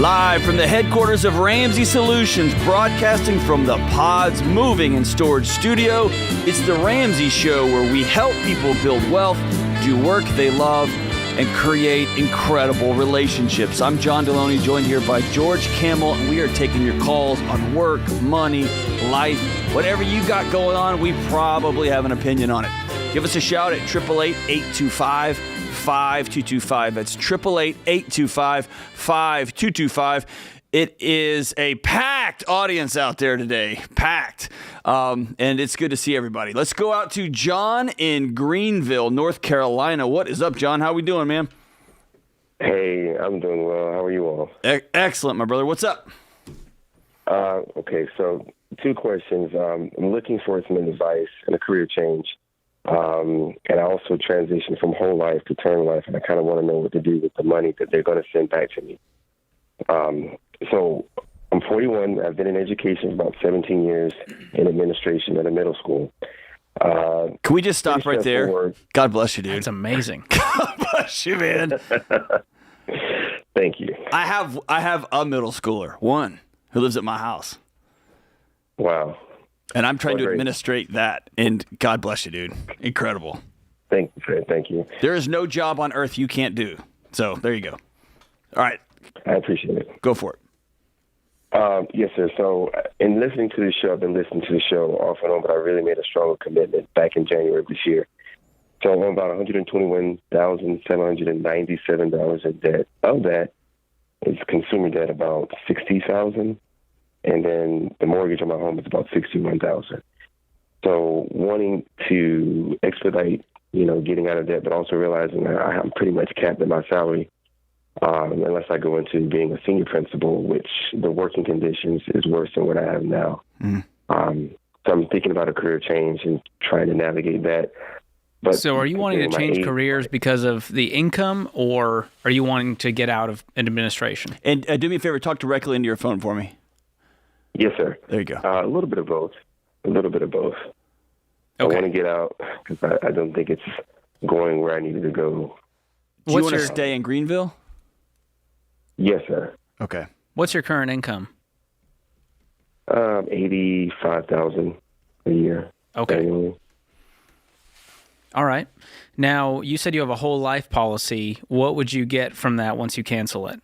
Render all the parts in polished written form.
Live from the headquarters of Ramsey Solutions, broadcasting from the Pods Moving and Storage Studio, it's the Ramsey Show, where we help people build wealth, do work they love, and create incredible relationships. I'm John Deloney, joined here by George Camel, and we are taking your calls on work, money, life, whatever you got going on. We probably have an opinion on it. Give us a shout at 888-825-5225. That's 888-825-5225. It is a packed audience out there today. Packed. And it's good to see everybody. Let's go out to John in Greenville, North Carolina. What is up, John? How we doing, man? Hey, I'm doing well. How are you all? Excellent, my brother. What's up? Okay, so two questions. I'm looking for some advice and a career change. And I also transitioned from whole life to term life, and I kind of want to know what to do with the money that they're going to send back to me. So I'm 41. I've been in education for about 17 years in administration at a middle school. Can we just stop right there? God bless you, dude. That's amazing. God bless you, man. Thank you. I have a middle schooler, one, who lives at my house. Wow. And I'm trying to administrate that. And God bless you, dude. Incredible. Thank you, Fred. Thank you. There is no job on earth you can't do. So there you go. All right. I appreciate it. Go for it. Yes, sir. So in listening to the show, I've been listening to the show off and on, but I really made a stronger commitment back in January of this year. So I'm about $121,797 in debt. Of that is consumer debt about $60,000. And then the mortgage on my home is about $61,000. So wanting to expedite, getting out of debt, but also realizing that I'm pretty much capped at my salary unless I go into being a senior principal, which the working conditions is worse than what I have now. So I'm thinking about a career change and trying to navigate that. But so are you wanting to change careers because of the income, or are you wanting to get out of administration? And do me a favor, talk directly into your phone for me. Yes, sir. There you go. A little bit of both. Okay. I want to get out because I don't think it's going where I needed to go. Do you want to stay in Greenville? Yes, sir. Okay. What's your current income? $85,000 a year. Okay. Annually. All right. Now, you said you have a whole life policy. What would you get from that once you cancel it?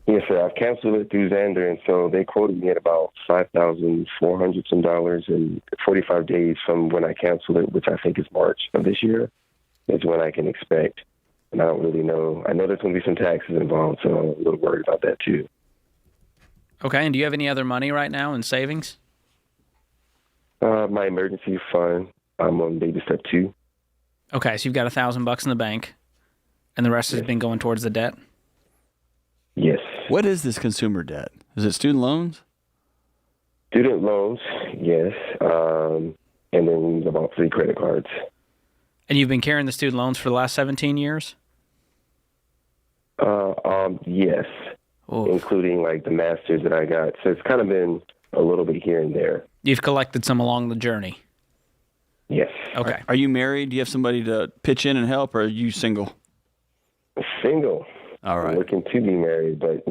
Yes, sir. I've canceled it through Xander, and so they quoted me at about $5,400 some dollars in 45 days from when I canceled it, which I think is March of this year, is when I can expect. And I don't really know. I know there's going to be some taxes involved, so I'm a little worried about that too. Okay. And do you have any other money right now in savings? My emergency fund, I'm on baby step 2. Okay. So you've got $1,000 in the bank, and the rest has been going towards the debt? Yes. What is this consumer debt? Is it student loans? Student loans, yes. And then about 3 credit cards. And you've been carrying the student loans for the last 17 years? Yes. Oof. Including like the masters that I got. So it's kind of been a little bit here and there. You've collected some along the journey? Yes. Okay. Are you married? Do you have somebody to pitch in and help, or are you single? Single. All right. I'm looking to be married, but,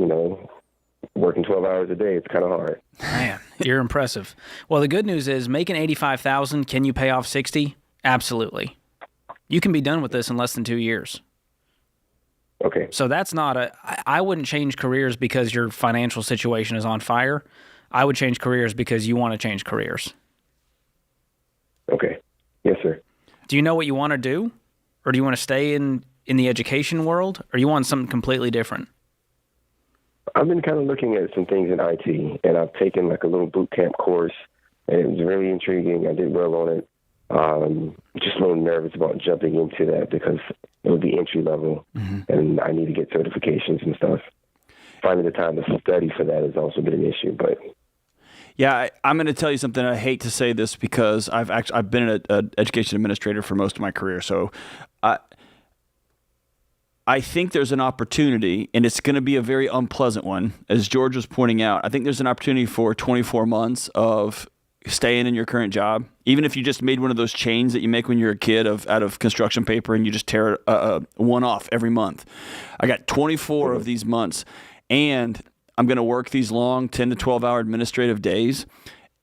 working 12 hours a day, it's kind of hard. Man, you're impressive. Well, the good news is making $85,000, can you pay off $60,000? Absolutely. You can be done with this in less than 2 years. Okay. So that's not I wouldn't change careers because your financial situation is on fire. I would change careers because you want to change careers. Okay. Yes, sir. Do you know what you want to do? Or do you want to stay in the education world? Or you want something completely different? I've been kind of looking at some things in IT, and I've taken like a little boot camp course, and it was really intriguing. I did well on it. Just a little nervous about jumping into that because it would be entry level, and I need to get certifications and stuff. Finding the time to study for that has also been an issue, but yeah, I'm going to tell you something. I hate to say this because I've been an education administrator for most of my career, so I think there's an opportunity, and it's going to be a very unpleasant one, as George was pointing out. I think there's an opportunity for 24 months of staying in your current job, even if you just made one of those chains that you make when you're a kid out of construction paper and you just tear one off every month. I got 24 of these months, and I'm going to work these long 10 to 12 hour administrative days.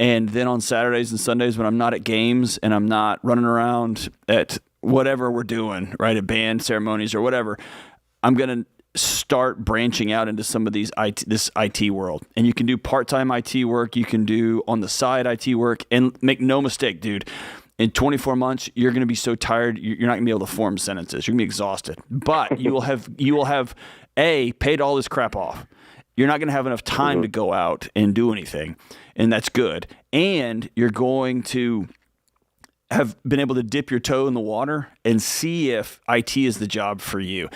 And then on Saturdays and Sundays when I'm not at games and I'm not running around at whatever we're doing, right, at band ceremonies or whatever, I'm going to start branching out into some of this IT world. And you can do part-time IT work. You can do on the side IT work. And make no mistake, dude, in 24 months, you're going to be so tired, you're not going to be able to form sentences. You're going to be exhausted. But you will have paid all this crap off. You're not going to have enough time to go out and do anything. And that's good. And you're going to have been able to dip your toe in the water and see if IT is the job for you.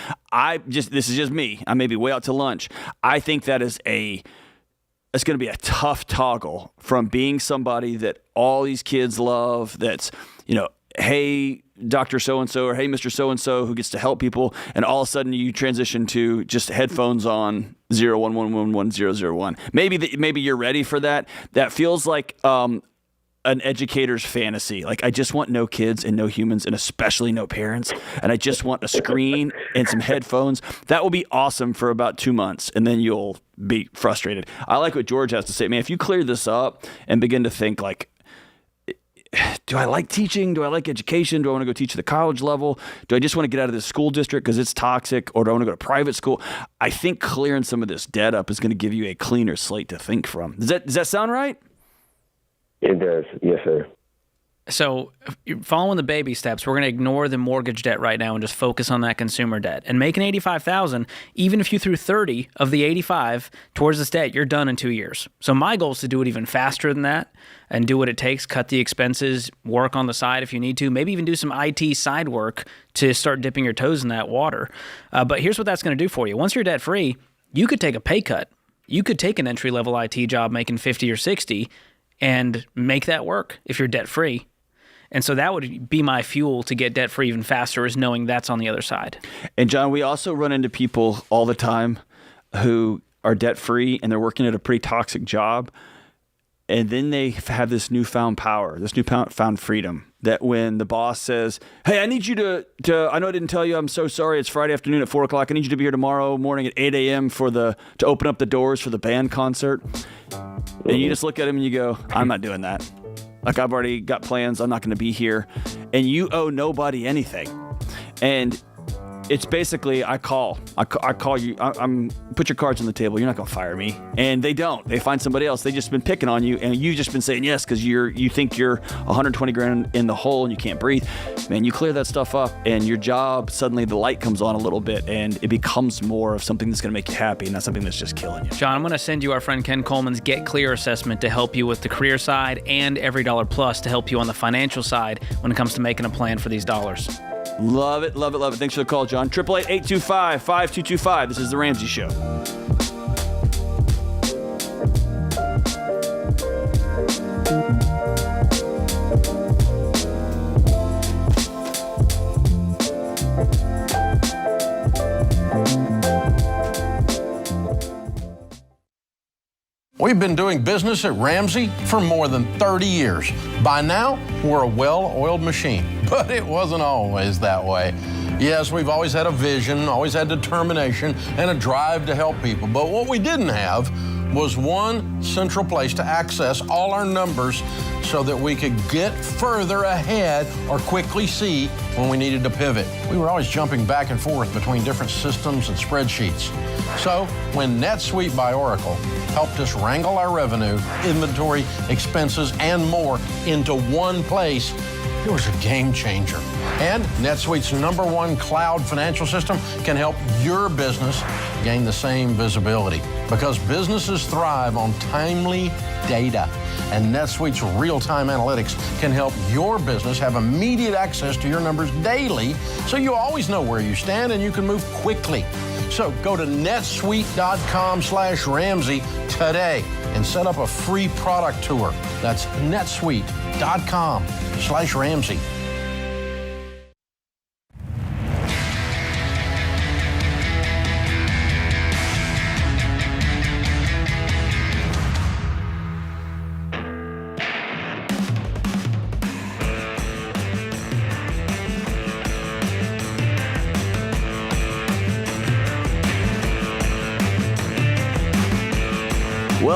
This is just me. I may be way out to lunch. I think that is it's going to be a tough toggle from being somebody that all these kids love, that's, hey, Dr. So-and-so, or hey, Mr. So-and-so, who gets to help people, and all of a sudden you transition to just headphones on 011111001. Maybe you're ready for that. That feels like an educator's fantasy. Like, I just want no kids and no humans, and especially no parents. And I just want a screen and some headphones. That will be awesome for about 2 months, and then you'll be frustrated. I like what George has to say. Man, if you clear this up and begin to think like, do I like teaching? Do I like education? Do I want to go teach at the college level? Do I just want to get out of this school district because it's toxic? Or do I want to go to private school? I think clearing some of this debt up is going to give you a cleaner slate to think from. Does that sound right? It does. Yes, sir. So following the baby steps, we're going to ignore the mortgage debt right now and just focus on that consumer debt. And making $85,000, even if you threw 30 of the 85 towards this debt, you're done in 2 years. So my goal is to do it even faster than that and do what it takes, cut the expenses, work on the side if you need to, maybe even do some IT side work to start dipping your toes in that water. But here's what that's going to do for you. Once you're debt free, you could take a pay cut. You could take an entry-level IT job making 50 or 60 and make that work if you're debt free. And so that would be my fuel to get debt free even faster, is knowing that's on the other side. And John, we also run into people all the time who are debt free and they're working at a pretty toxic job. And then they have this newfound power, this newfound freedom, that when the boss says, hey, I need you to I know I didn't tell you, I'm so sorry, it's Friday afternoon at 4 o'clock. I need you to be here tomorrow morning at 8 a.m. to open up the doors for the band concert. And you just look at him and you go, I'm not doing that. Like, I've already got plans. I'm not going to be here. And you owe nobody anything. And it's basically, I call you. I'm put your cards on the table. You're not going to fire me. And they don't. They find somebody else. They just been picking on you, and you've just been saying yes because you think you're 120 grand in the hole and you can't breathe. Man, you clear that stuff up, and your job, suddenly the light comes on a little bit, and it becomes more of something that's going to make you happy, not something that's just killing you. John, I'm going to send you our friend Ken Coleman's Get Clear assessment to help you with the career side, and Every Dollar Plus to help you on the financial side when it comes to making a plan for these dollars. Love it, love it, love it. Thanks for the call, John. 888-825-5225. This is The Ramsey Show. We've been doing business at Ramsey for more than 30 years. By now, we're a well-oiled machine, but it wasn't always that way. Yes, we've always had a vision, always had determination, and a drive to help people. But what we didn't have was one central place to access all our numbers so that we could get further ahead or quickly see when we needed to pivot. We were always jumping back and forth between different systems and spreadsheets. So when NetSuite by Oracle helped us wrangle our revenue, inventory, expenses, and more into one place, it was a game changer. And NetSuite's #1 cloud financial system can help your business gain the same visibility, because businesses thrive on timely data. And NetSuite's real-time analytics can help your business have immediate access to your numbers daily, so you always know where you stand and you can move quickly. So go to netsuite.com/Ramsey today and set up a free product tour. That's netsuite.com/Ramsey.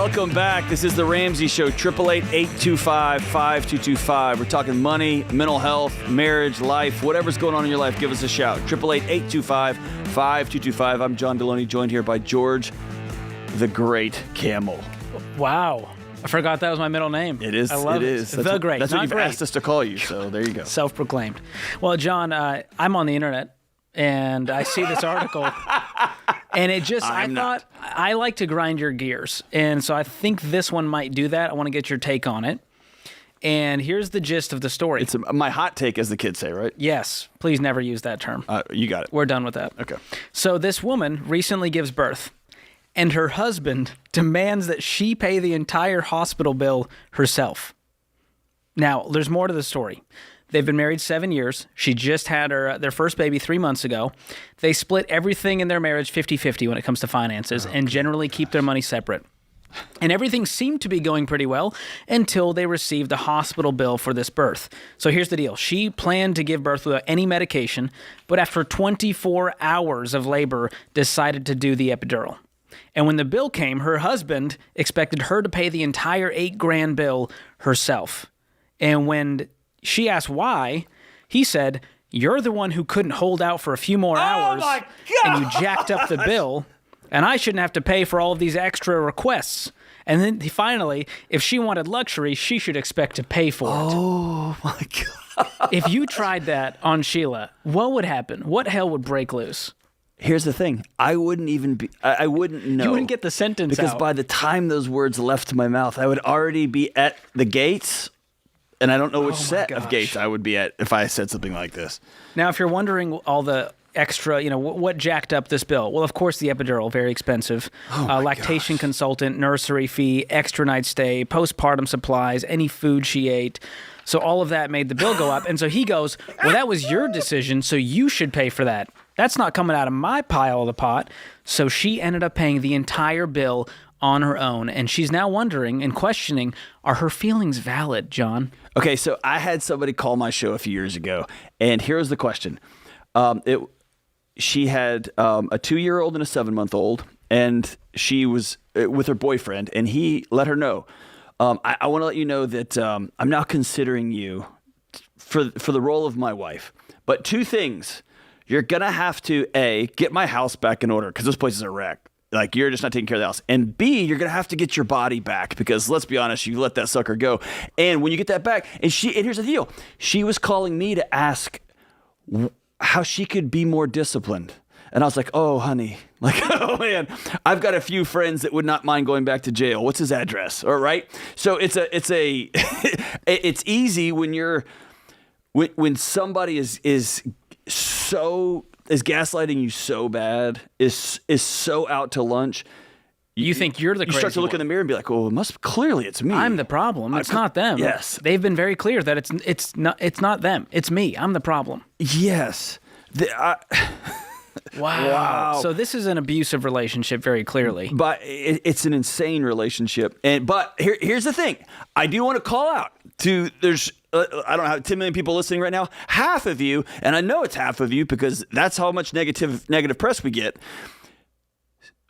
Welcome back. This is the Ramsey Show, 888-825-5225. We're talking money, mental health, marriage, life, whatever's going on in your life, give us a shout. 888-825-5225. I'm John Deloney, joined here by George the Great Camel. Wow. I forgot that was my middle name. It is. I love it is. The Great. That's not what you've great. asked us to call you, so there you go. Self-proclaimed. Well, John, I'm on the internet, and I see this article, and it just, I thought, I like to grind your gears, and so I think this one might do that. I want to get your take on it. And here's the gist of the story. It's my hot take, as the kids say, right? Yes. Please never use that term. You got it. We're done with that. Okay. So this woman recently gives birth, and her husband demands that she pay the entire hospital bill herself. Now, there's more to the story. They've been married 7 years. She just had their first baby 3 months ago. They split everything in their marriage 50-50 when it comes to finances and generally keep their money separate. And everything seemed to be going pretty well until they received a hospital bill for this birth. So here's the deal. She planned to give birth without any medication, but after 24 hours of labor, decided to do the epidural. And when the bill came, her husband expected her to pay the entire $8,000 bill herself. And when she asked why, he said, "You're the one who couldn't hold out for a few more hours, and you jacked up the bill, and I shouldn't have to pay for all of these extra requests." And then finally, if she wanted luxury, she should expect to pay for it. Oh, my God. If you tried that on Sheila, what would happen? What hell would break loose? Here's the thing. I wouldn't even be, I wouldn't know. You wouldn't get the sentence because out. by the time those words left my mouth, I would already be at the gates, and I don't know which set of gates I would be at if I said something like this. Now, if you're wondering all the extra, what jacked up this bill? Well, of course, the epidural, very expensive. Lactation consultant, nursery fee, extra night stay, postpartum supplies, any food she ate. So all of that made the bill go up. And so he goes, "Well, that was your decision, so you should pay for that. That's not coming out of my pile of the pot." So she ended up paying the entire bill on her own. And she's now wondering and questioning, are her feelings valid, John? Okay, so I had somebody call my show a few years ago, and here's the question. She had a 2-year-old and a 7-month-old, and she was with her boyfriend, and he let her know, I want to let you know that I'm now considering you for the role of my wife. But 2 things. You're going to have to, A, get my house back in order, because this place is a wreck. Like, you're just not taking care of the house. And B, you're going to have to get your body back, because let's be honest, you let that sucker go. And when you get that back, and here's the deal. She was calling me to ask how she could be more disciplined. And I was like, "Oh, honey, like, oh man, I've got a few friends that would not mind going back to jail. What's his address?" All right. So it's easy when somebody is gaslighting you so bad, is so out to lunch. You think you're the crazy You start to look in the mirror and be like, "Oh, clearly it's me. I'm the problem. It's not them." Yes. They've been very clear that it's not them. It's me. I'm the problem. Yes. Wow. So this is an abusive relationship, very clearly. But it's an insane relationship. But here's the thing. I do want to call out to, there's, I don't know, 10 million people listening right now. Half of you, and I know it's half of you because that's how much negative press we get.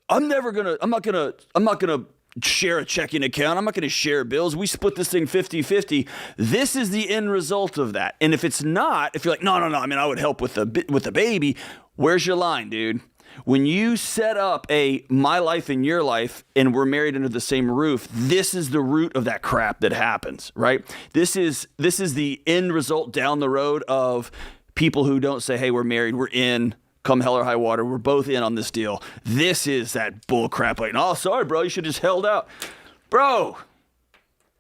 I'm not gonna share a checking account. I'm not going to share bills. We split this thing 50-50. This is the end result of that. And if it's not, if you're like, no, I mean, I would help with the baby. Where's your line, dude? When you set up a my life and your life and we're married under the same roof, this is the root of that crap that happens, right? This is the end result down the road of people who don't say, "Hey, we're married, we're in, come hell or high water, we're both in on this deal." This is that bull crap. Like, "Oh, sorry, bro, you should have just held out." Bro,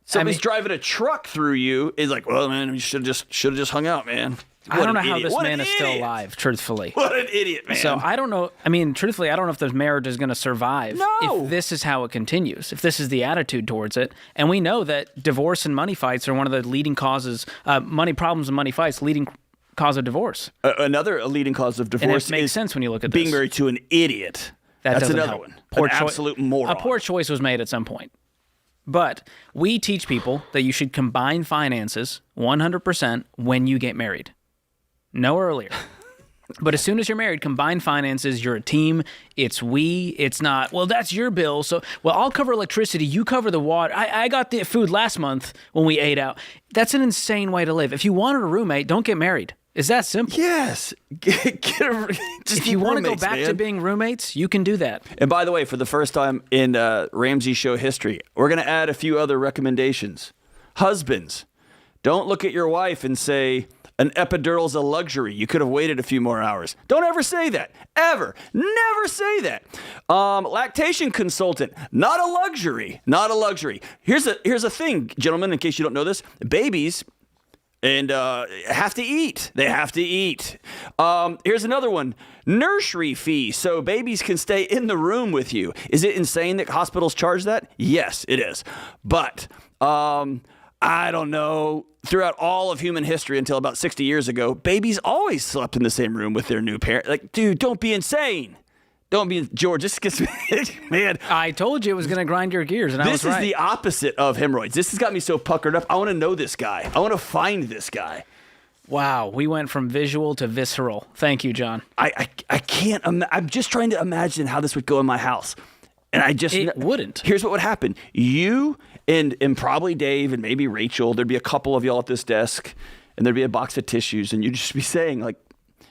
somebody's driving a truck through you is like, "Well, man, you should have just hung out, man." I don't know how this man is still alive, truthfully. What an idiot, man. So I don't know. I mean, truthfully, I don't know if this marriage is going to survive if this is how it continues, if this is the attitude towards it. And we know that divorce and money fights are one of the leading causes, money problems and money fights, leading cause of divorce. Another leading cause of divorce and it makes sense when you look at being this. married to an idiot. That's another one. An absolute moron. A poor choice was made at some point. But we teach people that you should combine finances 100% when you get married. No earlier. But as soon as you're married, combined finances, you're a team. It's we. It's not, well, that's your bill. So, well, I'll cover electricity. You cover the water. I got the food last month when we ate out. That's an insane way to live. If you wanted a roommate, don't get married. It's that simple. Yes. If you want to go back to being roommates, you can do that. And by the way, for the first time in Ramsey Show history, we're going to add a few other recommendations. Husbands, don't look at your wife and say, an epidural's a luxury. You could have waited a few more hours. Don't ever say that. Ever. Never say that. Lactation consultant, not a luxury. Not a luxury. Here's a thing, gentlemen, in case you don't know this. Babies have to eat. They have to eat. Here's another one. Nursery fee, so babies can stay in the room with you. Is it insane that hospitals charge that? Yes, it is. But I don't know. Throughout all of human history until about 60 years ago, babies always slept in the same room with their new parent. Like, dude, don't be insane. Don't be, George, this gets me, man. I told you it was going to grind your gears, and I was right. This is the opposite of hemorrhoids. This has got me so puckered up. I want to know this guy. I want to find this guy. Wow, we went from visual to visceral. Thank you, John. I can't, I'm just trying to imagine how this would go in my house. And it wouldn't. Here's what would happen. You and probably Dave and maybe Rachel, there'd be a couple of y'all at this desk, and there'd be a box of tissues, and you'd just be saying, like,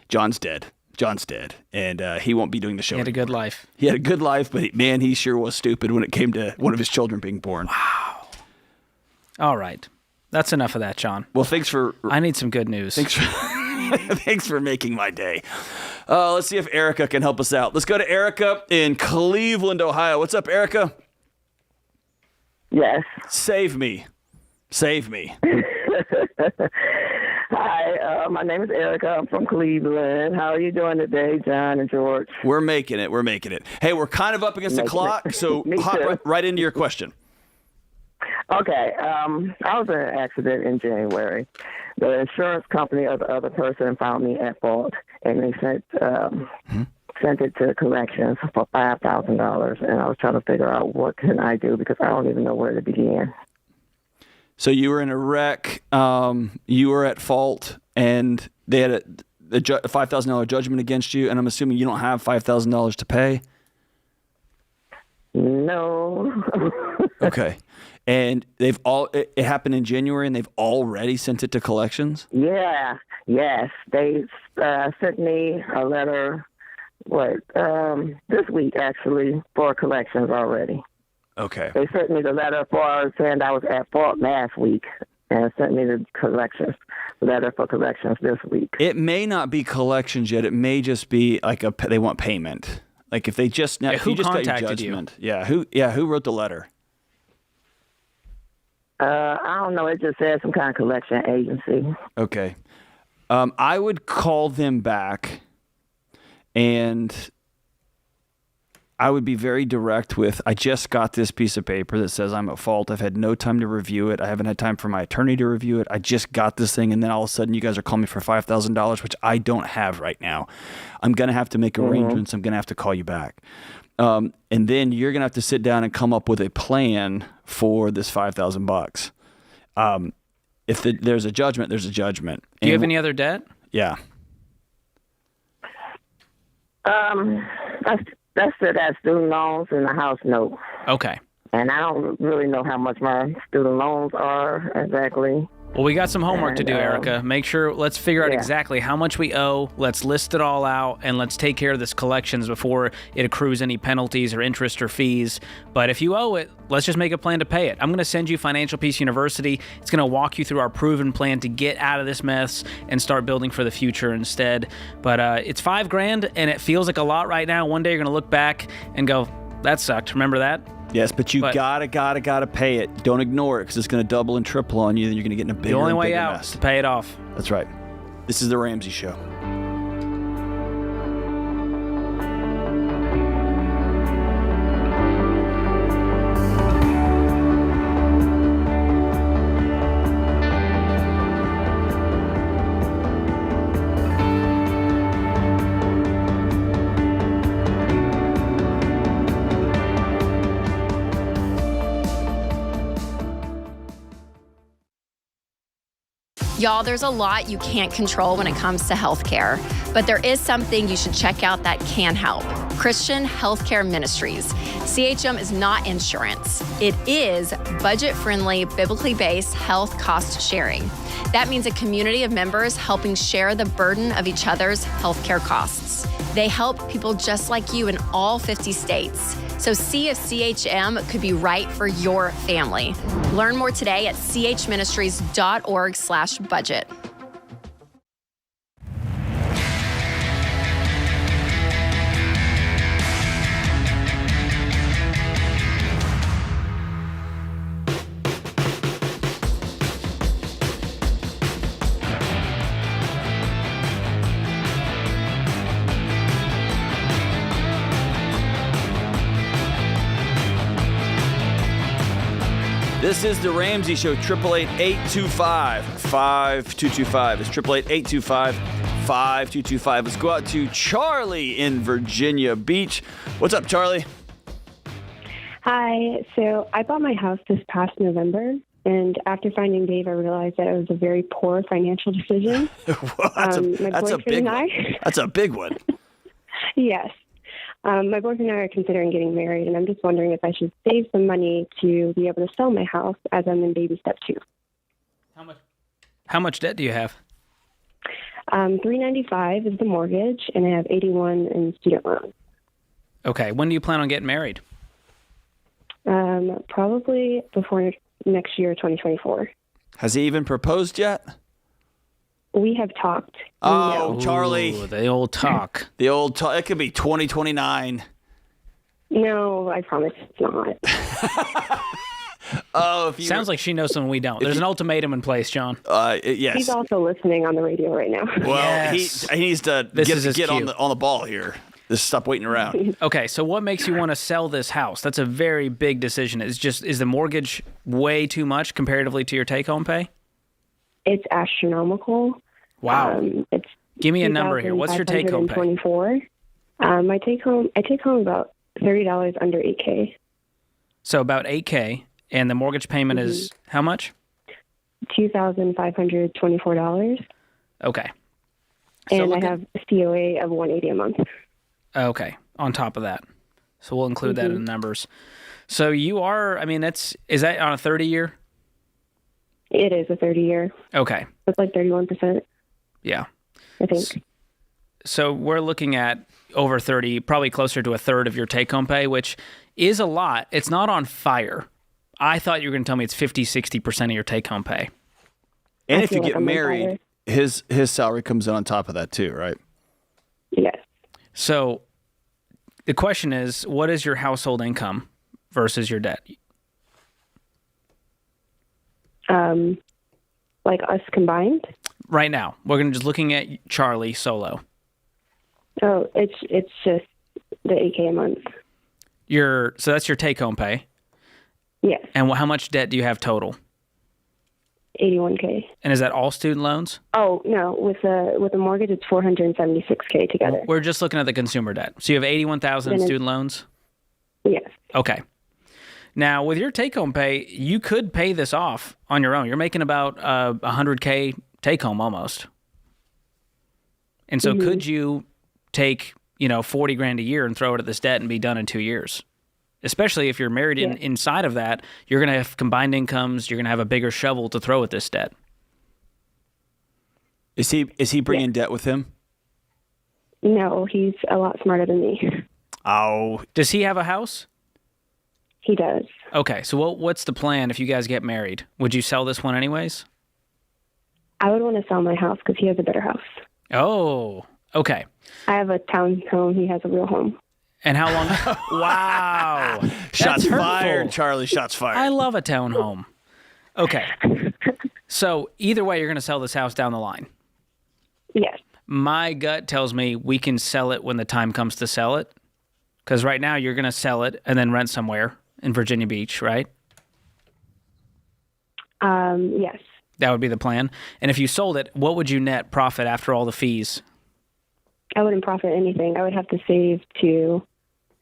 John's dead. John's dead, and he won't be doing the show He had anymore. a good life. He had a good life, but man, he sure was stupid when it came to one of his children being born. Wow. All right. That's enough of that, John. Well, thanks for... I need some good news. Thanks for making my day. Let's see if Erica can help us out. Let's go to Erica in Cleveland, Ohio. What's up, Erica? Yes. Save me. Save me. Hi, my name is Erica. I'm from Cleveland. How are you doing today, John and George? We're making it. We're making it. Hey, we're kind of up against the clock, so hop right into your question. Okay. I was in an accident in January. The insurance company of the other person found me at fault, and they sent it to collections for $5,000, and I was trying to figure out what can I do because I don't even know where to begin. So you were in a wreck, you were at fault, and they had a $5,000 judgment against you, and I'm assuming you don't have $5,000 to pay? No. Okay. And it happened in January, and they've already sent it to collections? Yeah. Yes. They sent me a letter, this week, actually, for collections already. Okay. They sent me the letter for saying I was at fault last week and sent me the letter for collections this week. It may not be collections yet. It may just be like they want payment. Like if they just if who you just got your contacted judgment. You? Who wrote the letter? I don't know. It just said some kind of collection agency. Okay. I would call them back, and I would be very direct with, I just got this piece of paper that says I'm at fault. I've had no time to review it. I haven't had time for my attorney to review it. I just got this thing, and then all of a sudden you guys are calling me for $5,000, which I don't have right now. I'm going to have to make arrangements. I'm going to have to call you back. And then you're going to have to sit down and come up with a plan for this $5,000. If there's a judgment, there's a judgment. Do you have any other debt? Yeah. That's student loans and a house note. Okay. And I don't really know how much my student loans are exactly. Well, we got some homework to do, Erica. Let's figure out exactly how much we owe. Let's list it all out, and let's take care of this collections before it accrues any penalties or interest or fees. But if you owe it, let's just make a plan to pay it. I'm going to send you Financial Peace University. It's going to walk you through our proven plan to get out of this mess and start building for the future instead. But it's $5,000, and it feels like a lot right now. One day you're going to look back and go, that sucked. Remember that? Yes, but you gotta pay it. Don't ignore it because it's going to double and triple on you. Then you're going to get in a bigger and bigger mess. The only way out is to pay it off. That's right. This is the Ramsey Show. Y'all, there's a lot you can't control when it comes to healthcare, but there is something you should check out that can help. Christian Healthcare Ministries. CHM is not insurance. It is budget-friendly, biblically based health cost sharing. That means a community of members helping share the burden of each other's healthcare costs. They help people just like you in all 50 states. So see if CHM could be right for your family. Learn more today at chministries.org/budget. This is the Ramsey Show, 888-825-5225. It's 888-825-5225. Let's go out to Charlie in Virginia Beach. What's up, Charlie? Hi. So I bought my house this past November, and after finding Dave, I realized that it was a very poor financial decision. Well, that's a big one. That's a big one. Yes. My boyfriend and I are considering getting married, and I'm just wondering if I should save some money to be able to sell my house as I'm in baby step 2. How much debt do you have? $395 is the mortgage, and I have $81 in student loans. Okay. When do you plan on getting married? Probably before next year, 2024. Has he even proposed yet? We have talked. Oh, No. Charlie. Ooh, the old talk. The old talk. It could be 2029. No, I promise it's not. Oh, if you Sounds like she knows something we don't. There's an ultimatum in place, John. yes. He's also listening on the radio right now. Well, Yes. he needs to This is his get on cue. the ball here. Just stop waiting around. Okay, so what makes you want to sell this house? That's a very big decision. Is the mortgage way too much comparatively to your take-home pay? It's astronomical. Wow. It's Give me a number here. What's your take-home pay? 24. I take home about $30 under $8K. So about $8K, and the mortgage payment is how much? $2,524. Okay. So And I look at- have a COA of $180 a month. Okay, on top of that. So we'll include that in the numbers. So you are, is that on a 30-year? It is a 30-year. Okay, It's like 31%, yeah. I think. So we're looking at over 30, probably closer to a third of your take-home pay, which is a lot. It's not on fire. I thought you were going to tell me it's 50, 60% of your take-home pay. And I if you feel like get I'm on married, his salary comes in on top of that too, right? Yes. So the question is, what is your household income versus your debt? Like us combined? Right now, we're going to just looking at Charlie solo. Oh, it's just the $8K a month. So that's your take-home pay. Yes, And how much debt do you have total? $81K. And is that all student loans? Oh, no, with a mortgage, it's $476K together. We're just looking at the consumer debt. So you have 81,000 in Then it's- student loans? Yes. Okay. Now, with your take-home pay, you could pay this off on your own. You're making about $100K take-home almost. And so could you take, $40,000 a year and throw it at this debt and be done in 2 years? Especially if you're married inside of that, you're going to have combined incomes. You're going to have a bigger shovel to throw at this debt. Is he bringing debt with him? No, he's a lot smarter than me. Oh, Does he have a house? He does. Okay, so what's the plan if you guys get married? Would you sell this one anyways? I would want to sell my house because he has a better house. Oh, okay. I have a town home. He has a real home. And how long? Wow. shots That's hurtful. fired, Charlie. Shots fired. I love a townhome. Okay. So either way, you're going to sell this house down the line. Yes. My gut tells me we can sell it when the time comes to sell it. Because right now you're going to sell it and then rent somewhere in Virginia Beach, right? Yes. That would be the plan. And if you sold it, what would you net profit after all the fees? I wouldn't profit anything. I would have to save to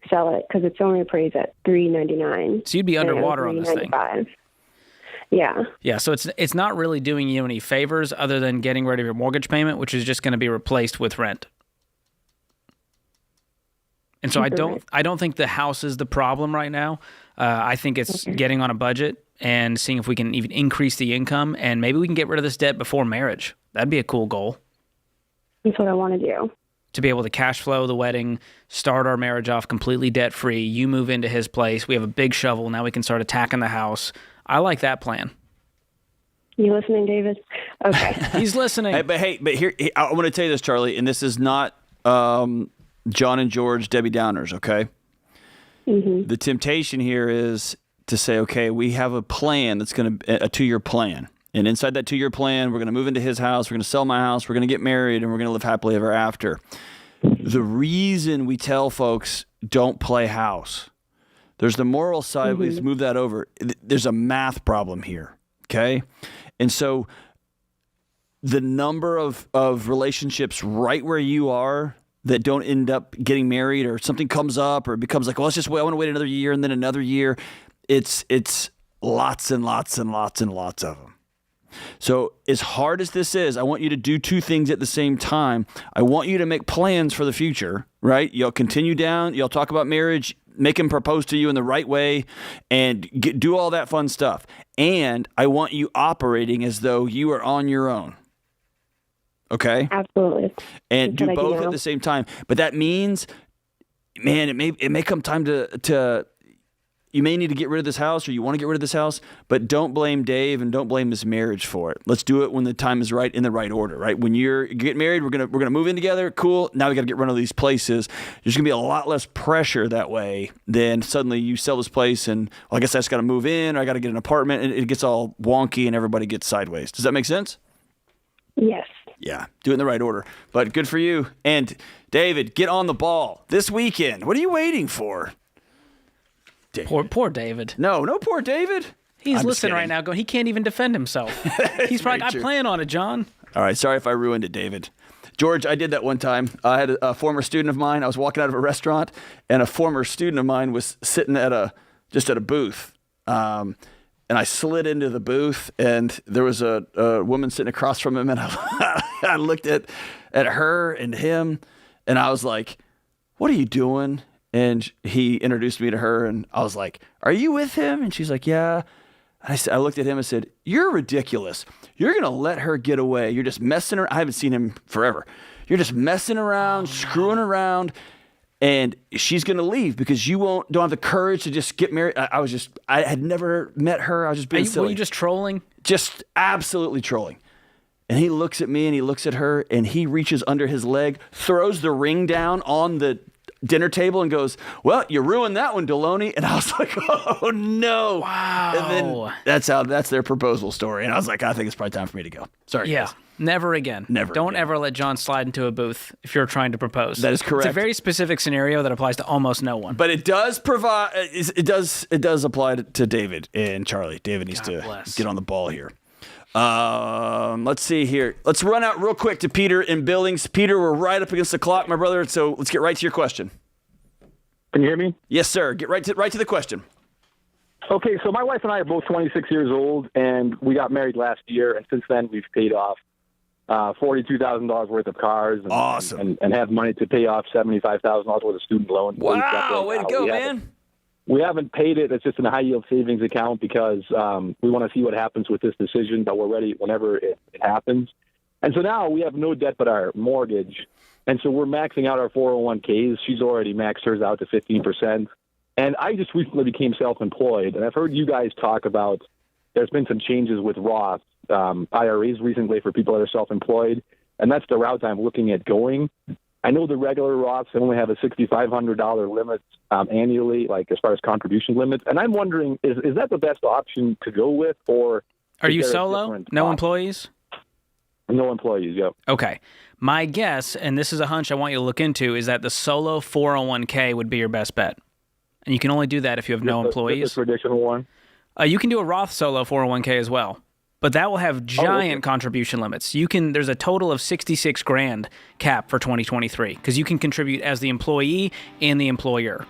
sell it because it's only appraised at $399. So you'd be underwater on this thing. $395. Yeah. Yeah, so it's not really doing you any favors other than getting rid of your mortgage payment, which is just going to be replaced with rent. And so I don't think the house is the problem right now. I think it's getting on a budget and seeing if we can even increase the income, and maybe we can get rid of this debt before marriage. That'd be a cool goal. That's what I want to do. To be able to cash flow the wedding, start our marriage off completely debt-free. You move into his place. We have a big shovel. Now we can start attacking the house. I like that plan. You listening, David? Okay. He's listening. But here, I want to tell you this, Charlie, and this is not John and George, Debbie Downers, okay? Mm-hmm. The temptation here is to say, okay, we have a plan that's going to, a 2-year plan. And inside that 2-year plan, we're going to move into his house, we're going to sell my house, we're going to get married, and we're going to live happily ever after. The reason we tell folks don't play house, there's the moral side, mm-hmm. Let's move that over. There's a math problem here, okay? And so the number of relationships right where you are that don't end up getting married, or something comes up, or it becomes like, well, let's just wait, I want to wait another year and then another year. It's lots and lots and lots and lots of them. So as hard as this is, I want you to do 2 things at the same time. I want you to make plans for the future, right? You'll continue down, you'll talk about marriage, make him propose to you in the right way, and do all that fun stuff. And I want you operating as though you are on your own. Okay? Absolutely. And do both at the same time. But that means, man, it may come time to you may need to get rid of this house, or you want to get rid of this house, but don't blame Dave and don't blame this marriage for it. Let's do it when the time is right, in the right order, right? When you get married, we're gonna move in together. Cool. Now we got to get rid of these places. There's gonna be a lot less pressure that way than suddenly you sell this place and, well, I guess I just got to move in, or I got to get an apartment, and it gets all wonky and everybody gets sideways. Does that make sense? Yes. Yeah, do it in the right order. But good for you. And David, get on the ball this weekend. What are you waiting for? Poor David. No poor David. He's listening right now going, he can't even defend himself. He's probably, I plan on it, John. All right, sorry if I ruined it, David. George, I did that one time. I had a former student of mine. I was walking out of a restaurant, and a former student of mine was sitting at a booth. And I slid into the booth, and there was a woman sitting across from him, and I looked at her and him, and I was like, what are you doing? And he introduced me to her, and I was like, are you with him? And she's like, yeah. And I looked at him and said, you're ridiculous. You're going to let her get away. You're just messing around. I haven't seen him forever. You're just messing around, screwing around, and she's going to leave because you don't have the courage to just get married. I had never met her. I was just being silly. Were you just trolling? Just absolutely trolling. And he looks at me and he looks at her, and he reaches under his leg, throws the ring down on the dinner table and goes, well, you ruined that one, Deloney. And I was like, oh no. Wow. And then that's their proposal story. And I was like, I think it's probably time for me to go. Sorry, yeah. guys. Never again. Don't again. Ever let John slide into a booth if you're trying to propose. That is correct. It's a very specific scenario that applies to almost no one. But it does provide, it does apply to David and Charlie. David needs to get on the ball here. Let's see here. Let's run out real quick to Peter in Billings. Peter, we're right up against the clock, my brother. So let's get right to your question. Can you hear me? Yes, sir. Get right to the question. Okay, so my wife and I are both 26 years old, and we got married last year, and since then we've paid off $42,000 worth of cars, and, awesome, and have money to pay off $75,000 worth of student loans. Wow, way to go, man! We haven't paid it. It's just in a high-yield savings account because we want to see what happens with this decision, but we're ready whenever it happens. And so now we have no debt but our mortgage, and so we're maxing out our 401ks. She's already maxed hers out to 15%. And I just recently became self-employed, and I've heard you guys talk about there's been some changes with Roth IRAs recently for people that are self-employed, and that's the route I'm looking at going. I know the regular Roths only have a $6,500 limit annually, like as far as contribution limits, and I'm wondering, is that the best option to go with, or are you solo? No employees? No employees, yep. Okay. My guess, and this is a hunch I want you to look into, is that the solo 401k would be your best bet. And you can only do that if you have no employees. The traditional one? You can do a Roth solo 401k as well, but that will have giant contribution limits. There's a total of $66,000 cap for 2023 because you can contribute as the employee and the employer.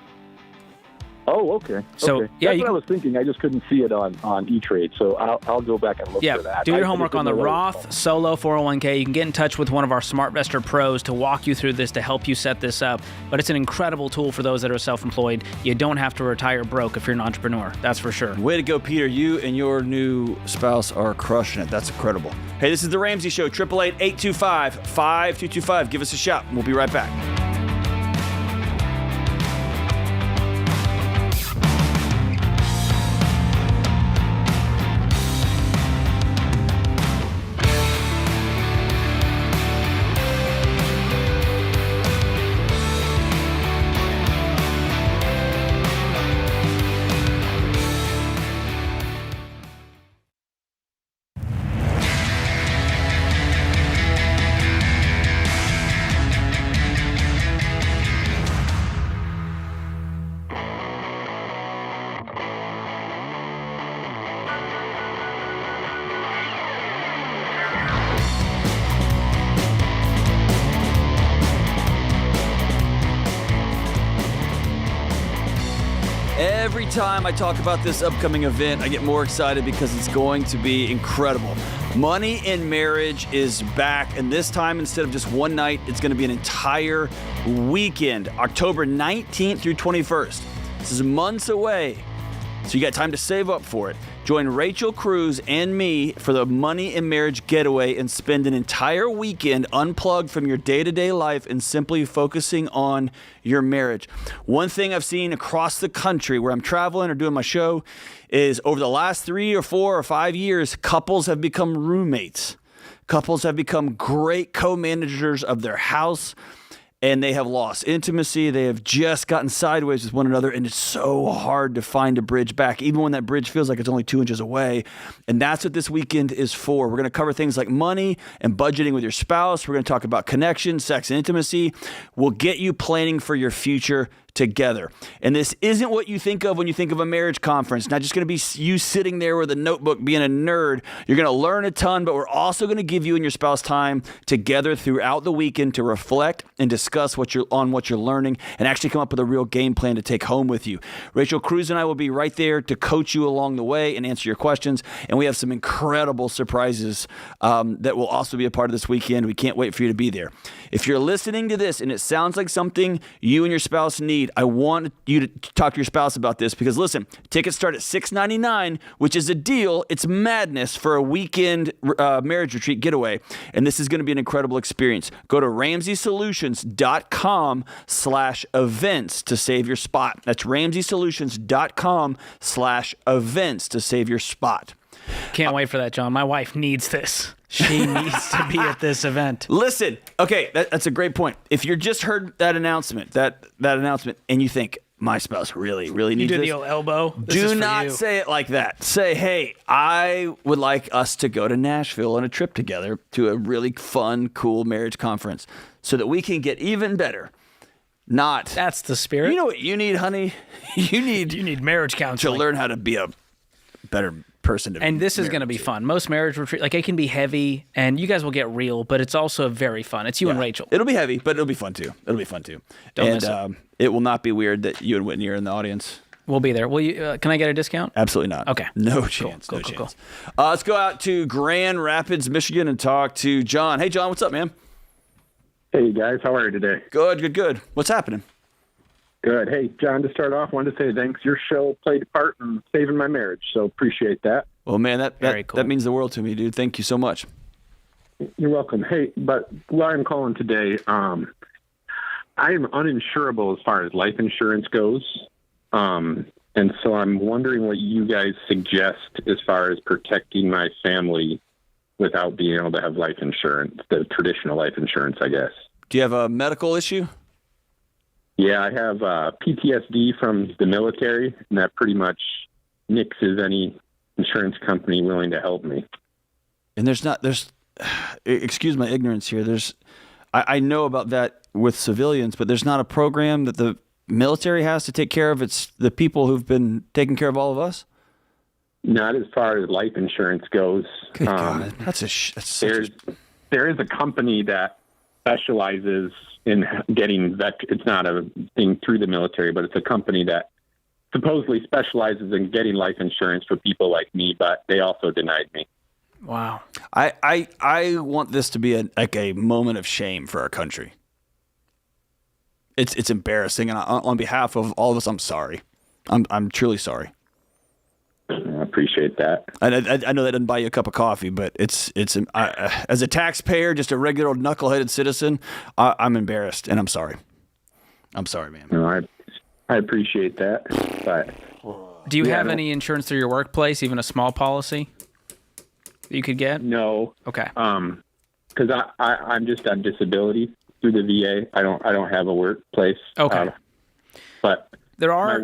Oh, okay. So, okay. yeah, That's you what I can- was thinking. I just couldn't see it on E-Trade, so I'll go back and look for that. Do I your homework didn't on the know that was Roth called. Solo 401k. You can get in touch with one of our SmartVestor pros to walk you through this, to help you set this up. But it's an incredible tool for those that are self-employed. You don't have to retire broke if you're an entrepreneur. That's for sure. Way to go, Peter. You and your new spouse are crushing it. That's incredible. Hey, this is The Ramsey Show, 888-825-5225. Give us a shout. We'll be right back. Every time I talk about this upcoming event, I get more excited because it's going to be incredible. Money in Marriage is back, and this time, instead of just one night, it's going to be an entire weekend, October 19th through 21st. This is months away, so you got time to save up for it. Join Rachel Cruz and me for the Money in Marriage getaway and spend an entire weekend unplugged from your day-to-day life and simply focusing on your marriage. One thing I've seen across the country where I'm traveling or doing my show is over the last 3 or 4 or 5 years, couples have become roommates. Couples have become great co-managers of their house, and they have lost intimacy. They have just gotten sideways with one another, and it's so hard to find a bridge back, even when that bridge feels like it's only 2 inches away. And that's what this weekend is for. We're going to cover things like money and budgeting with your spouse. We're going to talk about connection, sex, and intimacy. We'll get you planning for your future together. And this isn't what you think of when you think of a marriage conference. Not just going to be you sitting there with a notebook being a nerd. You're going to learn a ton, but we're also going to give you and your spouse time together throughout the weekend to reflect and discuss what you're learning and actually come up with a real game plan to take home with you. Rachel Cruz and I will be right there to coach you along the way and answer your questions. And we have some incredible surprises that will also be a part of this weekend. We can't wait for you to be there. If you're listening to this and it sounds like something you and your spouse need, I want you to talk to your spouse about this because, listen, tickets start at $6.99, which is a deal. It's madness for a weekend marriage retreat getaway, and this is going to be an incredible experience. Go to RamseySolutions.com/events to save your spot. That's RamseySolutions.com/events to save your spot. Can't wait for that, John. My wife needs this. She needs to be at this event. Listen, okay, that's a great point. If you just heard that announcement, and you think, my spouse really needs You this, do the old elbow. This is do for not you. say it like that. Say, hey, I would like us to go to Nashville on a trip together to a really fun, cool marriage conference so that we can get even better. Not, That's the spirit. you know what you need, honey? You need marriage to counseling. learn how to be a better person to And this is marry going to be to. fun. Most marriage retreat, like it can be heavy, and you guys will get real, but it's also very fun. It's you and Rachel. It'll be heavy, but it'll be fun too. Don't miss and it will not be weird that you and Whitney are in the audience. We'll be there. Will you? Can I get a discount? Absolutely not. Okay. No chance. Cool. Let's go out to Grand Rapids, Michigan, and talk to John. Hey, John, what's up, man? Hey, guys. How are you today? Good. What's happening? Good. Hey, John, to start off, wanted to say thanks. Your show played a part in saving my marriage, so appreciate that. Well, man, Very cool. that means the world to me, dude. Thank you so much. You're welcome. Hey, but why I'm calling today, I am uninsurable as far as life insurance goes. And so I'm wondering what you guys suggest as far as protecting my family without being able to have life insurance, the traditional life insurance, I guess. Do you have a medical issue? Yeah, I have PTSD from the military, and that pretty much nixes any insurance company willing to help me. And excuse my ignorance here. I know about that with civilians, but there's not a program that the military has to take care of. It's the people who've been taking care of all of us. Not as far as life insurance goes. Good God. There is a company that specializes in getting it's not a thing through the military, but it's a company that supposedly specializes in getting life insurance for people like me, but they also denied me. Wow. I want this to be a moment of shame for our country. It's embarrassing, and on behalf of all of us, I'm sorry. I'm truly sorry. I appreciate that. I know that doesn't buy you a cup of coffee, but it's as a taxpayer, just a regular old knuckleheaded citizen, I'm embarrassed, and I'm sorry. I'm sorry, man. No, I appreciate that, but do you have any insurance through your workplace, even a small policy that you could get? No. Okay. Because I'm just on disability through the VA. I don't have a workplace. Okay. But there are.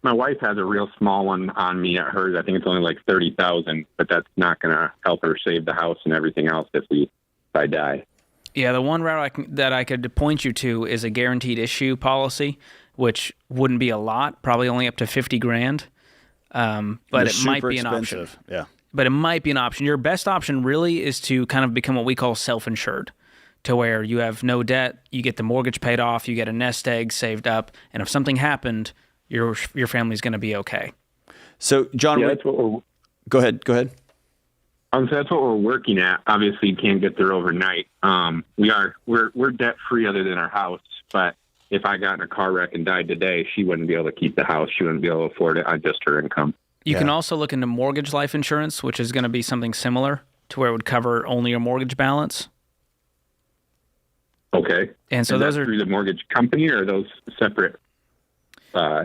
My wife has a real small one on me at hers. I think it's only like $30,000, but that's not going to help her save the house and everything else if I die. Yeah, the one route that I could point you to is a guaranteed issue policy, which wouldn't be a lot, probably only up to $50,000. But it might be an option. Yeah. But it might be an option. Your best option really is to kind of become what we call self-insured, to where you have no debt, you get the mortgage paid off, you get a nest egg saved up, and if something happened, your family's going to be okay. So, John, that's what we're, go ahead. So that's what we're working at. Obviously, you can't get there overnight. We're debt free other than our house, but if I got in a car wreck and died today, she wouldn't be able to keep the house. She wouldn't be able to afford it on just her income. You can also look into mortgage life insurance, which is going to be something similar to where it would cover only your mortgage balance. Okay. And so those are through the mortgage company, or are those separate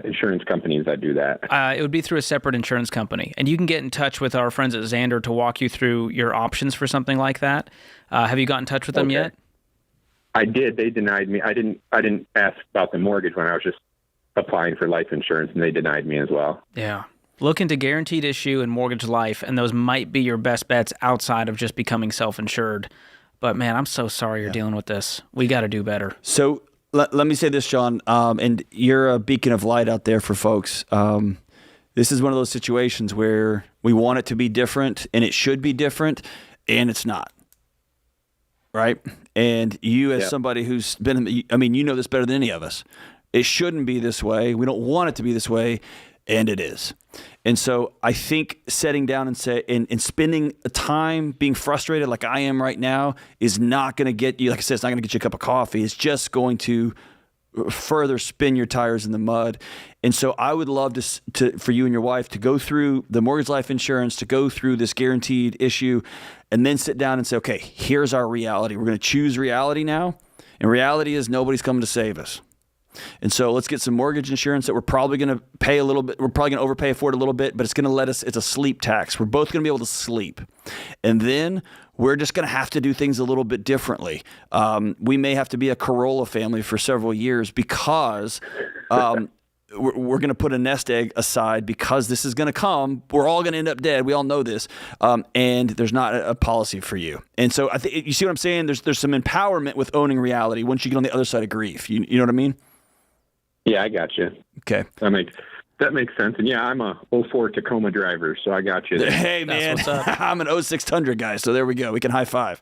insurance companies that do that? It would be through a separate insurance company, and you can get in touch with our friends at Xander to walk you through your options for something like that. Have you got in touch with them yet? I did. They denied me. I didn't ask about the mortgage when I was just applying for life insurance, and they denied me as well. Yeah. Look into guaranteed issue and mortgage life, and those might be your best bets outside of just becoming self-insured. But man, I'm so sorry you're dealing with this. We got to do better. So let me say this, John, and you're a beacon of light out there for folks. This is one of those situations where we want it to be different, and it should be different, and it's not. Right? And you, as somebody who's been, you know this better than any of us. It shouldn't be this way. We don't want it to be this way, and it is. And so I think sitting down and spending time being frustrated like I am right now is not going to get you, like I said, it's not going to get you a cup of coffee. It's just going to further spin your tires in the mud. And so I would love for you and your wife to go through the mortgage life insurance, to go through this guaranteed issue, and then sit down and say, okay, here's our reality. We're going to choose reality now. And reality is nobody's coming to save us. And so let's get some mortgage insurance that we're probably going to pay a little bit. We're probably going to overpay for it a little bit, but it's going to it's a sleep tax. We're both going to be able to sleep. And then we're just going to have to do things a little bit differently. We may have to be a Corolla family for several years because we're going to put a nest egg aside because this is going to come. We're all going to end up dead. We all know this. And there's not a policy for you. And so I think you see what I'm saying? There's some empowerment with owning reality once you get on the other side of grief. You know what I mean? Yeah, I got you. Okay. That makes sense. And yeah, I'm a 04 Tacoma driver, so I got you. Hey, man, I'm an 06 Tundra guy, so there we go. We can high five.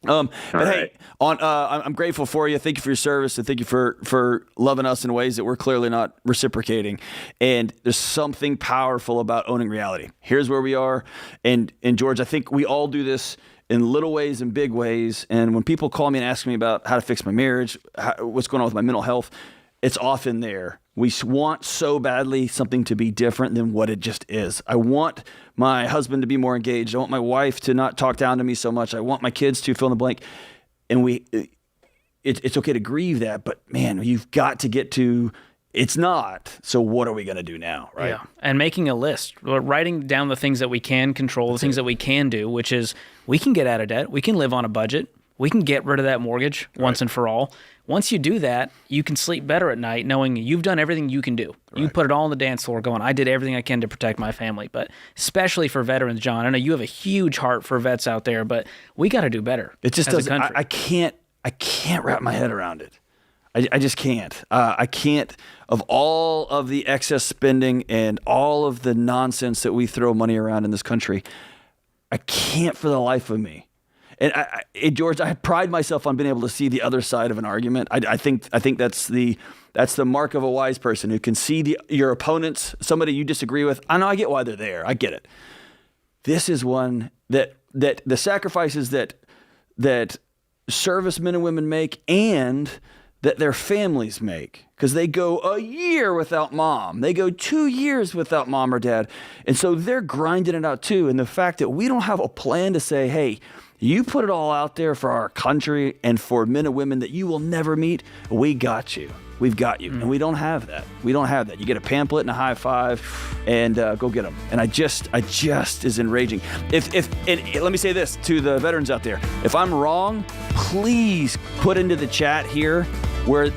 But hey, I'm grateful for you. Thank you for your service, and thank you for loving us in ways that we're clearly not reciprocating. And there's something powerful about owning reality. Here's where we are. And George, I think we all do this in little ways and big ways. And when people call me and ask me about how to fix my marriage, what's going on with my mental health, it's often there. We want so badly something to be different than what it just is. I want my husband to be more engaged. I want my wife to not talk down to me so much. I want my kids to fill in the blank. And it's okay to grieve that, but man, you've got to get to, it's not. So what are we going to do now, right? Yeah, and making a list, writing down the things that we can control, the things that we can do, which is we can get out of debt, we can live on a budget, we can get rid of that mortgage once and for all. Once you do that, you can sleep better at night knowing you've done everything you can do. Right. You put it all on the dance floor going, I did everything I can to protect my family. But especially for veterans, John, I know you have a huge heart for vets out there, but we got to do better. It just doesn't. I can't wrap my head around it. I just can't. I can't, of all of the excess spending and all of the nonsense that we throw money around in this country, I can't for the life of me. George, I pride myself on being able to see the other side of an argument. I think that's the mark of a wise person, who can see your opponents, somebody you disagree with. I know, I get why they're there. I get it. This is one that the sacrifices that servicemen and women make, and that their families make, because they go a year without mom. They go 2 years without mom or dad. And so they're grinding it out too. And the fact that we don't have a plan to say, hey, you put it all out there for our country and for men and women that you will never meet, we got you. We've got you. And we don't have that. We don't have that. You get a pamphlet and a high five and go get them. And I just is enraging. And let me say this to the veterans out there. If I'm wrong, please put into the chat here where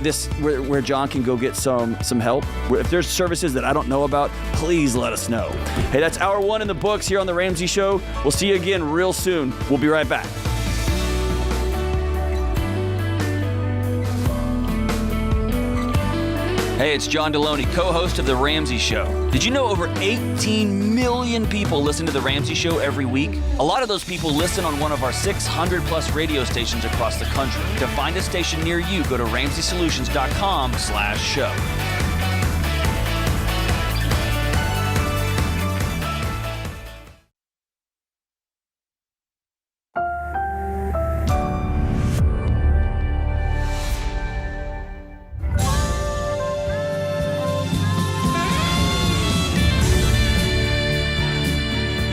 John can go get some help. If there's services that I don't know about, please let us know. Hey, that's hour 1 in the books here on The Ramsey Show. We'll see you again real soon. We'll be right back. Hey, it's John Deloney, co-host of The Ramsey Show. Did you know over 18 million people listen to The Ramsey Show every week? A lot of those people listen on one of our 600-plus radio stations across the country. To find a station near you, go to RamseySolutions.com/show.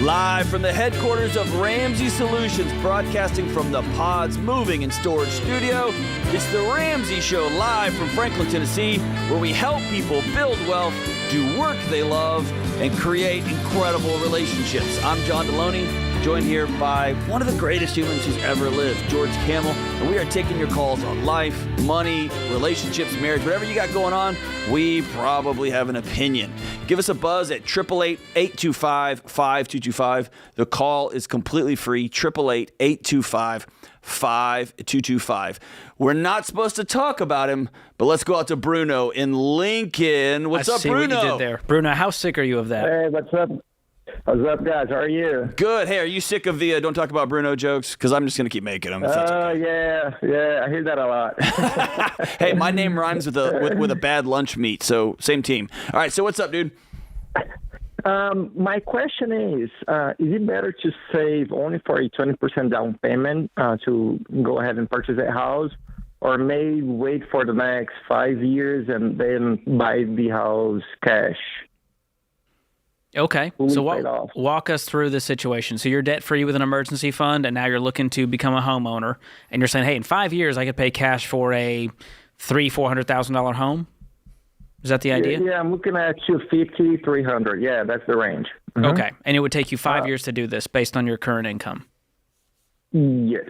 Live from the headquarters of Ramsey Solutions, broadcasting from the Pods Moving and Storage Studio, it's The Ramsey Show, live from Franklin, Tennessee, where we help people build wealth, do work they love, and create incredible relationships. I'm John Deloney, joined here by one of the greatest humans who's ever lived, George Camel, and we are taking your calls on life, money, relationships, marriage, whatever you got going on. We probably have an opinion. Give us a buzz at 888-825-5225. The call is completely free, 888-825-5225. We're not supposed to talk about him, but let's go out to Bruno in Lincoln. What's up, Bruno? What you did there. Bruno, how sick are you of that? Hey, what's up? What's up, guys? How are you? Good. Hey, are you sick of the don't talk about Bruno jokes? Because I'm just going to keep making them. Okay. Yeah. I hear that a lot. Hey, my name rhymes with a bad lunch meat, so same team. All right, so what's up, dude? My question is it better to save only for a 20% down payment to go ahead and purchase a house, or may wait for the next 5 years and then buy the house cash? Okay, so walk us through the situation. So you're debt-free with an emergency fund, and now you're looking to become a homeowner, and you're saying, hey, in 5 years, I could pay cash for a $300,000-$400,000 home? Is that the idea? Yeah, I'm looking at $250,000, $300,000. Yeah, that's the range. Mm-hmm. Okay, and it would take you 5 years to do this based on your current income? Yes.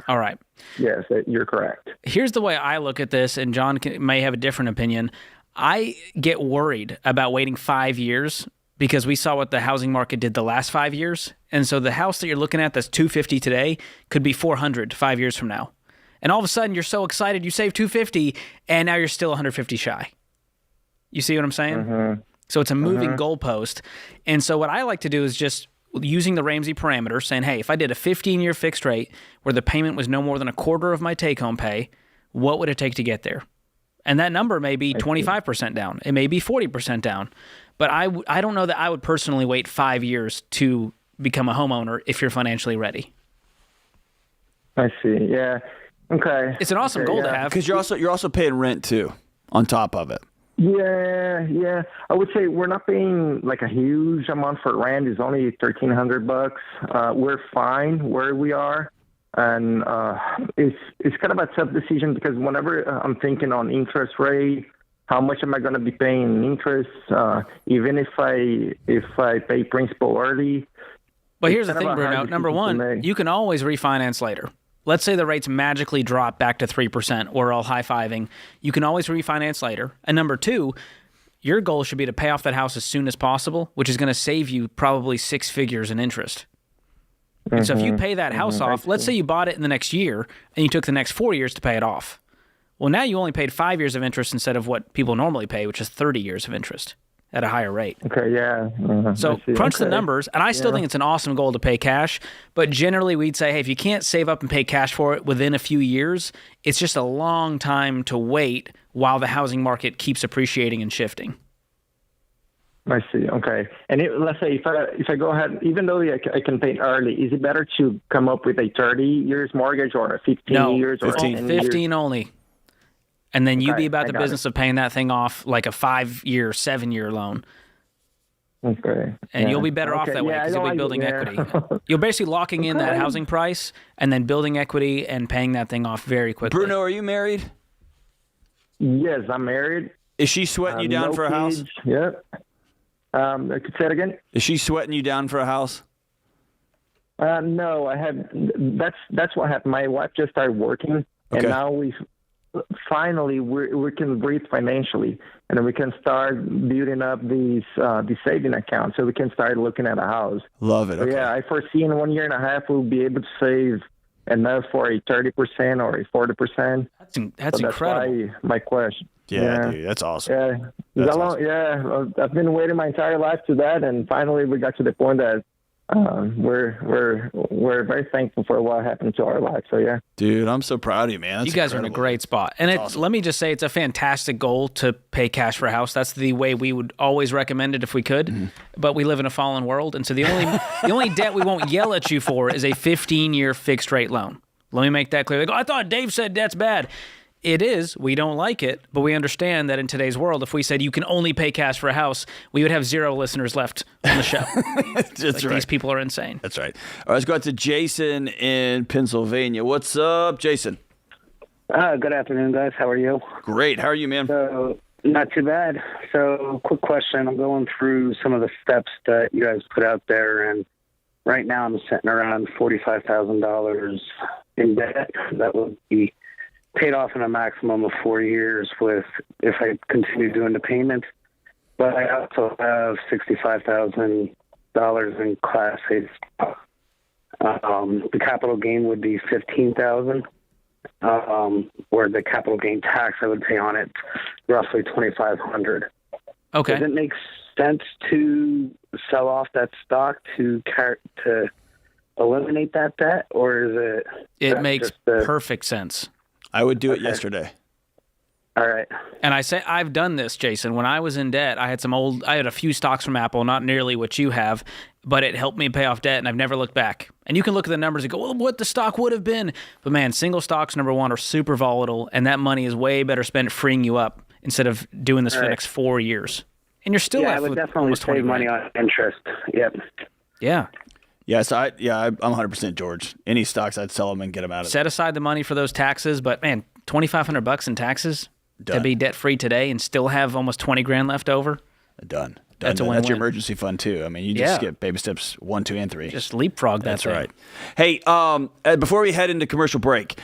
All right. Yes, you're correct. Here's the way I look at this, and John may have a different opinion. I get worried about waiting 5 years because we saw what the housing market did the last 5 years. And so the house that you're looking at that's $250,000 today could be $400,000 5 years from now. And all of a sudden, you're so excited you save $250,000, and now you're still $150,000 shy. You see what I'm saying? Mm-hmm. So it's a moving goalpost. And so what I like to do is just using the Ramsey parameter, saying, hey, if I did a 15-year fixed rate where the payment was no more than a quarter of my take-home pay, what would it take to get there? And that number may be 25% down. It may be 40% down. But I don't know that I would personally wait 5 years to become a homeowner if you're financially ready. I see. Yeah. Okay. It's an awesome goal to have. Because you're also paying rent too on top of it. Yeah. I would say we're not paying like a huge amount for rent. It's only $1,300. We're fine where we are. And it's kind of a tough decision because whenever I'm thinking on interest rate, how much am I going to be paying in interest? Even if I pay principal early. Well, here's the thing, Bruno. Number one, you can always refinance later. Let's say the rates magically drop back to 3%. We're all high-fiving. You can always refinance later. And number two, your goal should be to pay off that house as soon as possible, which is going to save you probably 6 figures in interest. And so if you pay that house off, let's say you bought it in the next year and you took the next 4 years to pay it off. Well, now you only paid 5 years of interest instead of what people normally pay, which is 30 years of interest. at a higher rate. Okay, yeah. So crunch the numbers, and I still think it's an awesome goal to pay cash, but generally we'd say, hey, if you can't save up and pay cash for it within a few years, it's just a long time to wait while the housing market keeps appreciating and shifting. I see. Okay. And let's say if I go ahead, even though I can pay early, is it better to come up with a 30 years mortgage or a 15 years? Or 15 years? only. And then you Okay, be about the got business of paying that thing off like a 5-year, 7-year loan. Okay. And you'll be better off that way because you'll be building equity. You're basically locking in that housing price and then building equity and paying that thing off very quickly. Bruno, are you married? Yes, I'm married. Is she sweating you down no for a house? kids. Yeah. I could say it again. Is she sweating you down for a house? No, I have. That's what happened. My wife just started working, and now we can breathe financially, and then we can start building up these saving accounts, so we can start looking at a house. Love it. So, yeah, I foresee in 1 year and a half we'll be able to save enough for a 30% or a 40%. That's incredible. That's my question. Yeah, dude, that's awesome. Yeah, That's awesome. I've been waiting my entire life to that, and finally we got to the point that we're very thankful for what happened to our life. So yeah, dude, I'm so proud of you, man. That's you guys are in a great spot, and awesome. Let me just say, it's a fantastic goal to pay cash for a house. That's the way we would always recommend it if we could. Mm-hmm. But we live in a fallen world, and so the only debt we won't yell at you for is a 15-year fixed rate loan. Let me make that clear. They go, I thought Dave said debt's bad. It is. We don't like it, but we understand that in today's world, if we said you can only pay cash for a house, we would have 0 listeners left on the show. That's right. These people are insane. That's right. All right, let's go out to Jason in Pennsylvania. What's up, Jason? Good afternoon, guys. How are you? Great. How are you, man? So, not too bad. So, quick question. I'm going through some of the steps that you guys put out there, and right now I'm sitting around $45,000 in debt. That would be paid off in a maximum of 4 years if I continue doing the payments. But I also have $65,000 in Class A stock. The capital gain would be $15,000, or the capital gain tax I would pay on it roughly $2,500. Okay. Does it make sense to sell off that stock to eliminate that debt, or is it? It makes perfect sense. I would do it yesterday. All right. And I say I've done this, Jason. When I was in debt, I had a few stocks from Apple, not nearly what you have, but it helped me pay off debt, and I've never looked back. And you can look at the numbers and go, well, what the stock would have been. But man, single stocks, number one, are super volatile, and that money is way better spent freeing you up instead of doing this for the next 4 years. And you're still I would definitely save money on interest. Yep. Yeah. Yes, I'm 100% George. Any stocks, I'd sell them and get them out of Set aside the money for those taxes, but man, $2,500 in taxes to be debt free today and still have almost 20 grand left over. Done. That's a win-win. That's your emergency fund too. I mean, you just get baby steps 1, 2, and 3. Just leapfrog that. That's right. Hey, before we head into commercial break,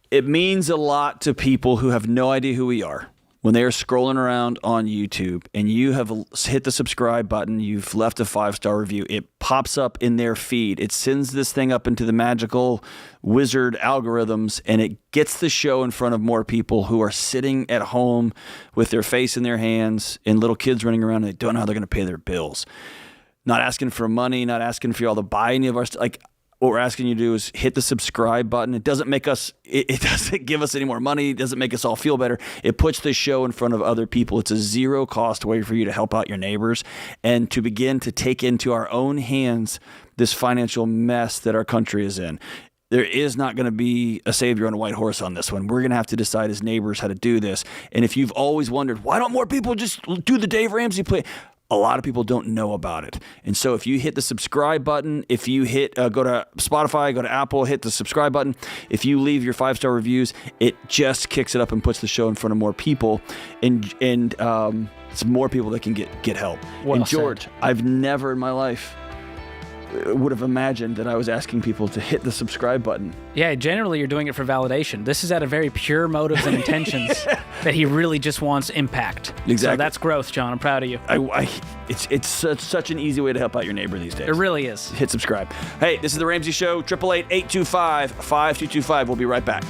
it means a lot to people who have no idea who we are. When they are scrolling around on YouTube and you have hit the subscribe button, you've left a 5-star review, it pops up in their feed. It sends this thing up into the magical wizard algorithms, and it gets the show in front of more people who are sitting at home with their face in their hands and little kids running around and they don't know how they're going to pay their bills. Not asking for money, not asking for y'all to buy any of our stuff. Like, what we're asking you to do is hit the subscribe button. It doesn't make us, it doesn't give us any more money. It doesn't make us all feel better. It puts the show in front of other people. It's a 0 cost way for you to help out your neighbors and to begin to take into our own hands this financial mess that our country is in. There is not going to be a savior on a white horse on this one. We're going to have to decide as neighbors how to do this. And if you've always wondered, why don't more people just do the Dave Ramsey play? A lot of people don't know about it. And so if you hit the subscribe button, if you go to Spotify, go to Apple, hit the subscribe button. If you leave your 5-star reviews, it just kicks it up and puts the show in front of more people. And it's more people that can get help. Well and George, said. I've never in my life would have imagined that I was asking people to hit the subscribe button. Yeah, generally you're doing it for validation. This is out of very pure motives and intentions that he really just wants impact. Exactly. So that's growth, John. I'm proud of you. It's such an easy way to help out your neighbor these days. It really is. Hit subscribe. Hey, this is The Ramsey Show, 888-825-5225. We'll be right back.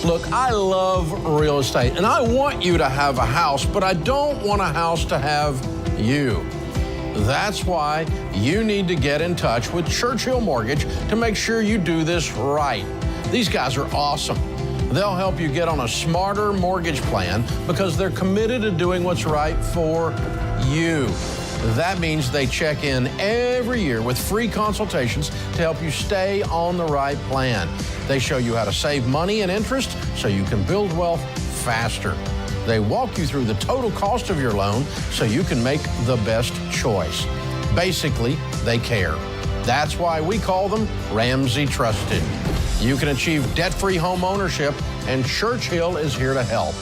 Look, I love real estate, and I want you to have a house, but I don't want a house to have you. That's why you need to get in touch with Churchill Mortgage to make sure you do this right. These guys are awesome. They'll help you get on a smarter mortgage plan because they're committed to doing what's right for you. That means they check in every year with free consultations to help you stay on the right plan. They show you how to save money and interest so you can build wealth faster. They walk you through the total cost of your loan so you can make the best choice. Basically, they care. That's why we call them Ramsey Trusted. You can achieve debt-free home ownership, and Churchill is here to help.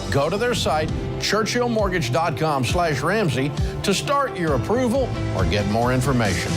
Go to their site, churchillmortgage.com/Ramsey, to start your approval or get more information.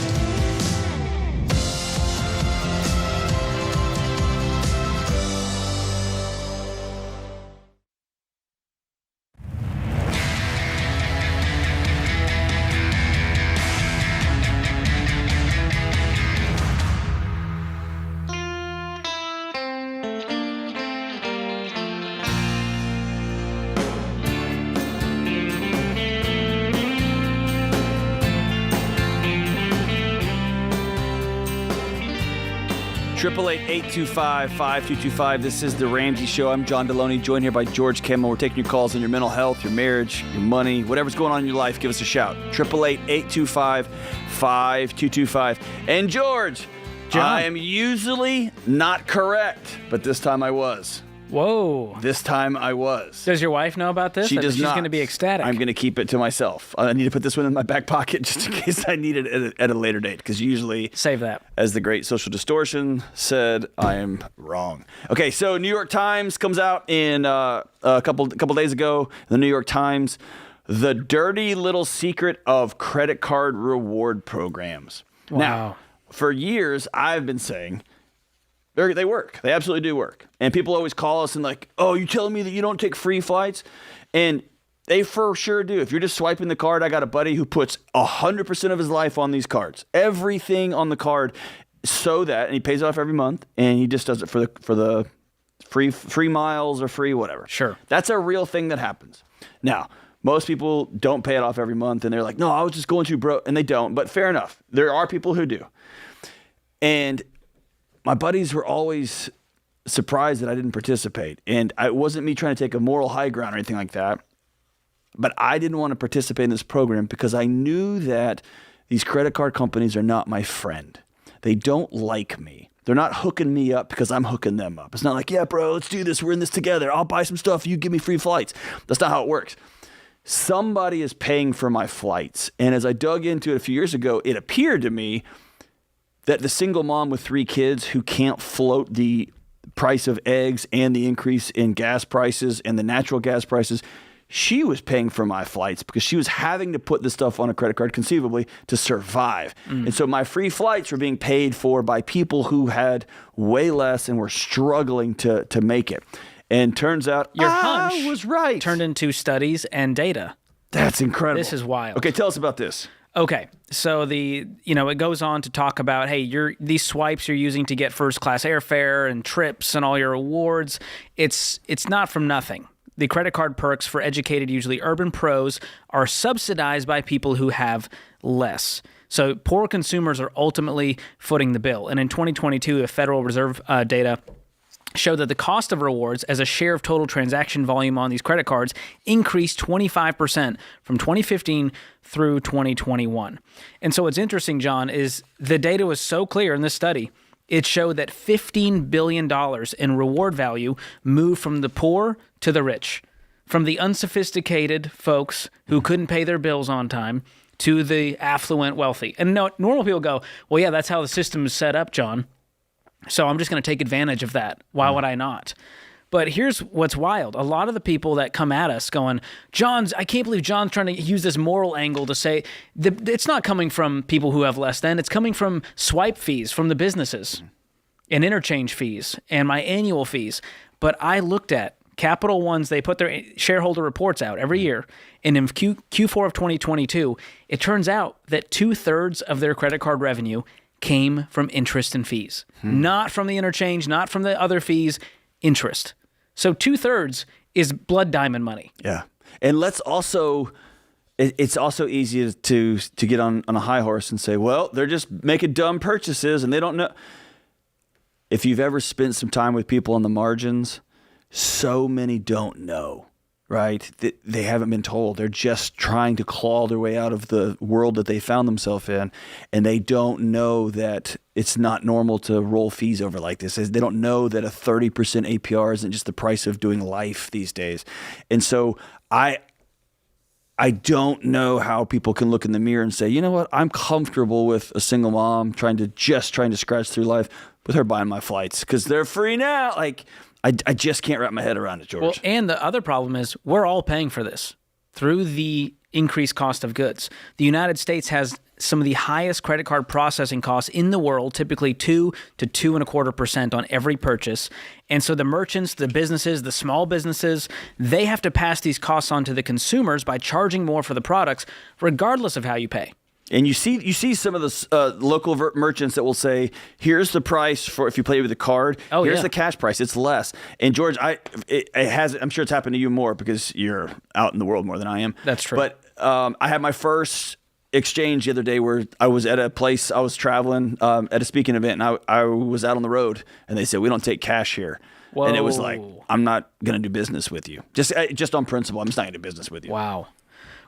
Triple 825-5225. This is the Ramsey Show. I'm John Deloney, joined here by George Kimmel. We're taking your calls on your mental health, your marriage, your money, whatever's going on in your life. Give us a shout. 888-825-5225. And George, John. I am usually not correct, but this time I was. Whoa. This time I was. Does your wife know about this? She does not. She's going to be ecstatic. I'm going to keep it to myself. I need to put this one in my back pocket just in case I need it at a later date, because usually, save that. As the great Social Distortion said, I am wrong. Okay, so New York Times comes out in a couple days ago. The New York Times, the dirty little secret of credit card reward programs. Wow. Now, for years, I've been saying, they work. They absolutely do work. And people always call us and like, oh, you telling me that you don't take free flights? And they for sure do. If you're just swiping the card, I got a buddy who puts 100% of his life on these cards. Everything on the card, so that, and he pays it off every month, and he just does it for the free miles or free whatever. Sure. That's a real thing that happens. Now, most people don't pay it off every month, and they're like, no, I was just going too broke, and they don't. But fair enough. There are people who do. And my buddies were always surprised that I didn't participate. And it wasn't me trying to take a moral high ground or anything like that. But I didn't want to participate in this program because I knew that these credit card companies are not my friend. They don't like me. They're not hooking me up because I'm hooking them up. It's not like, yeah, bro, let's do this. We're in this together. I'll buy some stuff. You give me free flights. That's not how it works. Somebody is paying for my flights. And as I dug into it a few years ago, it appeared to me that the single mom with 3 kids who can't float the price of eggs and the increase in gas prices and the natural gas prices, she was paying for my flights because she was having to put this stuff on a credit card conceivably to survive. And so my free flights were being paid for by people who had way less and were struggling to make it. And turns out your hunch was right. Turned into studies and data. That's incredible. This is wild. Okay, tell us about this. Okay, so it goes on to talk about, hey, these swipes you're using to get first class airfare and trips and all your rewards, it's not from nothing. The credit card perks for educated, usually urban pros, are subsidized by people who have less. So poor consumers are ultimately footing the bill. And in 2022, the Federal Reserve data showed that the cost of rewards as a share of total transaction volume on these credit cards increased 25% from 2015 through 2021. And so what's interesting, John, is the data was so clear in this study. It showed that $15 billion in reward value moved from the poor to the rich, from the unsophisticated folks who couldn't pay their bills on time to the affluent wealthy. And normal people go, well, yeah, that's how the system is set up, John. So I'm just going to take advantage of that. Why would I not? But here's what's wild. A lot of the people that come at us going, I can't believe John's trying to use this moral angle to say, it's not coming from people who have less than. It's coming from swipe fees from the businesses and interchange fees and my annual fees. But I looked at Capital One's, they put their shareholder reports out every year. And in Q4 of 2022, it turns out that 2/3 of their credit card revenue came from interest and fees. Not from the interchange, not from the other fees, interest. So 2/3 is blood diamond money. Yeah. And let's also, it's also easy to get on a high horse and say, well, they're just making dumb purchases and they don't know. If you've ever spent some time with people on the margins, so many don't know, right? They haven't been told. They're just trying to claw their way out of the world that they found themselves in. And they don't know that it's not normal to roll fees over like this. They don't know that a 30% APR isn't just the price of doing life these days. And so I don't know how people can look in the mirror and say, you know what, I'm comfortable with a single mom trying to scratch through life with her buying my flights because they're free now. Like, I just can't wrap my head around it, George. Well, and the other problem is we're all paying for this through the increased cost of goods. The United States has some of the highest credit card processing costs in the world, typically 2 to 2.25% on every purchase. And so the merchants, the businesses, the small businesses, they have to pass these costs on to the consumers by charging more for the products, regardless of how you pay. And you see some of the local merchants that will say, here's the price for if you pay with a card. Oh, here's yeah. the cash price. It's less. And George, I'm sure it's happened to you more because you're out in the world more than I am. That's true. But I had my first exchange the other day where I was at a place, I was traveling at a speaking event, and I was out on the road, and they said, we don't take cash here. Whoa. And it was like, I'm not going to do business with you. Just on principle, I'm just not going to do business with you. Wow.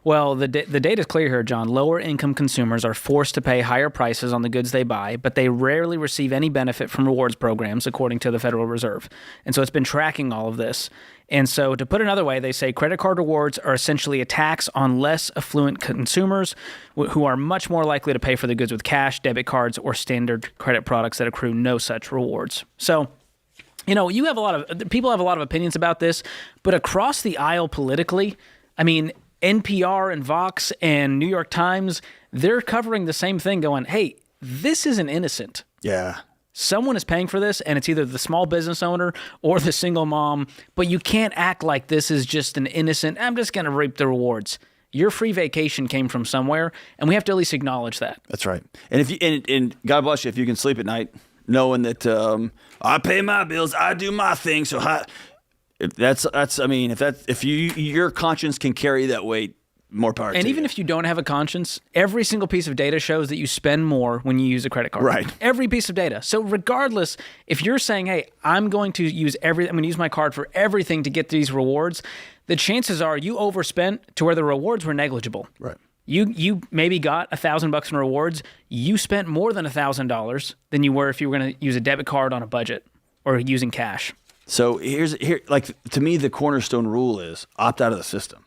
Well, the data is clear here, John. Lower income consumers are forced to pay higher prices on the goods they buy, but they rarely receive any benefit from rewards programs, according to the Federal Reserve. And so it's been tracking all of this. And so to put it another way, they say credit card rewards are essentially a tax on less affluent consumers who are much more likely to pay for the goods with cash, debit cards, or standard credit products that accrue no such rewards. So, you know, people have a lot of opinions about this, but across the aisle politically, I mean, NPR and Vox and New York Times, they're covering the same thing going, hey, this isn't innocent. Yeah. Someone is paying for this, and it's either the small business owner or the single mom, but you can't act like this is just an innocent, I'm just going to reap the rewards. Your free vacation came from somewhere, and we have to at least acknowledge that. That's right. And if you and God bless you if you can sleep at night knowing that I pay my bills, I do my thing, so if your conscience can carry that weight, more power to you. And even if you don't have a conscience, every single piece of data shows that you spend more when you use a credit card. Right. Every piece of data. So regardless, if you're saying, hey, I'm going to use my card for everything to get these rewards, the chances are you overspent to where the rewards were negligible. Right. You maybe got $1,000 in rewards. You spent more than $1,000 than you were if you were going to use a debit card on a budget or using cash. So to me, the cornerstone rule is opt out of the system.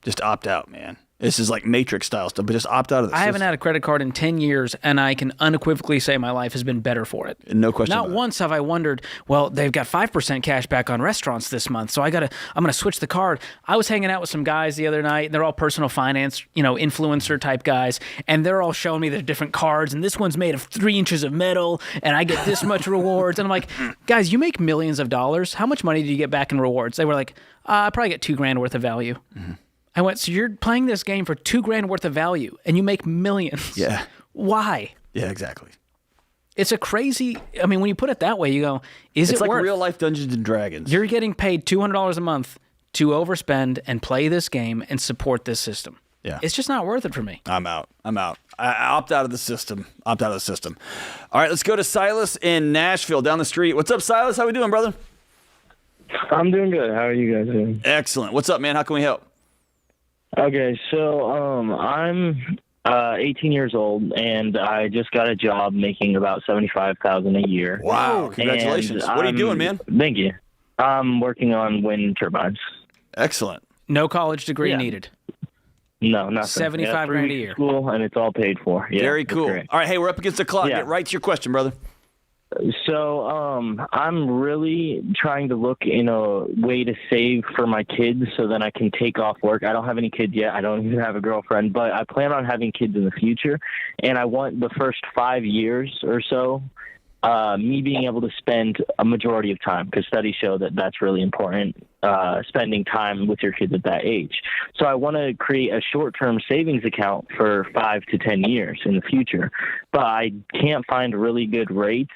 Just opt out, man. This is like Matrix style stuff, but just opt out of the system. I haven't had a credit card in 10 years, and I can unequivocally say my life has been better for it. No question Not about once have I wondered, well, they've got 5% cash back on restaurants this month, so I'm going to switch the card. I was hanging out with some guys the other night, and they're all personal finance, influencer type guys, and they're all showing me their different cards, and this one's made of 3 inches of metal, and I get this much rewards. And I'm like, guys, you make millions of dollars. How much money do you get back in rewards? They were like, I probably get $2,000 worth of value. Mm-hmm. I went, so you're playing this game for $2,000 worth of value and you make millions. Yeah. Why? Yeah, exactly. It's a crazy, when you put it that way, you go, it's like worth? real life Dungeons and Dragons. You're getting paid $200 a month to overspend and play this game and support this system. Yeah. It's just not worth it for me. I'm out. I opt out of the system. All right, let's go to Silas in Nashville down the street. What's up, Silas? How we doing, brother? I'm doing good. How are you guys doing? Excellent. What's up, man? How can we help? Okay, so I'm 18 years old, and I just got a job making about $75,000 a year. Wow! Congratulations. What are you doing, man? Thank you. I'm working on wind turbines. Excellent. No college degree needed. No, nothing. $75,000 a year. School, and it's all paid for. Yeah, very cool. All right, hey, we're up against the clock. Get right to your question, brother. So I'm really trying to look in a way to save for my kids so then I can take off work. I don't have any kids yet. I don't even have a girlfriend, but I plan on having kids in the future. And I want the first 5 years or so, me being able to spend a majority of time, because studies show that that's really important, spending time with your kids at that age. So I want to create a short-term savings account for 5 to 10 years in the future, but I can't find really good rates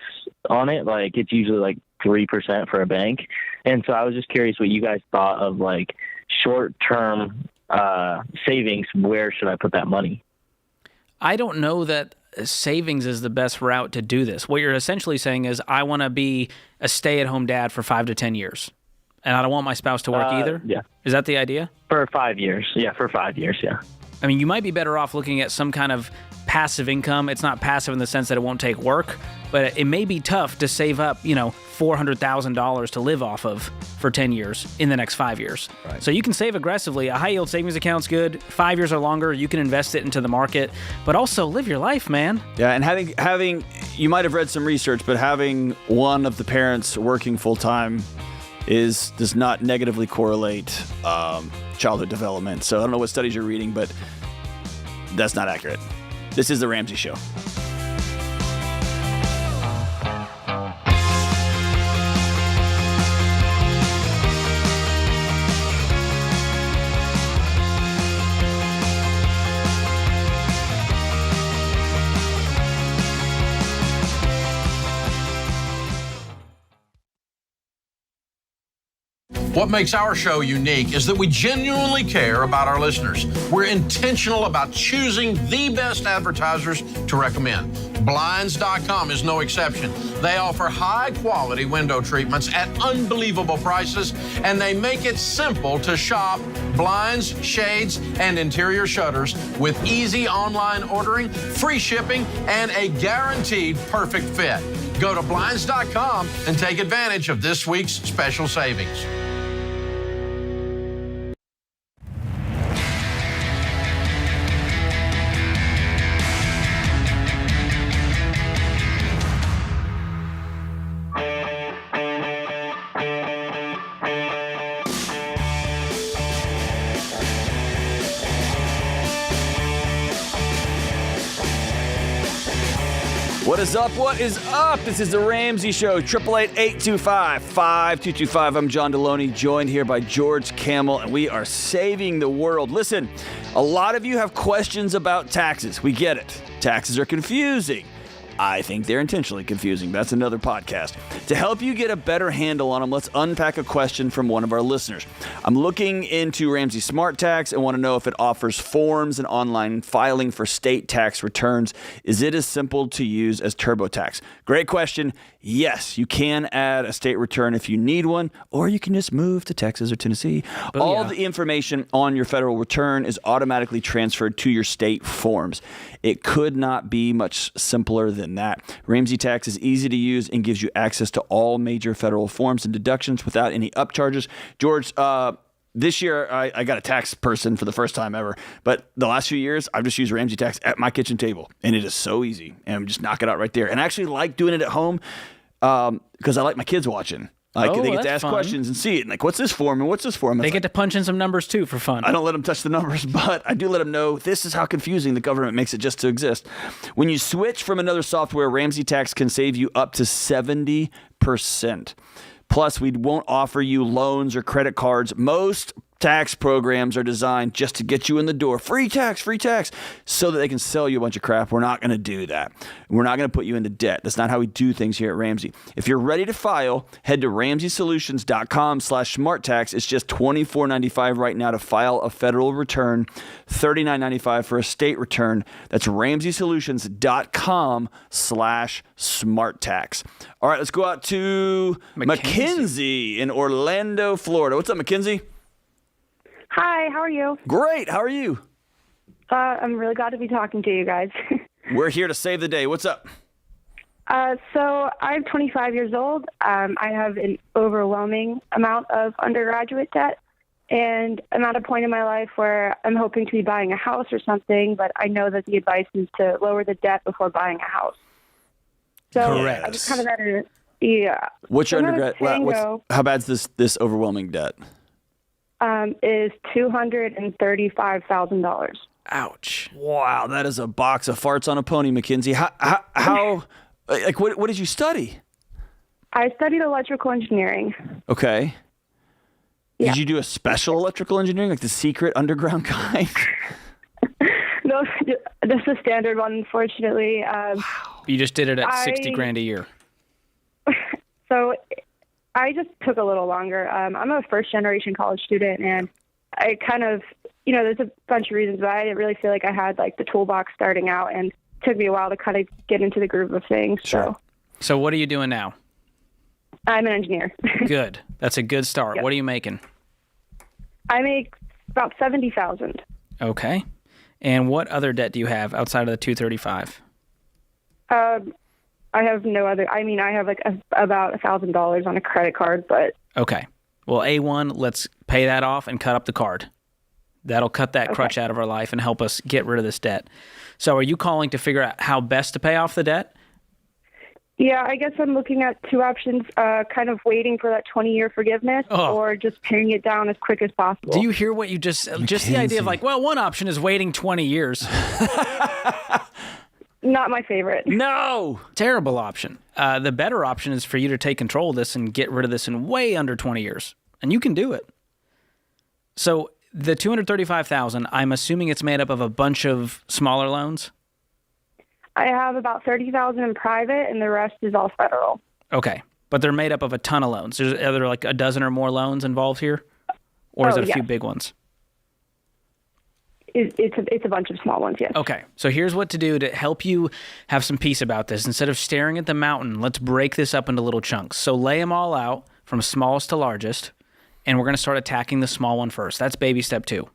on it. Like, it's usually like 3% for a bank. And so I was just curious what you guys thought of like short-term savings. Where should I put that money? I don't know that savings is the best route to do this. What you're essentially saying is, I want to be a stay-at-home dad for 5 to 10 years, and I don't want my spouse to work either? Yeah. Is that the idea? For 5 years. Yeah, for 5 years, yeah. I mean, you might be better off looking at some kind of passive income. It's not passive in the sense that it won't take work, but it may be tough to save up, $400,000 to live off of for 10 years in the next 5 years. Right. So you can save aggressively. A high-yield savings account's good. 5 years or longer, you can invest it into the market, but also live your life, man. Yeah, and having you might have read some research, but having one of the parents working full-time does not negatively correlate childhood development. So I don't know what studies you're reading, but that's not accurate. This is The Ramsey Show. What makes our show unique is that we genuinely care about our listeners. We're intentional about choosing the best advertisers to recommend. Blinds.com is no exception. They offer high-quality window treatments at unbelievable prices, and they make it simple to shop blinds, shades, and interior shutters with easy online ordering, free shipping, and a guaranteed perfect fit. Go to Blinds.com and take advantage of this week's special savings. What is up? What is up? This is The Ramsey Show, 888-825-5225. I'm John Deloney, joined here by George Camel, and we are saving the world. Listen, a lot of you have questions about taxes. We get it. Taxes are confusing. I think they're intentionally confusing. That's another podcast. To help you get a better handle on them, let's unpack a question from one of our listeners. I'm looking into Ramsey Smart Tax and want to know if it offers forms and online filing for state tax returns. Is it as simple to use as TurboTax? Great question. Yes, you can add a state return if you need one, or you can just move to Texas or Tennessee. All the information on your federal return is automatically transferred to your state forms. It could not be much simpler than that. Ramsey Tax is easy to use and gives you access to all major federal forms and deductions without any upcharges. George, this year I got a tax person for the first time ever, but the last few years I've just used Ramsey Tax at my kitchen table, and it is so easy, and just knock it out right there. And I actually like doing it at home because I like my kids watching. Like, they get to ask questions and see it. And like, what's this form and what's this form? They get to punch in some numbers too for fun. I don't let them touch the numbers, but I do let them know this is how confusing the government makes it just to exist. When you switch from another software, Ramsey Tax can save you up to 70%. Plus, we won't offer you loans or credit cards. Most tax programs are designed just to get you in the door. Free tax, so that they can sell you a bunch of crap. We're not going to do that. We're not going to put you into debt. That's not how we do things here at Ramsey. If you're ready to file, head to RamseySolutions.com/SmartTax. It's just $24.95 right now to file a federal return, $39.95 for a state return. That's RamseySolutions.com/SmartTax. All right, let's go out to Mackenzie in Orlando, Florida. What's up, Mackenzie? Hi, how are you? Great. How are you? I'm really glad to be talking to you guys. We're here to save the day. What's up? So I'm 25 years old. I have an overwhelming amount of undergraduate debt, and I'm at a point in my life where I'm hoping to be buying a house or something, but I know that the advice is to lower the debt before buying a house. So Correct. I just kind of at a, yeah. What's your So undergrad? How bad's this overwhelming debt? Is $235,000. Ouch! Wow, that is a box of farts on a pony, Mackenzie. How like what did you study? I studied electrical engineering. Okay. Yeah. Did you do a special electrical engineering, like the secret underground kind? No, just a standard one, unfortunately. You just did it at $60,000 a year. So I just took a little longer. I'm a first-generation college student, and I kind of, there's a bunch of reasons, but I didn't really feel like I had, like, the toolbox starting out, and it took me a while to kind of get into the groove of things. Sure. So what are you doing now? I'm an engineer. Good. That's a good start. Yep. What are you making? I make about $70,000. Okay. And what other debt do you have outside of the $235,000? I have no other. I mean, I have like about $1,000 on a credit card, but okay. Well, A1, let's pay that off and cut up the card. That'll cut that crutch out of our life and help us get rid of this debt. So, are you calling to figure out how best to pay off the debt? Yeah, I guess I'm looking at two options, kind of waiting for that 20-year forgiveness or just paying it down as quick as possible. Do you hear what you just the idea of like, well, one option is waiting 20 years. Not my favorite. No! Terrible option. The better option is for you to take control of this and get rid of this in way under 20 years. And you can do it. So the $235,000, I'm assuming it's made up of a bunch of smaller loans? I have about $30,000 in private, and the rest is all federal. Okay, but they're made up of a ton of loans. Are there like a dozen or more loans involved here? Or is it a few big ones? It's a bunch of small ones, yes. Okay, so here's what to do to help you have some peace about this. Instead of staring at the mountain, let's break this up into little chunks. So lay them all out from smallest to largest, and we're going to start attacking the small one first. That's baby step 2.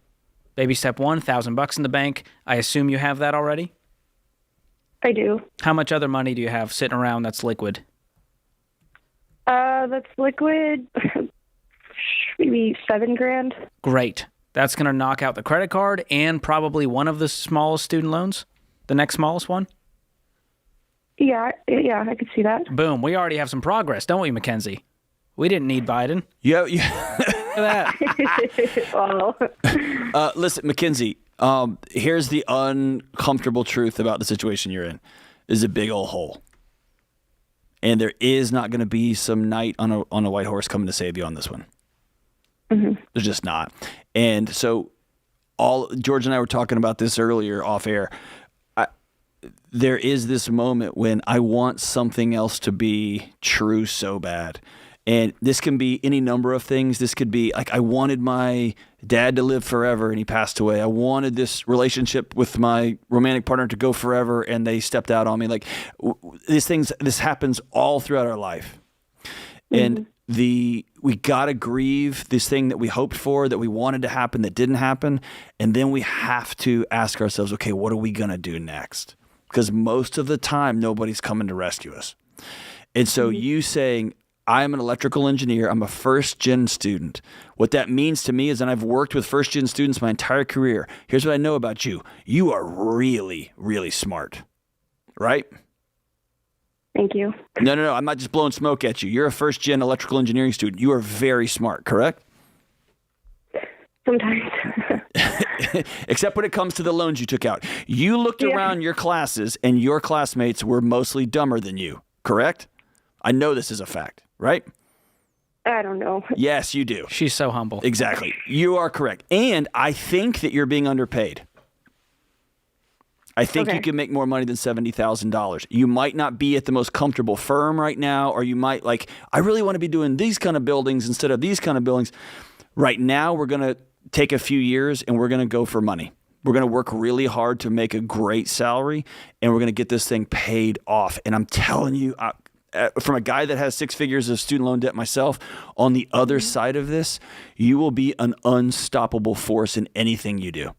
Baby step 1, $1,000 in the bank. I assume you have that already? I do. How much other money do you have sitting around that's liquid? That's liquid, maybe $7,000. Great. That's going to knock out the credit card and probably one of the smallest student loans, the next smallest one? Yeah, I could see that. Boom. We already have some progress, don't we, Mackenzie? We didn't need Biden. Yeah. Look at that. Listen, Mackenzie, here's the uncomfortable truth about the situation you're in. This is a big old hole. And there is not going to be some knight on a white horse coming to save you on this one. Mm-hmm. There's just not. And so George and I were talking about this earlier off air. There is this moment when I want something else to be true so bad. And this can be any number of things. This could be like, I wanted my dad to live forever and he passed away. I wanted this relationship with my romantic partner to go forever and they stepped out on me. Like this happens all throughout our life. Mm-hmm. And we got to grieve this thing that we hoped for, that we wanted to happen, that didn't happen. And then we have to ask ourselves, okay, what are we going to do next? Because most of the time, nobody's coming to rescue us. And so you saying, I'm an electrical engineer, I'm a first-gen student. What that means to me is, and I've worked with first-gen students my entire career, here's what I know about you. You are really, really smart, right? Thank you. No. I'm not just blowing smoke at you. You're a first-gen electrical engineering student. You are very smart, correct? Sometimes. Except when it comes to the loans you took out. You looked around your classes, and your classmates were mostly dumber than you, correct? I know this is a fact, right? I don't know. Yes, you do. She's so humble. Exactly. You are correct. And I think that you're being underpaid. I think you can make more money than $70,000. You might not be at the most comfortable firm right now, or you might I really want to be doing these kind of buildings instead of these kind of buildings. Right now, we're going to take a few years and we're going to go for money. We're going to work really hard to make a great salary, and we're going to get this thing paid off. And I'm telling you, from a guy that has 6 figures of student loan debt myself, on the other side of this, you will be an unstoppable force in anything you do.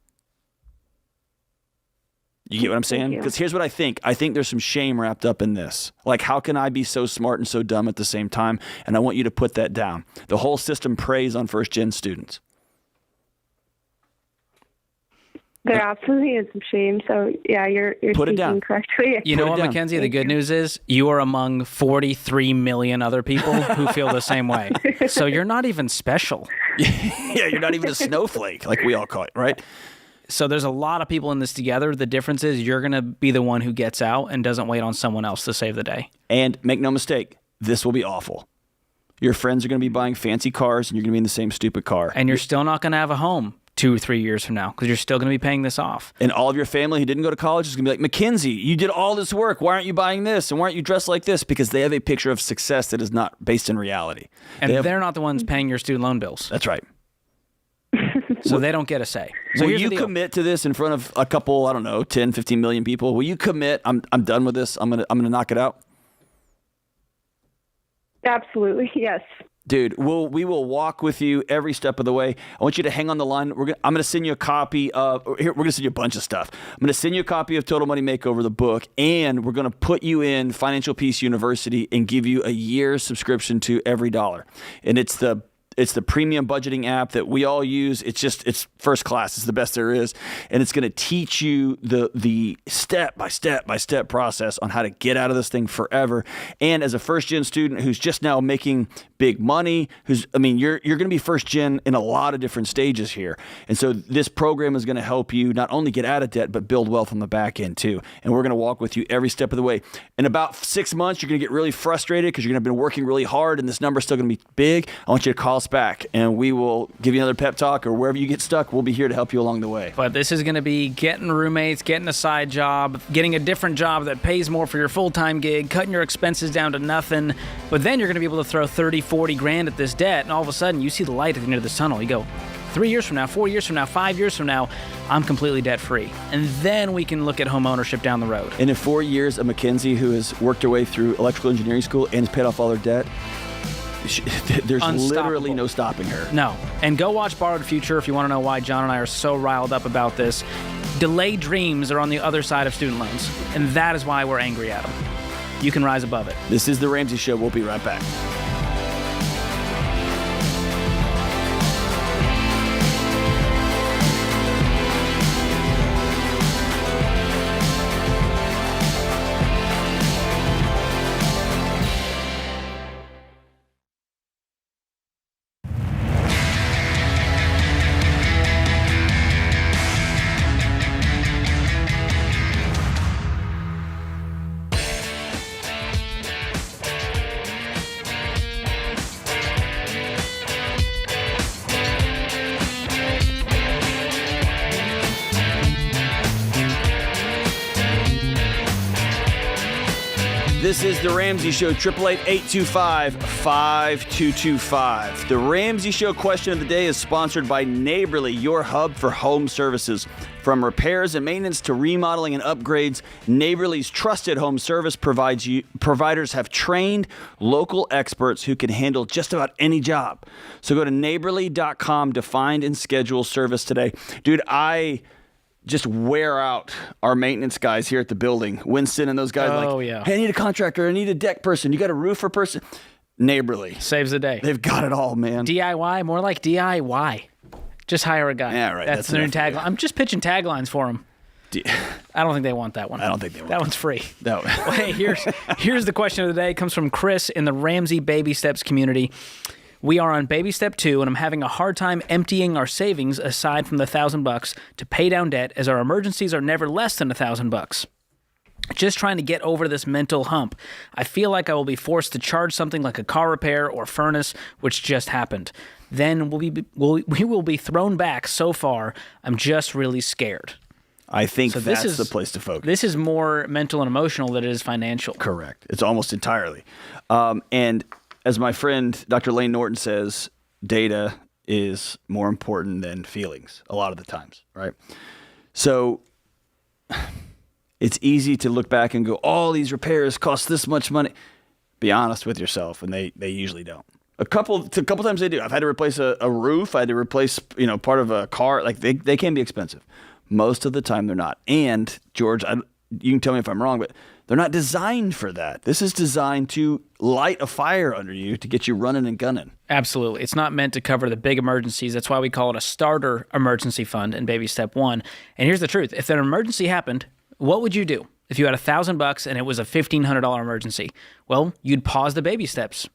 You get what I'm saying? Because here's what I think. I think there's some shame wrapped up in this. Like, how can I be so smart and so dumb at the same time? And I want you to put that down. The whole system preys on first-gen students. There absolutely is some shame. So, yeah, you're put it down correctly. You know what, Mackenzie? The good news is you are among 43 million other people who feel the same way. So you're not even special. Yeah, you're not even a snowflake, like we all call it, right? So there's a lot of people in this together. The difference is you're going to be the one who gets out and doesn't wait on someone else to save the day. And make no mistake, this will be awful. Your friends are going to be buying fancy cars and you're going to be in the same stupid car. And you're still not going to have a home. 2 or 3 years from now because you're still going to be paying this off. And all of your family who didn't go to college is going to be like, Mackenzie, you did all this work. Why aren't you buying this? And why aren't you dressed like this? Because they have a picture of success that is not based in reality. And they're not the ones paying your student loan bills. That's right. So they don't get a say. So will you commit to this in front of a couple, I don't know, 10, 15 million people? Will you commit? I'm done with this. I'm gonna knock it out. Absolutely, yes. Dude, we will walk with you every step of the way. I want you to hang on the line. I'm going to send you a copy of, we're going to send you a bunch of stuff. I'm going to send you a copy of Total Money Makeover, the book, and we're going to put you in Financial Peace University and give you a year's subscription to Every Dollar. And it's the premium budgeting app that we all use. It's first class. It's the best there is. And it's going to teach you the step by step process on how to get out of this thing forever. And as a first gen student who's just now making big money, you're going to be first gen in a lot of different stages here. And so this program is going to help you not only get out of debt, but build wealth on the back end too. And we're going to walk with you every step of the way. In about 6 months, you're going to get really frustrated because you're going to have been working really hard and this number's still going to be big. I want you to call us back and we will give you another pep talk, or wherever you get stuck, we'll be here to help you along the way. But this is going to be getting roommates, getting a side job, getting a different job that pays more for your full-time gig, cutting your expenses down to nothing. But then you're going to be able to throw 30, 40 grand at this debt, and all of a sudden you see the light at the end of this tunnel. You go, 3 years from now, 4 years from now, 5 years from now, I'm completely debt-free. And then we can look at home ownership down the road. And in 4 years, a Mackenzie who has worked her way through electrical engineering school and has paid off all her debt, there's literally no stopping her. No. And go watch Borrowed Future if you want to know why John and I are so riled up about this. Delayed dreams are on the other side of student loans, and that is why we're angry at them. You can rise above it. This is The Ramsey Show. We'll be right back. This is The Ramsey Show, 888-825-5225. The Ramsey Show question of the day is sponsored by Neighborly, your hub for home services. From repairs and maintenance to remodeling and upgrades, Neighborly's trusted home service providers have trained local experts who can handle just about any job. So go to neighborly.com to find and schedule service today. Dude, I just wear out our maintenance guys here at the building. Winston and those guys yeah. Hey, I need a contractor. I need a deck person. You got a roofer person? Neighborly. Saves the day. They've got it all, man. DIY, more like DIY. Just hire a guy. Yeah, right. That's the new tagline. I'm just pitching taglines for them. I don't think they want that one. I don't think they want that one's free. No. Well, hey, here's the question of the day. It comes from Chris in the Ramsey Baby Steps community. We are on baby step 2, and I'm having a hard time emptying our savings aside from the $1,000 to pay down debt, as our emergencies are never less than $1,000. Just trying to get over this mental hump. I feel like I will be forced to charge something like a car repair or furnace, which just happened. Then we will be thrown back so far. I'm just really scared. I think that's the place to focus. This is more mental and emotional than it is financial. Correct. It's almost entirely. And as my friend Dr. Lane Norton says, data is more important than feelings a lot of the times, right? So it's easy to look back and go, all these repairs cost this much money. Be honest with yourself, and they usually don't. A couple times they do. I've had to replace a roof. I had to replace part of a car. Like they can be expensive. Most of the time they're not. And George, you can tell me if I'm wrong, but they're not designed for that. This is designed to light a fire under you to get you running and gunning. Absolutely. It's not meant to cover the big emergencies. That's why we call it a starter emergency fund in baby step 1. And here's the truth. If an emergency happened, what would you do? If you had $1,000 and it was a $1,500 emergency, well, you'd pause the baby steps.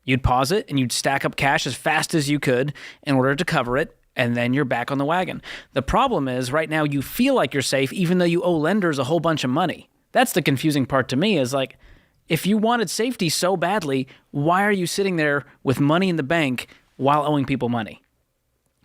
You'd pause it and you'd stack up cash as fast as you could in order to cover it. And then you're back on the wagon. The problem is right now you feel like you're safe even though you owe lenders a whole bunch of money. That's the confusing part to me, is like, if you wanted safety so badly, why are you sitting there with money in the bank while owing people money?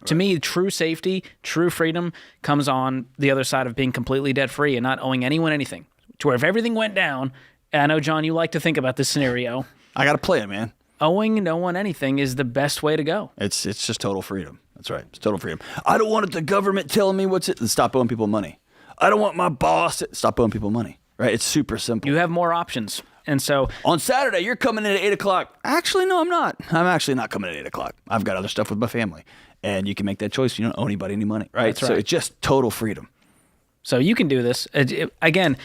To me, true safety, true freedom comes on the other side of being completely debt-free and not owing anyone anything. To where if everything went down, and I know, John, you like to think about this scenario. I got to play it, man. Owing no one anything is the best way to go. It's just total freedom. That's right. It's total freedom. I don't want the government telling me what's it. Stop owing people money. I don't want my boss to stop owing people money. Right? It's super simple. You have more options. And so on Saturday, you're coming in at 8 o'clock. Actually, no, I'm not. I'm actually not coming at 8 o'clock. I've got other stuff with my family. And you can make that choice. You don't owe anybody any money. Right? That's right. So it's just total freedom. So you can do this. Again,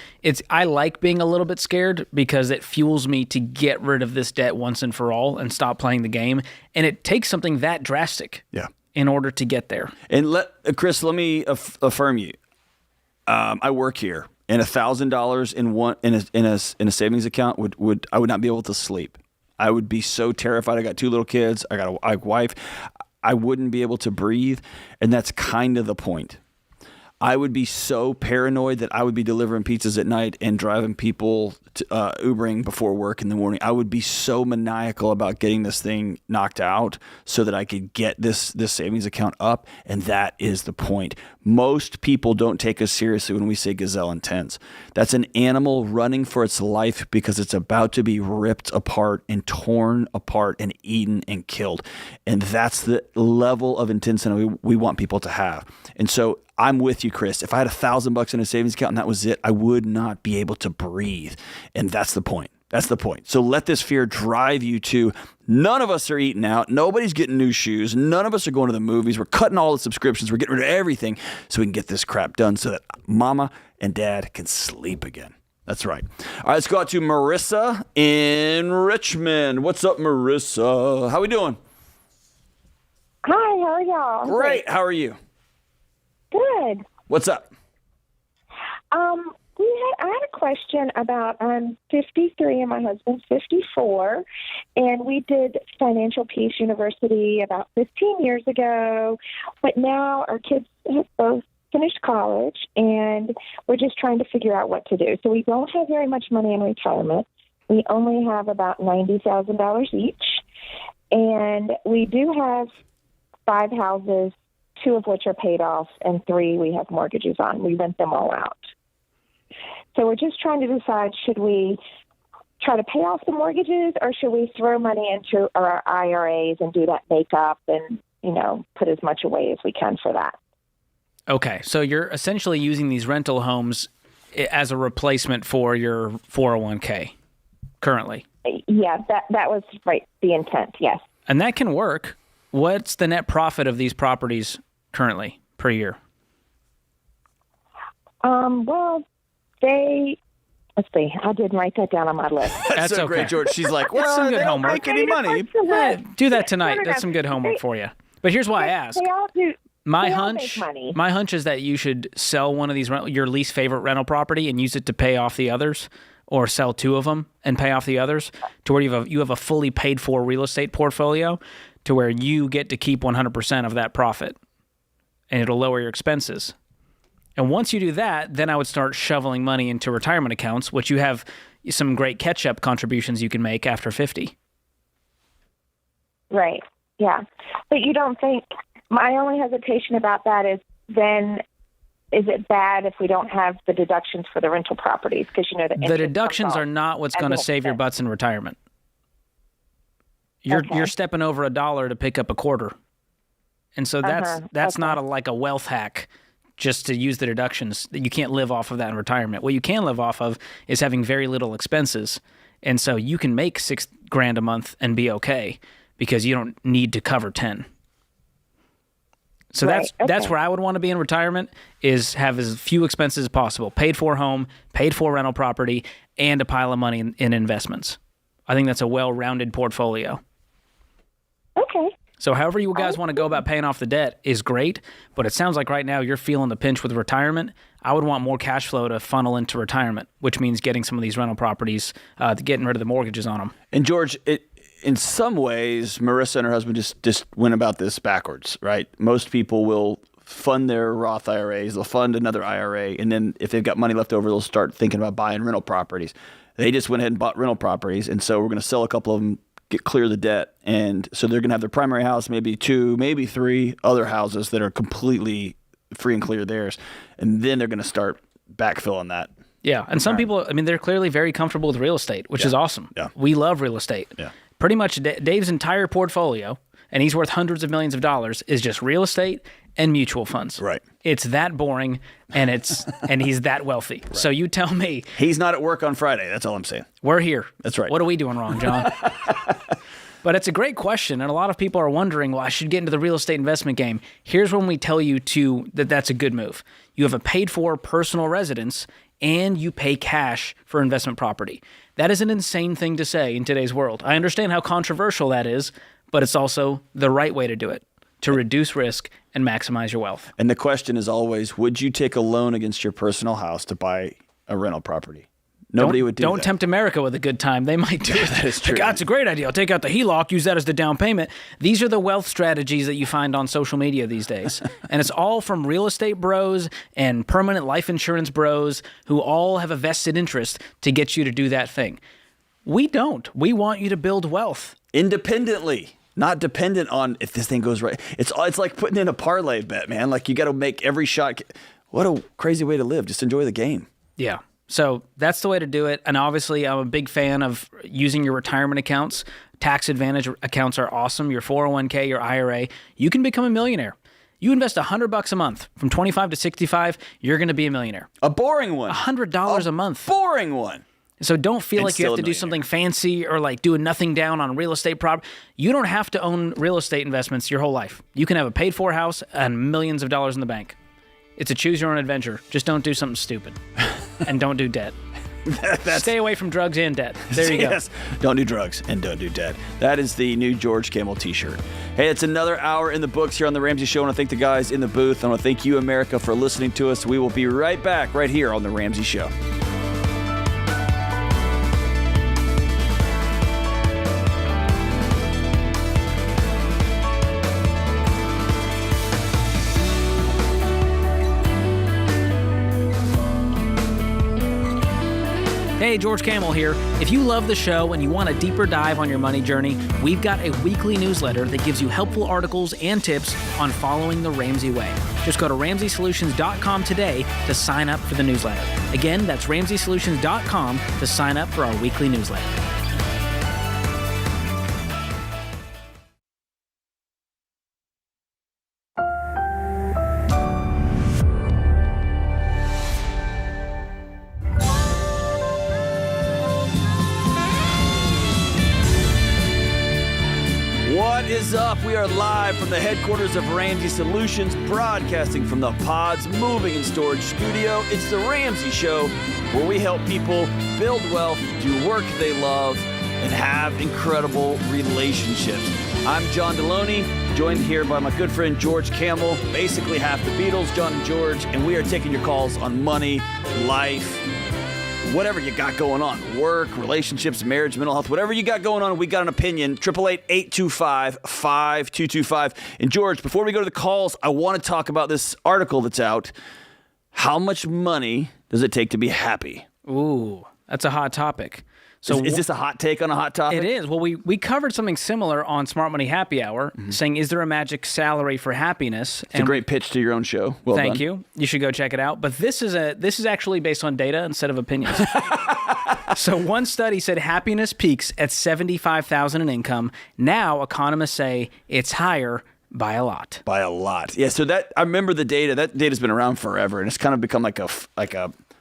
I like being a little bit scared because it fuels me to get rid of this debt once and for all and stop playing the game. And it takes something that drastic in order to get there. And Chris, let me affirm you. I work here. And $1,000 in a savings account I would not be able to sleep. I would be so terrified. I got 2 little kids. I got a wife. I wouldn't be able to breathe, and that's kind of the point. I would be so paranoid that I would be delivering pizzas at night and driving people to, Ubering before work in the morning. I would be so maniacal about getting this thing knocked out so that I could get this savings account up, and that is the point. Most people don't take us seriously when we say gazelle intense. That's an animal running for its life because it's about to be ripped apart and torn apart and eaten and killed. And that's the level of intensity we want people to have. And so I'm with you, Chris. If I had $1,000 in a savings account and that was it, I would not be able to breathe. And that's the point. That's the point. So let this fear drive you to none of us are eating out. Nobody's getting new shoes. None of us are going to the movies. We're cutting all the subscriptions. We're getting rid of everything so we can get this crap done so that mama and dad can sleep again. That's right. All right, let's go out to Marissa in Richmond. What's up, Marissa? How we doing? Hi, how are y'all? Great. How are you? Good. What's up? I had a question about I'm 53 and my husband's 54, and we did Financial Peace University about 15 years ago, but now our kids have both finished college, and we're just trying to figure out what to do. So we don't have very much money in retirement. We only have about $90,000 each, and we do have 5 houses, 2 of which are paid off, and 3 we have mortgages on. We rent them all out. So we're just trying to decide, should we try to pay off the mortgages or should we throw money into our IRAs and do that makeup and, put as much away as we can for that? Okay, so you're essentially using these rental homes as a replacement for your 401k currently. Yeah, that was right, the intent, yes. And that can work. What's the net profit of these properties currently per year? Let's see, I didn't write that down on my list. That's so okay. Great, George. She's like, well, that's some good they don't homework. make any money. Do that tonight. That's some good homework for you. But here's why I ask. They all do. My they all hunch, make money. my hunch is that you should sell one of these your least favorite rental property and use it to pay off the others, or sell 2 of them and pay off the others, to where you have a fully paid for real estate portfolio, to where you get to keep 100% of that profit, and it'll lower your expenses. And once you do that, then I would start shoveling money into retirement accounts, which you have some great catch-up contributions you can make after 50. Right, yeah. But you don't think, my only hesitation about that is then, is it bad if we don't have the deductions for the rental properties? Because, the deductions are not what's going to save your butts in retirement. You're stepping over $1 to pick up a quarter. And so that's not like a wealth hack just to use the deductions. You can't live off of that in retirement. What you can live off of is having very little expenses. And so you can make $6,000 a month and be okay because you don't need to cover 10. So that's where I would want to be in retirement, is have as few expenses as possible. Paid for home, paid for rental property, and a pile of money in investments. I think that's a well-rounded portfolio. Okay. So however you guys want to go about paying off the debt is great, but it sounds like right now you're feeling the pinch with retirement. I would want more cash flow to funnel into retirement, which means getting some of these rental properties, getting rid of the mortgages on them. And George, in some ways, Marissa and her husband just went about this backwards, right? Most people will fund their Roth IRAs, they'll fund another IRA, and then if they've got money left over, they'll start thinking about buying rental properties. They just went ahead and bought rental properties, and so we're going to sell a couple of them, clear the debt. And so they're going to have their primary house, maybe 2, maybe 3 other houses that are completely free and clear theirs. And then they're going to start backfilling that. Yeah. And some people, I mean, they're clearly very comfortable with real estate, which is awesome. Yeah. We love real estate. Yeah. Pretty much Dave's entire portfolio, and he's worth hundreds of millions of dollars, is just real estate and mutual funds. Right. It's that boring, and he's that wealthy. Right. So you tell me. He's not at work on Friday. That's all I'm saying. We're here. That's right. What are we doing wrong, John? But it's a great question, and a lot of people are wondering, well, I should get into the real estate investment game. Here's when we tell you that's a good move. You have a paid-for personal residence, and you pay cash for investment property. That is an insane thing to say in today's world. I understand how controversial that is, but it's also the right way to do it, to reduce risk and maximize your wealth. And the question is always, would you take a loan against your personal house to buy a rental property? Nobody would do that. Don't tempt America with a good time. They might do it. That is true. Like, it's a great idea. I'll take out the HELOC, use that as the down payment. These are the wealth strategies that you find on social media these days. And it's all from real estate bros and permanent life insurance bros who all have a vested interest to get you to do that thing. We don't. We want you to build wealth. Independently. Not dependent on if this thing goes right. It's like putting in a parlay bet, man. Like, you got to make every shot. What a crazy way to live. Just enjoy the game. Yeah. So that's the way to do it. And obviously, I'm a big fan of using your retirement accounts. Tax advantage accounts are awesome. Your 401k, your IRA. You can become a millionaire. You invest $100 a month from 25 to 65, you're going to be a millionaire. A boring one. $100 a month. Boring one. So don't feel like you have to do something fancy or like do a nothing down on real estate property. You don't have to own real estate investments your whole life. You can have a paid-for house and millions of dollars in the bank. It's a choose-your-own adventure. Just don't do something stupid. And don't do debt. Stay away from drugs and debt. There you go. Yes. Don't do drugs and don't do debt. That is the new George Camel t-shirt. Hey, it's another hour in the books here on The Ramsey Show. I want to thank the guys in the booth. I want to thank you, America, for listening to us. We will be right back right here on The Ramsey Show. Hey, George Camel here. If you love the show and you want a deeper dive on your money journey, we've got a weekly newsletter that gives you helpful articles and tips on following the Ramsey way. Just go to RamseySolutions.com today to sign up for the newsletter. Again, that's RamseySolutions.com to sign up for our weekly newsletter. What is up? We are live from the headquarters of Ramsey Solutions, broadcasting from the Pods Moving and Storage Studio. It's the Ramsey Show, where we help people build wealth, do work they love, and have incredible relationships. I'm John Deloney, joined here by my good friend George Camel, basically half the Beatles, John and George, and we are taking your calls on money, life, whatever you got going on, work, relationships, marriage, mental health, whatever you got going on, we got an opinion. 888-825-5225. And George, before we go to the calls, I want to talk about this article that's out. How much money does it take to be happy? Ooh, that's a hot topic. So is this a hot take on a hot topic? It is. Well, we covered something similar on Smart Money Happy Hour, saying, is there a magic salary for happiness? It's a great pitch to your own show. Well Thank done. you. You should go check it out. But this is actually based on data instead of opinions. So one study said happiness peaks at $75,000 in income. Now economists say it's higher by a lot. By a lot. Yeah, so I remember the data. That data's been around forever, and it's kind of become like a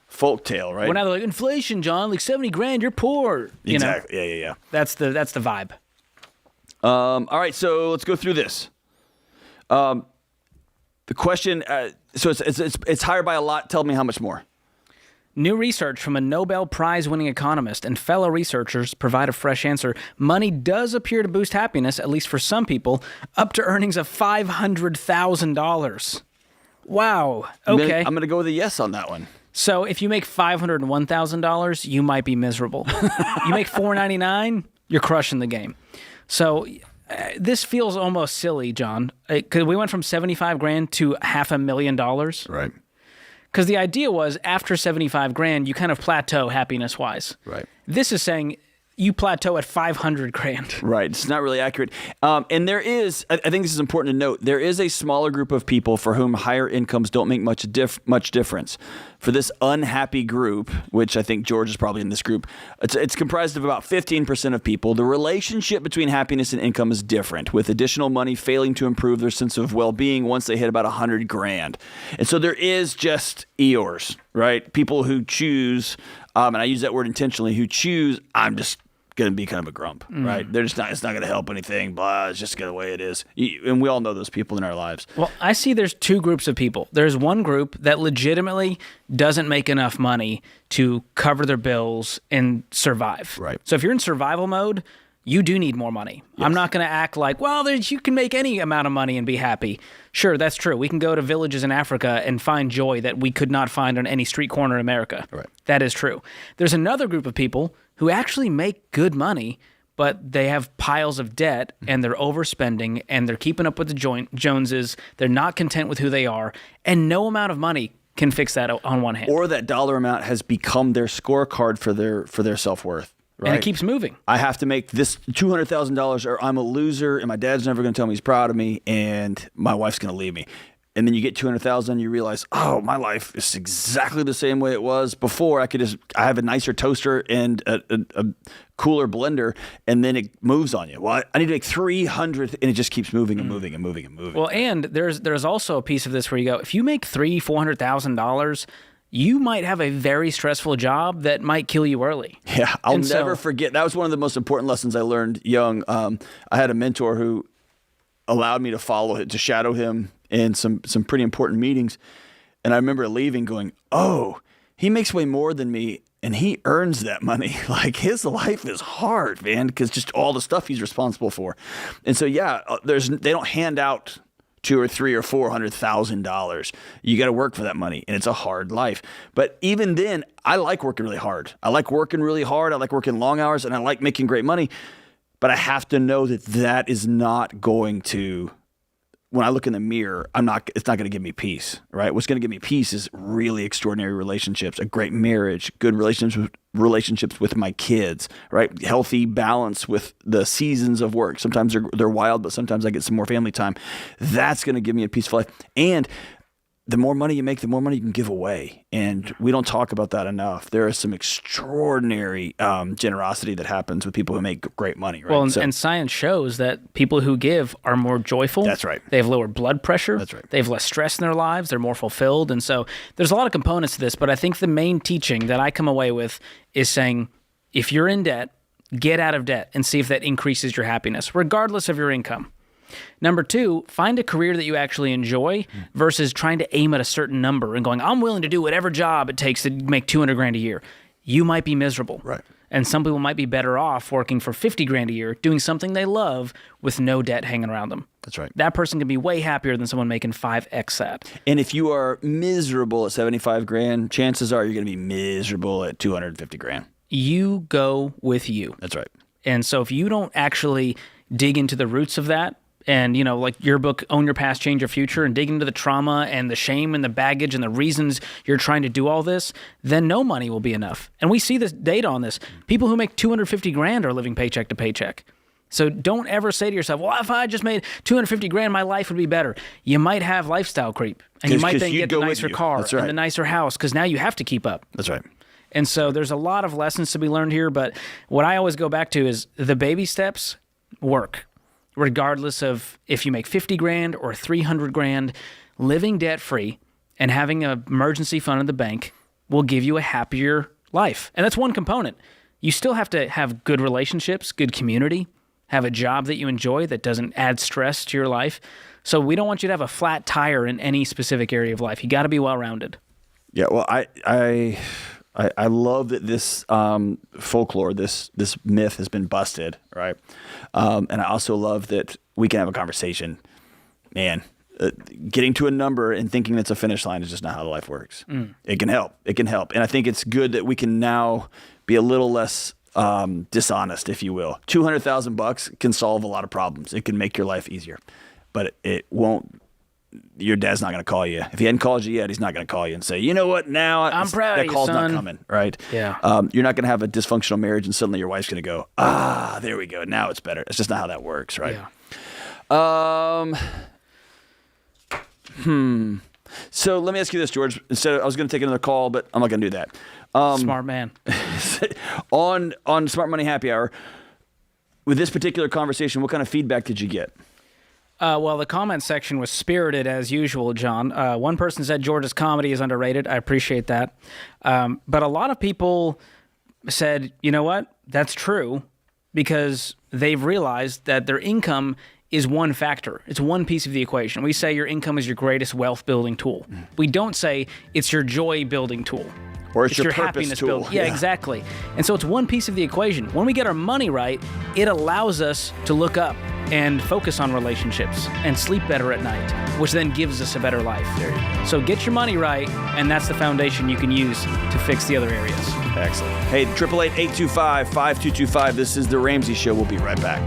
folk tale, right? Well, now they're like, inflation, John, like $70,000, you're poor. You exactly. know? Yeah. That's the vibe. All right, so let's go through this. The question, so it's higher by a lot. Tell me how much more. New research from a Nobel Prize-winning economist and fellow researchers provide a fresh answer. Money does appear to boost happiness, at least for some people, up to earnings of $500,000. Wow. Okay. I'm going to go with a yes on that one. So if you make $501,000, you might be miserable. You make $499,000, you're crushing the game. So this feels almost silly, John, because we went from $75,000 to $500,000. Right. Because the idea was after $75,000, you kind of plateau happiness-wise. Right. This is saying you plateau at 500 grand. Right. It's not really accurate. And there is, I think this is important to note, there is a smaller group of people for whom higher incomes don't make much difference. For this unhappy group, which I think George is probably in this group, it's comprised of about 15% of people. The relationship between happiness and income is different, with additional money failing to improve their sense of well-being once they hit about 100 grand. And so there is just Eeyores, right? People who choose, and I use that word intentionally, who choose, I'm just going to be kind of a grump, right? They're just not, it's not going to help anything, blah, it's just the way it is. And we all know those people in our lives. Well, I see there's two groups of people. There's one group that legitimately doesn't make enough money to cover their bills and survive. Right. So if you're in survival mode, you do need more money. Yes. I'm not going to act like, well, you can make any amount of money and be happy. Sure, that's true. We can go to villages in Africa and find joy that we could not find on any street corner in America. Right. That is true. There's another group of people who actually make good money, but they have piles of debt and they're overspending and they're keeping up with the Joneses. They're not content with who they are, and no amount of money can fix that on one hand. Or that dollar amount has become their scorecard for their self-worth. Right? And it keeds moving. I have to make this $200,000 or I'm a loser and my dad's never going to tell me he's proud of me and my wife's going to leave me. And then you get 200,000, you realize, oh, my life is exactly the same way it was before. I have a nicer toaster and a cooler blender, and then it moves on you. Well, I need to make 300, and it just keeps moving and moving and moving and moving. Well, and there's also a piece of this where you go, if you make $400,000, you might have a very stressful job that might kill you early. Yeah, I'll never forget. That was one of the most important lessons I learned young. I had a mentor who allowed me to shadow him in some pretty important meetings. And I remember leaving going, oh, he makes way more than me and he earns that money. Like his life is hard, man, because just all the stuff he's responsible for. And so, yeah, they don't hand out $200,000 or $300,000 or $400,000. You got to work for that money, and it's a hard life. But even then, I like working really hard. I like working really hard. I like working long hours, and I like making great money. But I have to know that is not going to, when I look in the mirror, it's not going to give me peace, right? What's going to give me peace is really extraordinary relationships, a great marriage, good relationships with my kids, right? Healthy balance with the seasons of work. Sometimes they're wild, but sometimes I get some more family time. That's going to give me a peaceful life. And the more money you make, the more money you can give away. And we don't talk about that enough. There is some extraordinary generosity that happens with people who make great money. Right? Well, and science shows that people who give are more joyful. That's right. They have lower blood pressure. That's right. They have less stress in their lives. They're more fulfilled. And so there's a lot of components to this. But I think the main teaching that I come away with is saying, if you're in debt, get out of debt and see if that increases your happiness, regardless of your income. Number two, find a career that you actually enjoy versus trying to aim at a certain number and going, I'm willing to do whatever job it takes to make $200,000 a year. You might be miserable. Right. And some people might be better off working for $50,000 a year, doing something they love with no debt hanging around them. That's right. That person can be way happier than someone making 5x that. And if you are miserable at $75,000, chances are you're going to be miserable at $250,000. You go with you. That's right. And so if you don't actually dig into the roots of that, and, like your book, Own Your Past, Change Your Future, and dig into the trauma and the shame and the baggage and the reasons you're trying to do all this, then no money will be enough. And we see this data on this. People who make $250,000 are living paycheck to paycheck. So don't ever say to yourself, well, if I just made $250,000, my life would be better. You might have lifestyle creep. And you might then get the nicer car and the nicer house because now you have to keep up. That's right. And so there's a lot of lessons to be learned here. But what I always go back to is the baby steps work. Regardless of if you make $50,000 or $300,000, living debt-free and having an emergency fund in the bank will give you a happier life. And that's one component. You still have to have good relationships, good community, have a job that you enjoy that doesn't add stress to your life. So we don't want you to have a flat tire in any specific area of life. You got to be well-rounded. Yeah, well, I love that this folklore, this myth has been busted, right? And I also love that we can have a conversation. Man, getting to a number and thinking that's a finish line is just not how life works. It can help. It can help. And I think it's good that we can now be a little less dishonest, if you will. $200,000 can solve a lot of problems. It can make your life easier, but it won't your dad's not going to call you. If he hadn't called you yet, he's not going to call you and say, you know what, now I'm proud of that you, call's son. not coming, right? Yeah. You're not going to have a dysfunctional marriage and suddenly your wife's going to go, there we go. Now it's better. It's just not how that works, right? Yeah. So let me ask you this, George. I was going to take another call, but I'm not going to do that. Smart man. On Smart Money Happy Hour, with this particular conversation, what kind of feedback did you get? Well, the comment section was spirited as usual, John. One person said George's comedy is underrated. I appreciate that. But a lot of people said, you know what? That's true, because they've realized that their income is one factor. It's one piece of the equation. We say your income is your greatest wealth building tool. We don't say it's your joy building tool. Or it's your happiness tool. building. Yeah, exactly. And so it's one piece of the equation. When we get our money right, it allows us to look up and focus on relationships and sleep better at night, which then gives us a better life. So get your money right, and that's the foundation you can use to fix the other areas. Excellent. Hey, 888-825-5225. This is The Ramsey Show. We'll be right back.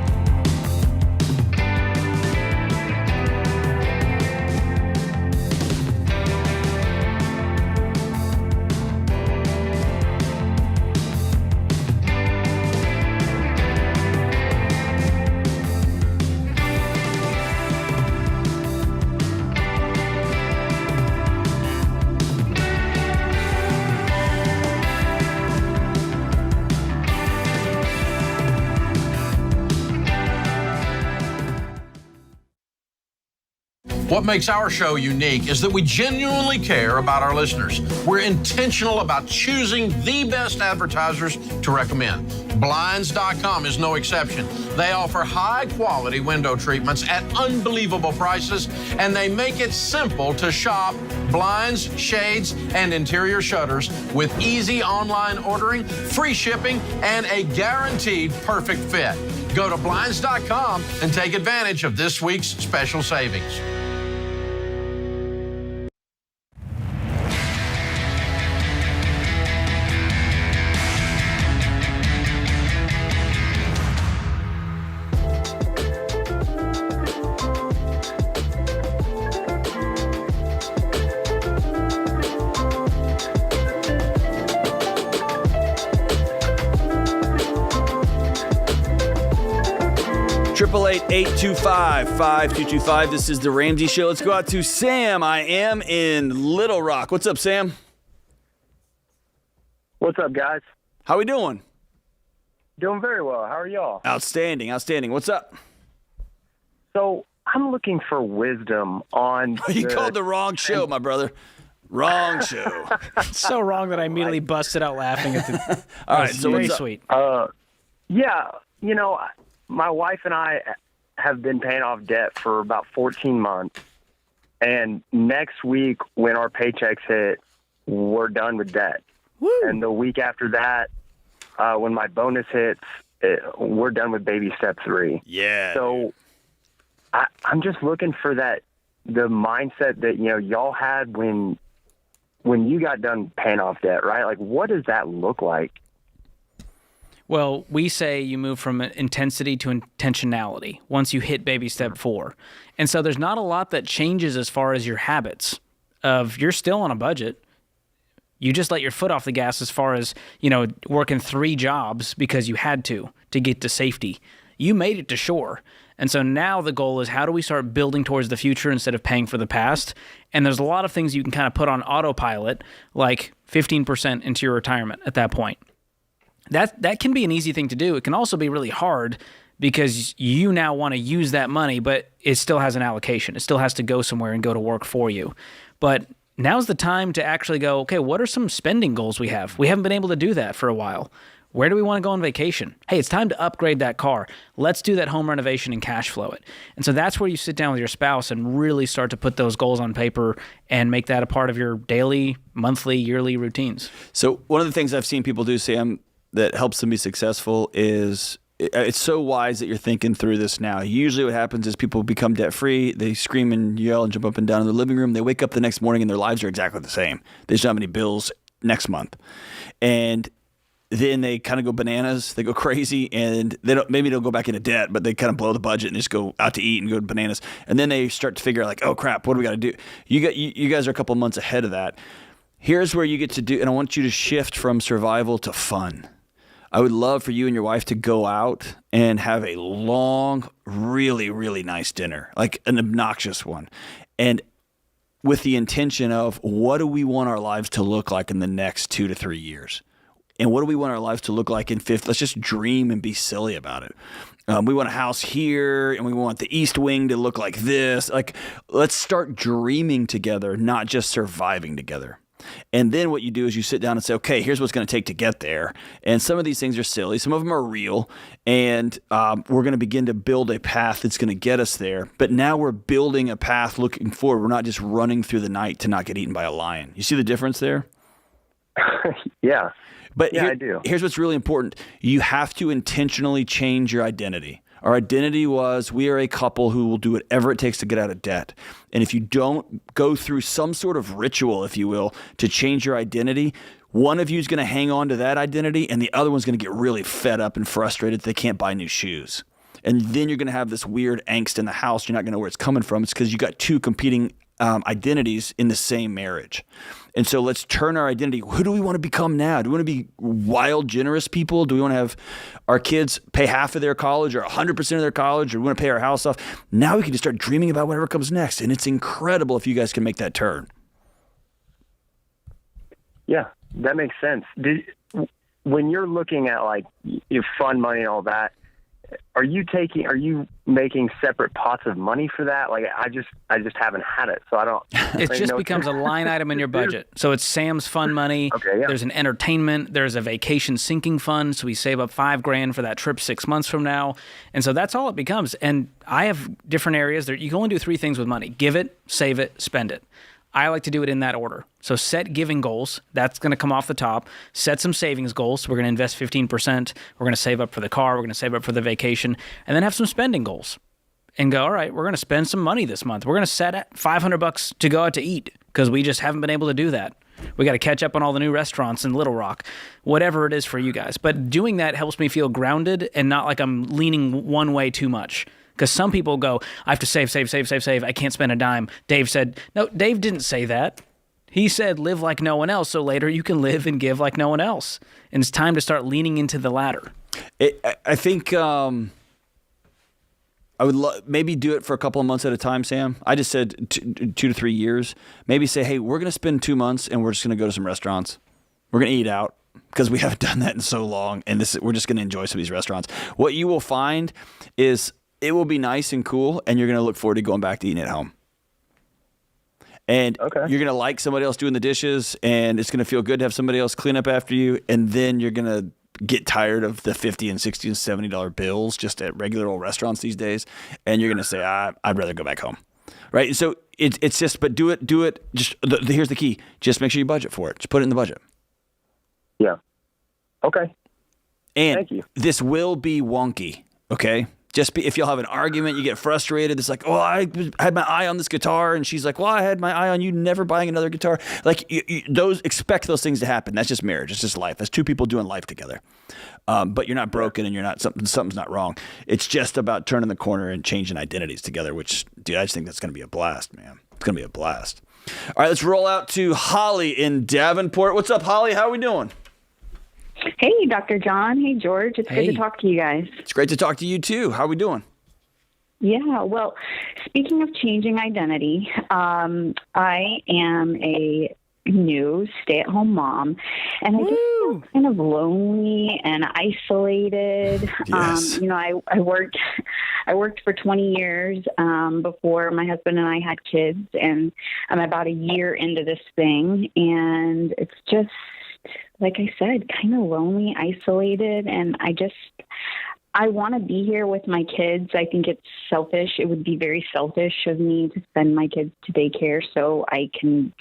What makes our show unique is that we genuinely care about our listeners. We're intentional about choosing the best advertisers to recommend. Blinds.com is no exception. They offer high-quality window treatments at unbelievable prices, and they make it simple to shop blinds, shades, and interior shutters with easy online ordering, free shipping, and a guaranteed perfect fit. Go to Blinds.com and take advantage of this week's special savings. Triple 825-5225. This is The Ramsey Show. Let's go out to Sam. I am in Little Rock. What's up, Sam? What's up, guys? How we doing? Doing very well. How are y'all? Outstanding, outstanding. What's up? So I'm looking for wisdom on. You called the wrong show, my brother. Wrong show. It's so wrong that I immediately busted out laughing at the. All right, so very what's up? sweet. Yeah, you know, my wife and I have been paying off debt for about 14 months. And next week, when our paychecks hit, we're done with debt. Woo. And the week after that, when my bonus hits, we're done with baby step 3. Yeah. So I'm just looking for the mindset that, you know, y'all had when you got done paying off debt, right? Like, what does that look like? Well, we say you move from intensity to intentionality once you hit baby step 4. And so there's not a lot that changes as far as your habits of you're still on a budget. You just let your foot off the gas as far as, you know, working 3 jobs because you had to get to safety. You made it to shore. And so now the goal is how do we start building towards the future instead of paying for the past? And there's a lot of things you can kind of put on autopilot, like 15% into your retirement at that point. That can be an easy thing to do. It can also be really hard because you now want to use that money, but it still has an allocation. It still has to go somewhere and go to work for you. But now's the time to actually go, okay, what are some spending goals we have? We haven't been able to do that for a while. Where do we want to go on vacation? Hey, it's time to upgrade that car. Let's do that home renovation and cash flow it. And so that's where you sit down with your spouse and really start to put those goals on paper and make that a part of your daily, monthly, yearly routines. So one of the things I've seen people do, Sam, that helps them be successful is it's so wise that you're thinking through this now. Usually what happens is people become debt-free. They scream and yell and jump up and down in their living room. They wake up the next morning and their lives are exactly the same. They just don't have any bills next month. And then they kind of go bananas. They go crazy, and maybe they'll go back into debt, but they kind of blow the budget and just go out to eat and go bananas. And then they start to figure out like, oh crap, what do we got to do? You guys are a couple months ahead of that. Here's where you get to do, and I want you to shift from survival to fun. I would love for you and your wife to go out and have a long, really, really nice dinner, like an obnoxious one. And with the intention of, what do we want our lives to look like in the next 2 to 3 years? And what do we want our lives to look like in 5? Let's just dream and be silly about it. We want a house here, and we want the East Wing to look like this. Like, let's start dreaming together, not just surviving together. And then what you do is you sit down and say, okay, here's what's going to take to get there. And some of these things are silly. Some of them are real. And we're going to begin to build a path that's going to get us there. But now we're building a path looking forward. We're not just running through the night to not get eaten by a lion. You see the difference there? Yeah. But I do. Here's what's really important. You have to intentionally change your identity. Our identity was, we are a couple who will do whatever it takes to get out of debt. And if you don't go through some sort of ritual, if you will, to change your identity, one of you is going to hang on to that identity, and the other one's going to get really fed up and frustrated that they can't buy new shoes. And then you're going to have this weird angst in the house. You're not going to know where it's coming from. It's because you got two competing identities in the same marriage. And so let's turn our identity. Who do we want to become now? Do we want to be wild, generous people? Do we want to have our kids pay half of their college or 100% of their college? Or do we want to pay our house off? Now we can just start dreaming about whatever comes next. And it's incredible if you guys can make that turn. Yeah, that makes sense. When you're looking at like your fund money and all that, are you making separate pots of money for that? Like I just haven't had it, so I don't. It just becomes a line item in your budget. So it's Sam's fund money. Okay, yeah. There's an entertainment. There's a vacation sinking fund. So we save up $5,000 for that trip 6 months from now, and so that's all it becomes. And I have different areas that you can only do 3 things with money: give it, save it, spend it. I like to do it in that order. So set giving goals. That's going to come off the top. Set some savings goals. We're going to invest 15%. We're going to save up for the car. We're going to save up for the vacation. And then have some spending goals. And go, all right, we're going to spend some money this month. We're going to set at $500 to go out to eat because we just haven't been able to do that. We got to catch up on all the new restaurants in Little Rock, whatever it is for you guys. But doing that helps me feel grounded and not like I'm leaning one way too much. Because some people go, I have to save. I can't spend a dime. Dave said, no, Dave didn't say that. He said, live like no one else, so later you can live and give like no one else. And it's time to start leaning into the latter. I think I would maybe do it for a couple of months at a time, Sam. I just said 2 to 3 years. Maybe say, hey, we're going to spend 2 months and we're just going to go to some restaurants. We're going to eat out because we haven't done that in so long. And we're just going to enjoy some of these restaurants. What you will find is it will be nice and cool, and you're going to look forward to going back to eating at home. And you're going to like somebody else doing the dishes, and it's going to feel good to have somebody else clean up after you, and then you're going to get tired of the $50 and $60 and $70 bills just at regular old restaurants these days, and you're going to say, I'd rather go back home. Right? So it's just, but do it. Just here's the key. Just make sure you budget for it. Just put it in the budget. Yeah. Okay. And thank you. This will be wonky, okay? If you'll have an argument, you get frustrated. It's like, oh, I had my eye on this guitar, and she's like, well, I had my eye on you never buying another guitar. Like expect those things to happen. That's just marriage. It's just life. That's 2 people doing life together. But you're not broken, and you're not something's not wrong. It's just about turning the corner and changing identities together. Which, dude, I just think that's going to be a blast, man. It's going to be a blast. All right, let's roll out to Holly in Davenport. What's up, Holly? How are we doing? Hey, Dr. John. Hey, George. It's good to talk to you guys. It's great to talk to you, too. How are we doing? Yeah, well, speaking of changing identity, I am a new stay-at-home mom, and I just feel kind of lonely and isolated. Yes. I worked for 20 years before my husband and I had kids, and I'm about a year into this thing, and it's just, like I said, kind of lonely, isolated, and I want to be here with my kids. I think it's selfish. It would be very selfish of me to send my kids to daycare so I can,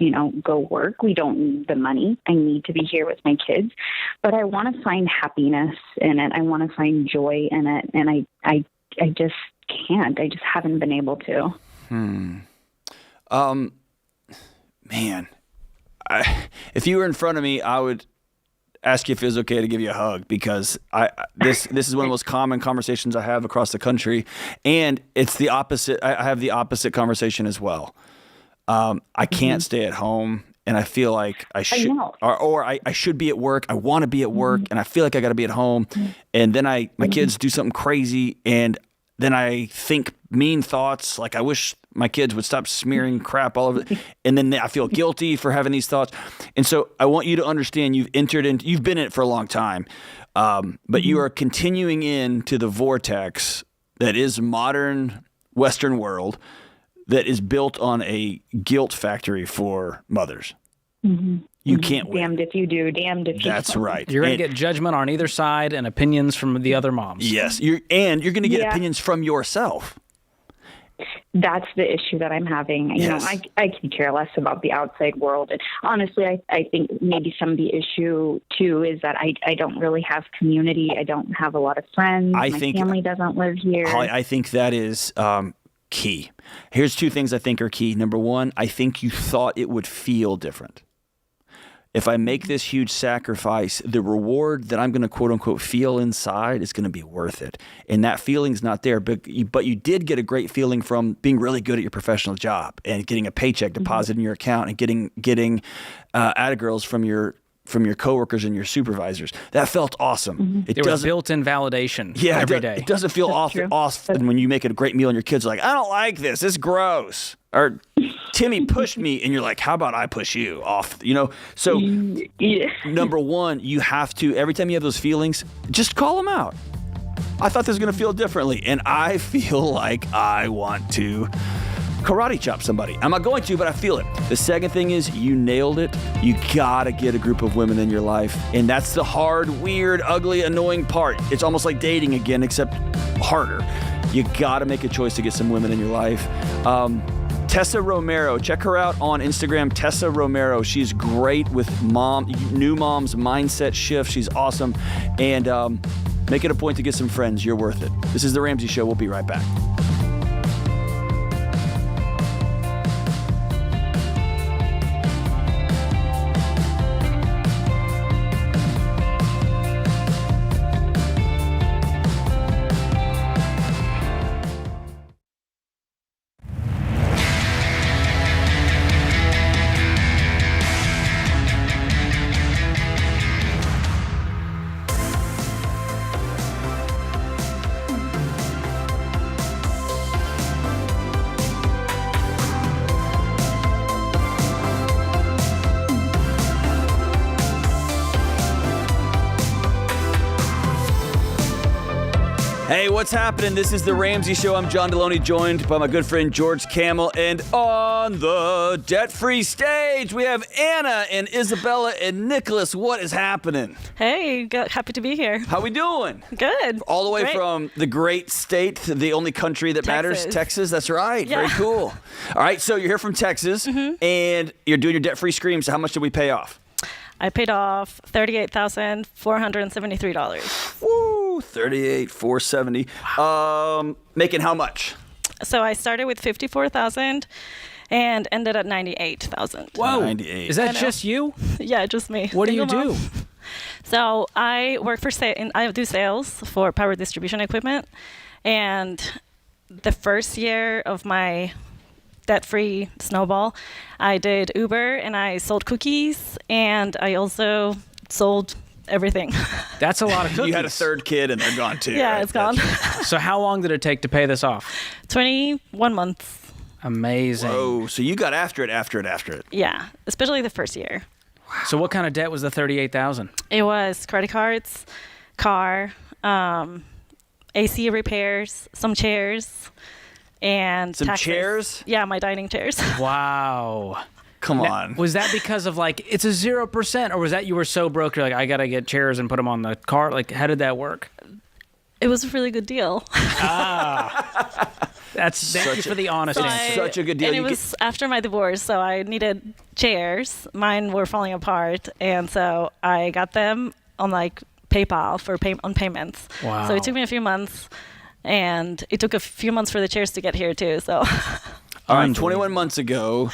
go work. We don't need the money. I need to be here with my kids, but I want to find happiness in it. I want to find joy in it, and I just can't. I just haven't been able to. Man, if you were in front of me, ask you if it was okay to give you a hug, because this is one of the most common conversations I have across the country, and it's the opposite. I have the opposite conversation as well. I can't stay at home, and I feel like I should, or I should be at work. I want to be at work, and I feel like I got to be at home, and then my kids do something crazy, and then I think mean thoughts like I wish my kids would stop smearing crap all over, and then I feel guilty for having these thoughts. And so I want you to understand you've been in it for a long time, but you are continuing into the vortex that is modern Western world that is built on a guilt factory for mothers. You can't win. Damned if you do, damned if you That's don't. right. You're going to get judgment on either side and opinions from the other moms. Yes. You're going to get opinions from yourself. That's the issue that I'm having. You know, I can care less about the outside world. And honestly, I think maybe some of the issue too is that I don't really have community. I don't have a lot of friends. My family doesn't live here. Holly, I think that is key. Here's two things I think are key. Number one, I think you thought it would feel different. If I make this huge sacrifice, the reward that I'm going to quote unquote feel inside is going to be worth it. And that feeling's not there, but you did get a great feeling from being really good at your professional job and getting a paycheck deposited in your account and getting attagirls from your coworkers and your supervisors. That felt awesome. There was built-in validation every day. It doesn't feel often when you make it a great meal and your kids are like, I don't like this. It's gross. Or Timmy pushed me, and you're like, how about I push you off? You know, so number one, you have to, every time you have those feelings, just call them out. I thought this was going to feel differently, and I feel like I want to karate chop somebody. I'm not going to, but I feel it. The second thing is you nailed it. You got to get a group of women in your life, and that's the hard, weird, ugly, annoying part. It's almost like dating again, except harder. You got to make a choice to get some women in your life. Tessa Romero, check her out on Instagram, Tessa Romero. She's great with new moms mindset shift. She's awesome. And make it a point to get some friends. You're worth it. This is The Ramsey Show. We'll be right back. Hey, what's happening? This is The Ramsey Show. I'm John Deloney, joined by my good friend George Camel. And on the debt-free stage, we have Anna and Isabella and Nicholas. What is happening? Hey, happy to be here. How we doing? Good. All the way Great. From the great state, the only country that matters, Texas. That's right. Yeah. Very cool. All right, so you're here from Texas, and you're doing your debt-free scream. So how much did we pay off? I paid off $38,473. Woo, $38,470. Making how much? So I started with $54,000 and ended at $98,000. Whoa. 98. Is that just you? Yeah, just me. What do you Single do? mom. So I work for I do sales for power distribution equipment. And the first year of my debt-free snowball, I did Uber and I sold cookies and I also sold everything. That's a lot of cookies. You had a third kid and they're gone too. Yeah, right? it's gone. So how long did it take to pay this off? 21 months. Amazing. Whoa, so you got after it. Yeah, especially the first year. So what kind of debt was the $38,000? It was credit cards, car, AC repairs, some chairs, and some taxes. chairs? Yeah, my dining chairs. Wow. Come Now, on. Was that because of like, it's a 0%, or was that you were so broke, you're like, I got to get chairs and put them on the car? Like, how did that work? It was a really good deal. Thank you for the honest answer. Such a good deal. And it was after my divorce, so I needed chairs. Mine were falling apart, and so I got them on like PayPal for on payments. Wow. So it took me a few months, and it took a few months for the chairs to get here too. So. All right, 21 months ago,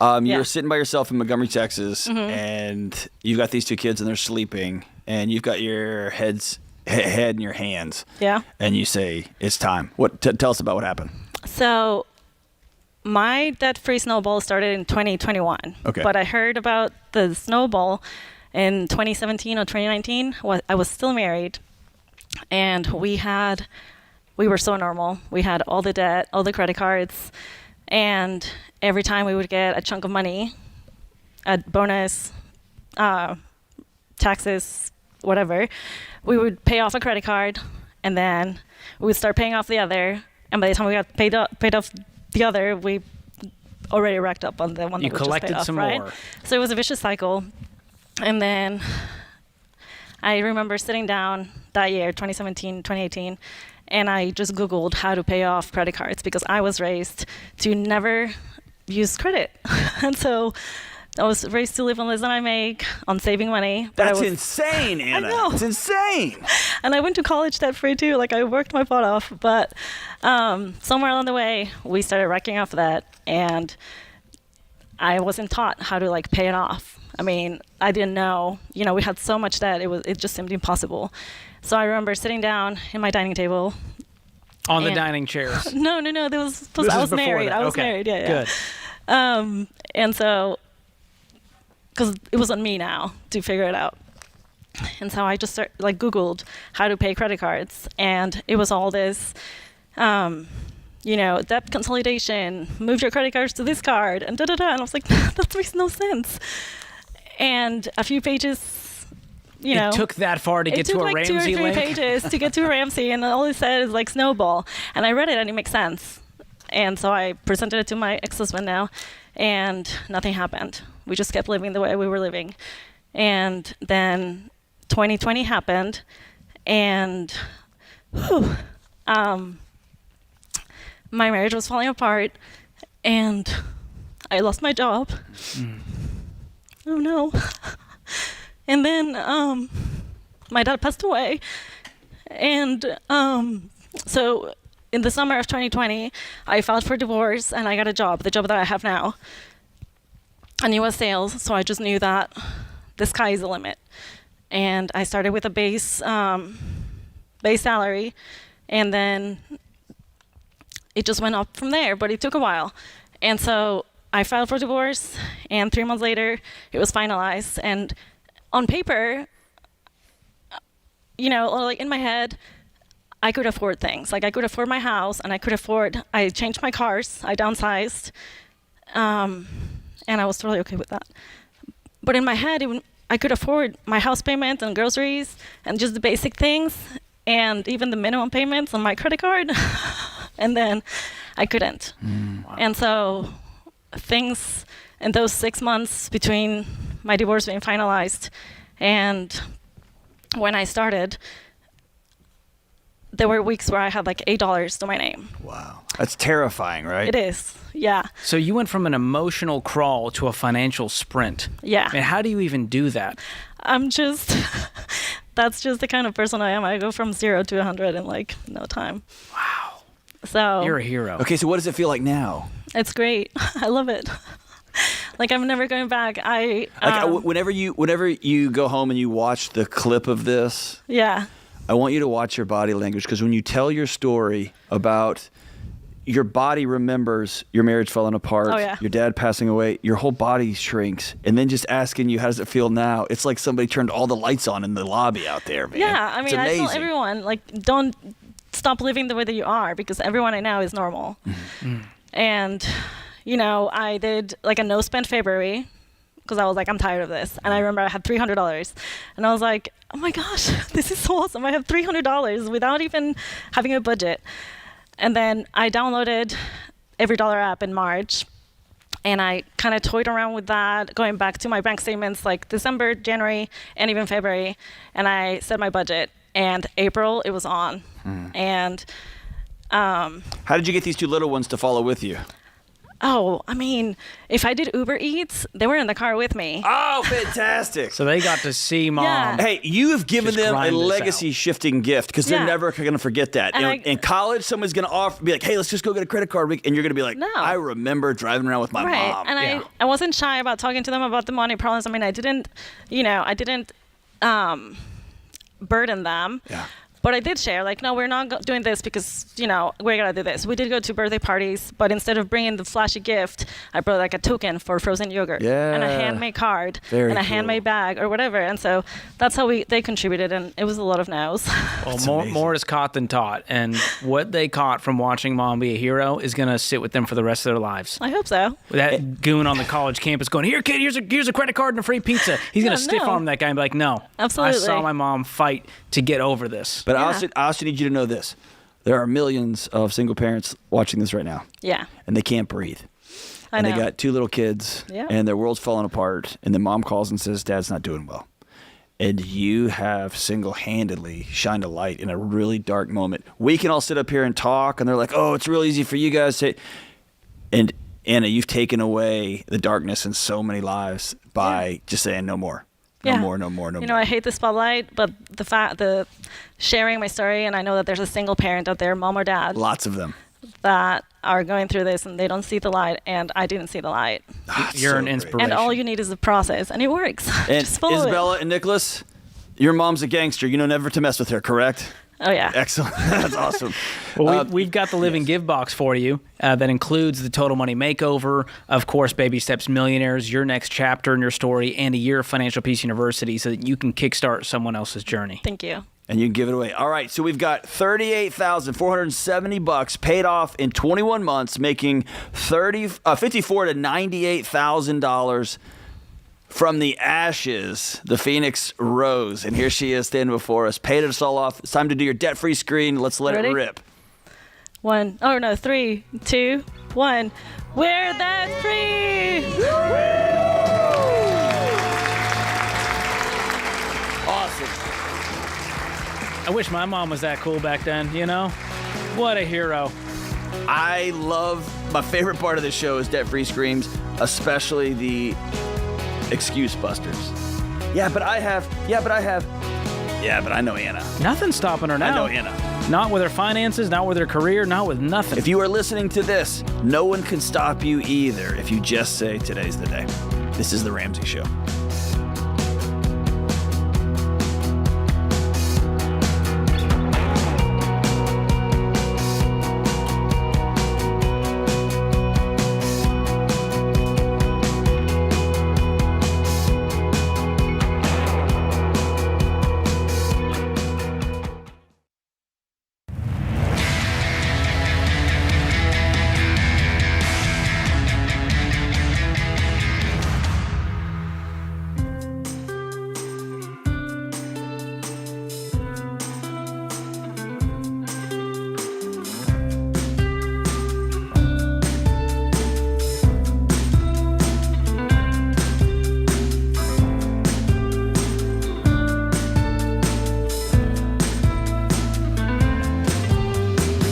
You're sitting by yourself in Montgomery, Texas, and you've got these 2 kids and they're sleeping, and you've got your head in your hands. Yeah. And you say, it's time. Tell us about what happened. So my debt-free snowball started in 2021. Okay. But I heard about the snowball in 2017 or 2019. I was still married, and we were so normal. We had all the debt, all the credit cards, and every time we would get a chunk of money, a bonus, taxes, whatever, we would pay off a credit card, and then we would start paying off the other. And by the time we got paid off the other, we already racked up on the one that was just paid off. You collected some more. So it was a vicious cycle. And then I remember sitting down that year, 2017, 2018, and I just Googled how to pay off credit cards because I was raised to never use credit. And so I was raised to live on less than I make, on saving money. That's insane, Anna. I know. It's insane. And I went to college debt-free too. Like, I worked my butt off. But somewhere along the way, we started racking off that, and I wasn't taught how to, like, pay it off. I mean, I didn't know. You know, we had so much debt, it just seemed impossible. So I remember sitting down in my dining table. On the dining chairs? No. I was married. I was married, yeah. Good. And so, because it was on me now to figure it out. And so I just Googled how to pay credit cards. And it was all this, debt consolidation, move your credit cards to this card, and da-da-da. And I was like, that makes no sense. And a few pages, it took that far to get to a Ramsey link? It took 2 or 3 pages to get to a Ramsey, and all it said is like snowball. And I read it, and it makes sense. And so I presented it to my ex-husband now, and nothing happened. We just kept living the way we were living. And then 2020 happened, and my marriage was falling apart, and I lost my job. Oh no. And then my dad passed away. And so in the summer of 2020, I filed for divorce, and I got a job, the job that I have now. And it was sales, so I just knew that the sky is the limit. And I started with a base salary, and then it just went up from there, but it took a while. And so I filed for divorce, and 3 months later, it was finalized. And on paper, like in my head, I could afford things. Like, I could afford my house, and I changed my cars, I downsized, and I was totally okay with that. But in my head, I could afford my house payment and groceries and just the basic things, and even the minimum payments on my credit card. And then I couldn't. Wow. And so things in those 6 months between my divorce being finalized and when I started, there were weeks where I had like $8 to my name. Wow. That's terrifying, right? It is, yeah. So you went from an emotional crawl to a financial sprint. Yeah. And how do you even do that? That's just the kind of person I am. I go from 0 to 100 in like no time. Wow. So you're a hero. Okay, so what does it feel like now? It's great. I love it. Like, I'm never going back. Whenever you go home and you watch the clip of this, yeah, I want you to watch your body language, because when you tell your story about your body remembers your marriage falling apart, your dad passing away, your whole body shrinks, and then just asking you, how does it feel now? It's like somebody turned all the lights on in the lobby out there, man. Yeah, I mean, I tell everyone, like, don't stop living the way that you are, because everyone I know is normal. Mm-hmm. And, I did like a no-spend February, because I was like, I'm tired of this. And I remember I had $300. And I was like, oh my gosh, this is so awesome. I have $300 without even having a budget. And then I downloaded Every Dollar app in March. And I kind of toyed around with that, going back to my bank statements like December, January, and even February. And I set my budget. And April, it was on. And how did you get these 2 little ones to follow with you? Oh, I mean, if I did Uber Eats, they were in the car with me. Oh, fantastic. So they got to see Mom. Yeah. Hey, you have given Just them a grind this legacy-shifting gift because they're Yeah. never going to forget that. And In college, someone's going to be like, hey, let's just go get a credit card. And you're going to be like, No. I remember driving around with my Right. mom. And I wasn't shy about talking to them about the money problems. I mean, I didn't burden them. Yeah. But I did share, like, no, we're not doing this because, we're going to do this. We did go to birthday parties, but instead of bringing the flashy gift, I brought, like, a token for frozen yogurt and a Yeah. handmade card Very and a cool. handmade bag or whatever. And so that's how they contributed, and it was a lot of no's. Well, more is caught than taught. And what they caught from watching Mom be a hero is going to sit with them for the rest of their lives. I hope so. That goon on the college campus going, here, kid, here's a credit card and a free pizza. He's going to stiff arm that guy and be like, no. Absolutely. I saw my mom fight to get over this. But I also need you to know this. There are millions of single parents watching this right now. Yeah. And they can't breathe. I and know. they got 2 little kids. Yeah. And their world's falling apart. And then mom calls and says, Dad's not doing well. And you have single-handedly shined a light in a really dark moment. We can all sit up here and talk, and they're like, oh, it's real easy for you guys to... And Anna, you've taken away the darkness in so many lives by just saying no more. No more. You know, I hate the spotlight, but the sharing my story, and I know that there's a single parent out there, mom or dad. Lots of them. That are going through this, and they don't see the light, and I didn't see the light. You're an inspiration. And all you need is a process, and it works. And Just follow Isabella and Nicholas, your mom's a gangster. You know never to mess with her, correct? Oh, yeah. Excellent. That's awesome. Well, we've got the Live and Give box for you that includes the Total Money Makeover, of course, Baby Steps Millionaires, your next chapter in your story, and a year of Financial Peace University so that you can kickstart someone else's journey. Thank you. And you can give it away. All right, so we've got $38,470 paid off in 21 months, making $54,000 to $98,000 from the ashes. The Phoenix rose, and here she is standing before us. Paid us all off. It's time to do your debt-free screen. Let's let Ready? it rip. 3, 2, 1. We're that free! Awesome. I wish my mom was that cool back then, you know? What a hero. I love, my favorite part of the show is debt-free screams, especially the excuse busters. Yeah, but I have. Yeah, but I know Anna. Nothing's stopping her now. I know Anna. Not with her finances, not with her career, not with nothing. If you are listening to this, no one can stop you either if you just say today's the day. This is The Ramsey Show.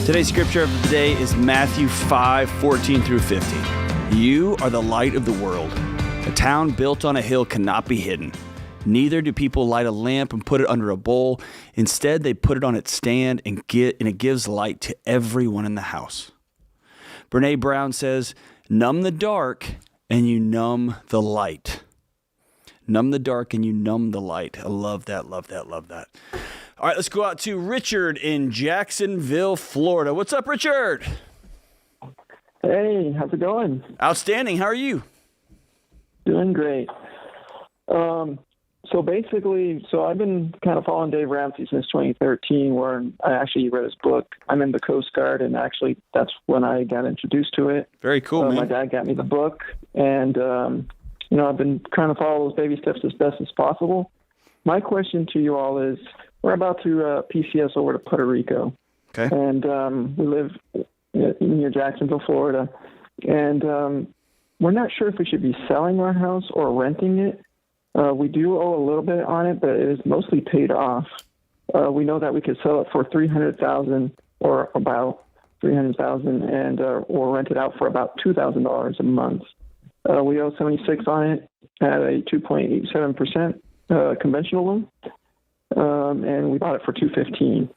Today's scripture of the day is Matthew 5:14 through 50. You are the light of the world. A town built on a hill cannot be hidden. Neither do people light a lamp and put it under a bowl. Instead, they put it on its stand and it gives light to everyone in the house. Brene Brown says, numb the dark and you numb the light. Numb the dark and you numb the light. I love that, love that, love that. All right, let's go out to Richard in Jacksonville, Florida. What's up, Richard? Hey, how's it going? Outstanding. How are you? Doing great. So I've been kind of following Dave Ramsey since 2013, where I actually read his book. I'm in the Coast Guard, and actually that's when I got introduced to it. Very cool, man. My dad got me the book, and I've been trying to follow those baby steps as best as possible. My question to you all is, we're about to PCS over to Puerto Rico. Okay. And we live near Jacksonville, Florida. And we're not sure if we should be selling our house or renting it. We do owe a little bit on it, but it is mostly paid off. We know that we could sell it for $300,000 or about $300,000, and or rent it out for about $2,000 a month. We owe $76 on it at a 2.87% conventional loan, and we bought it for $215.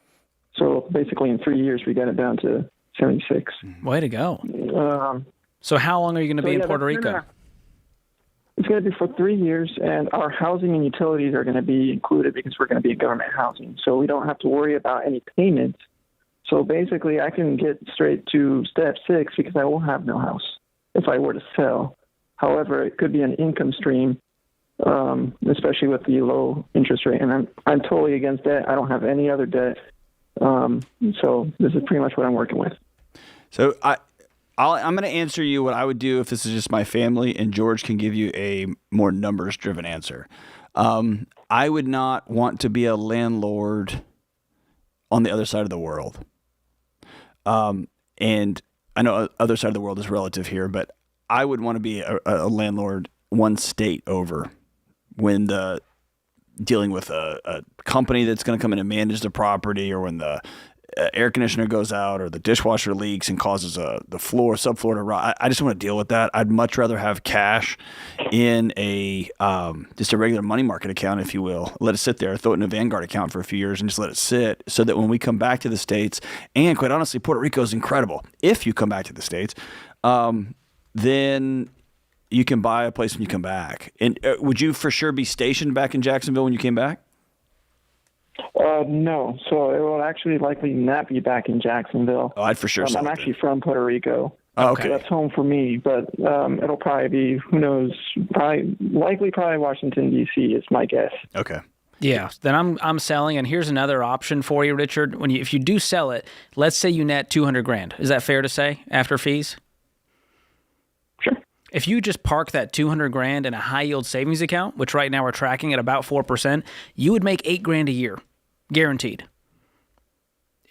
So basically, in 3 years, we got it down to $76. Way to go! So how long are you going to be in Puerto Rico? It's going to be for 3 years, and our housing and utilities are going to be included because we're going to be in government housing. So we don't have to worry about any payments. So basically, I can get straight to step 6 because I will have no house if I were to sell. However, it could be an income stream, especially with the low interest rate. And I'm totally against debt. I don't have any other debt. So this is pretty much what I'm working with. So I'm going to answer you what I would do if this is just my family, and George can give you a more numbers-driven answer. I would not want to be a landlord on the other side of the world. And I know other side of the world is relative here, but I would want to be a landlord one state over when dealing with a company that's going to come in and manage the property, or when the air conditioner goes out or the dishwasher leaks and causes the subfloor to rot. I just don't want to deal with that. I'd much rather have cash in just a regular money market account, if you will. Let it sit there, throw it in a Vanguard account for a few years and just let it sit, so that when we come back to the States, and quite honestly, Puerto Rico is incredible. If you come back to the States, then you can buy a place when you come back. And would you for sure be stationed back in Jacksonville when you came back? No. So it will actually likely not be back in Jacksonville. Oh, I'd for sure. I'm actually from Puerto Rico. Okay. So that's home for me, but it'll probably be, who knows, probably Washington, D.C. is my guess. Okay. Yeah, then I'm selling, and here's another option for you, Richard. If you do sell it, let's say you net $200,000. Is that fair to say after fees? Sure. If you just park that $200,000 in a high yield savings account, which right now we're tracking at about 4%, you would make $8,000 a year, guaranteed.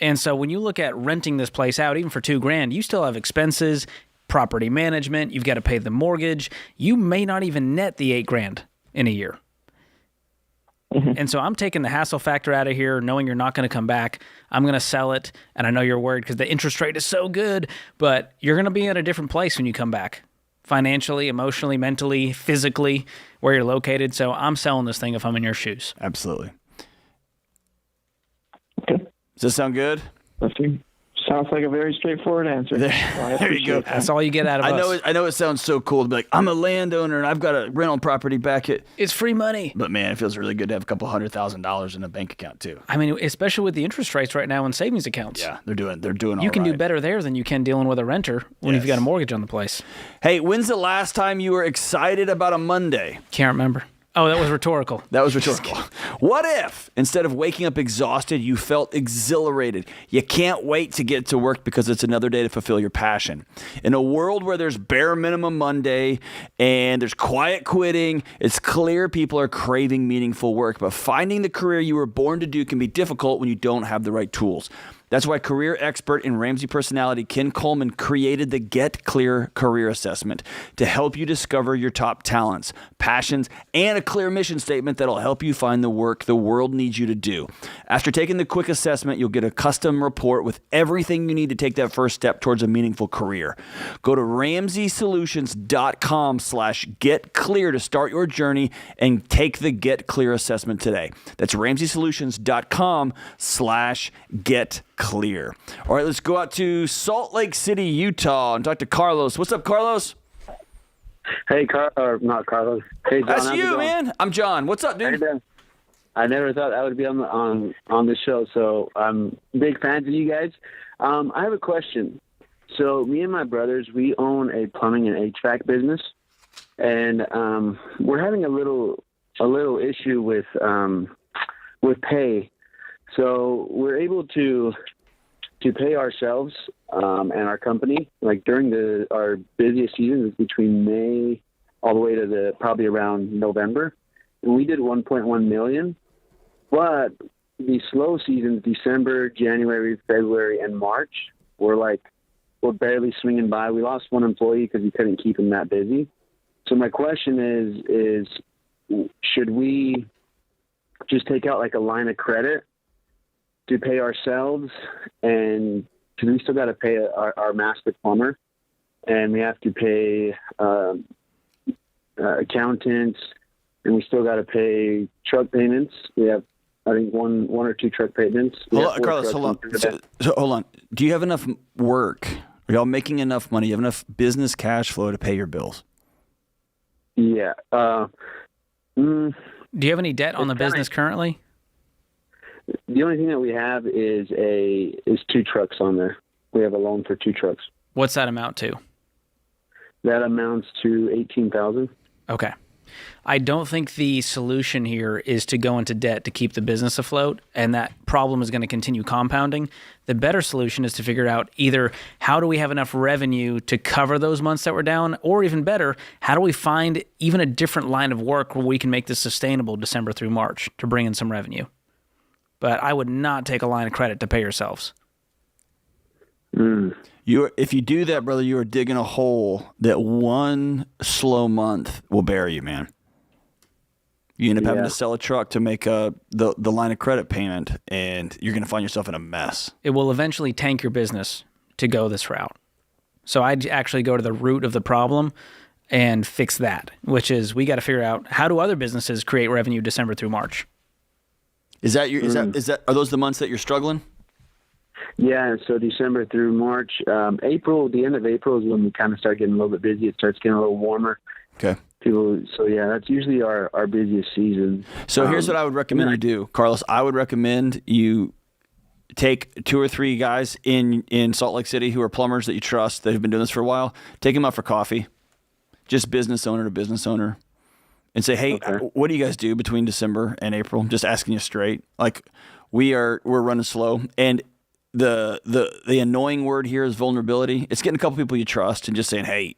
And so when you look at renting this place out, even for $2,000, you still have expenses, property management. You've got to pay the mortgage. You may not even net the $8,000 in a year. Mm-hmm. And so I'm taking the hassle factor out of here, knowing you're not going to come back. I'm going to sell it, and I know you're worried because the interest rate is so good, but you're going to be in a different place when you come back, financially, emotionally, mentally, physically, where you're located. So I'm selling this thing if I'm in your shoes. Absolutely. Okay. Does this sound good? Sounds like a very straightforward answer. There you go. That's all you get out of us. I know it sounds so cool to be like, I'm a landowner and I've got a rental property back at... It's free money. But man, it feels really good to have a couple $100,000 in a bank account too. I mean, especially with the interest rates right now in savings accounts. Yeah, they're doing all You can right. do better there than you can dealing with a renter when you've got a mortgage on the place. Hey, when's the last time you were excited about a Monday? Can't remember. Oh, that was rhetorical. That was rhetorical. What if, instead of waking up exhausted, you felt exhilarated? You can't wait to get to work because it's another day to fulfill your passion. In a world where there's bare minimum Monday and there's quiet quitting, it's clear people are craving meaningful work. But finding the career you were born to do can be difficult when you don't have the right tools. That's why career expert and Ramsey personality Ken Coleman created the Get Clear Career Assessment to help you discover your top talents, passions, and a clear mission statement that'll help you find the work the world needs you to do. After taking the quick assessment, you'll get a custom report with everything you need to take that first step towards a meaningful career. Go to RamseySolutions.com/getclear to start your journey and take the Get Clear Assessment today. That's RamseySolutions.com/getclear. All right, let's go out to Salt Lake City, Utah, and talk to Carlos. What's up, Carlos? Hey, not Carlos. Hey, John. That's you, man. I'm John. What's up, dude? Hey, I never thought I would be on the show, so I'm big fans of you guys. I have a question. So me and my brothers, we own a plumbing and HVAC business, and we're having a little issue with pay. So we're able to pay ourselves and our company, like during our busiest season is between May all the way to probably around November, and we did 1.1 million. But the slow seasons, December, January, February, and March, we're barely swinging by. We lost one employee because we couldn't keep him that busy. So my question is should we just take out like a line of credit to pay ourselves and because we still got to pay our master plumber, and we have to pay accountants, and we still got to pay truck payments. We have, I think, one or two truck payments. Carlos, hold on. So hold on. Do you have enough work? Are y'all making enough money? You have enough business cash flow to pay your bills? Yeah. Do you have any debt on the business currently? The only thing that we have is two trucks on there. We have a loan for two trucks. What's that amount to? That amounts to $18,000. Okay. I don't think the solution here is to go into debt to keep the business afloat, and that problem is going to continue compounding. The better solution is to figure out either how do we have enough revenue to cover those months that we're down, or even better, how do we find even a different line of work where we can make this sustainable December through March to bring in some revenue. But I would not take a line of credit to pay yourselves. If you do that, brother, you are digging a hole that one slow month will bury you, man. You end up having to sell a truck to make the line of credit payment, and you're going to find yourself in a mess. It will eventually tank your business to go this route. So I'd actually go to the root of the problem and fix that, which is we got to figure out how do other businesses create revenue December through March. Are those the months that you're struggling? Yeah, so December through March. April, the end of April is when we kind of start getting a little bit busy. It starts getting a little warmer. Okay. That's usually our busiest season. So here's what I would recommend you do, Carlos. I would recommend you take 2 or 3 guys in Salt Lake City who are plumbers that you trust that have been doing this for a while. Take them out for coffee, just business owner to business owner, and say, hey, what do you guys do between December and April? I'm just asking you straight. Like we're running slow, and the annoying word here is vulnerability. It's getting a couple people you trust and just saying, hey,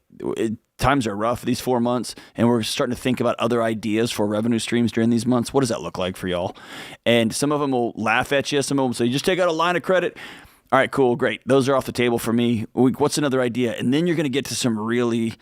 times are rough these 4 months, and we're starting to think about other ideas for revenue streams during these months. What does that look like for y'all? And some of them will laugh at you. Some of them say, just take out a line of credit. All right, cool, great. Those are off the table for me. What's another idea? And then you're going to get to some really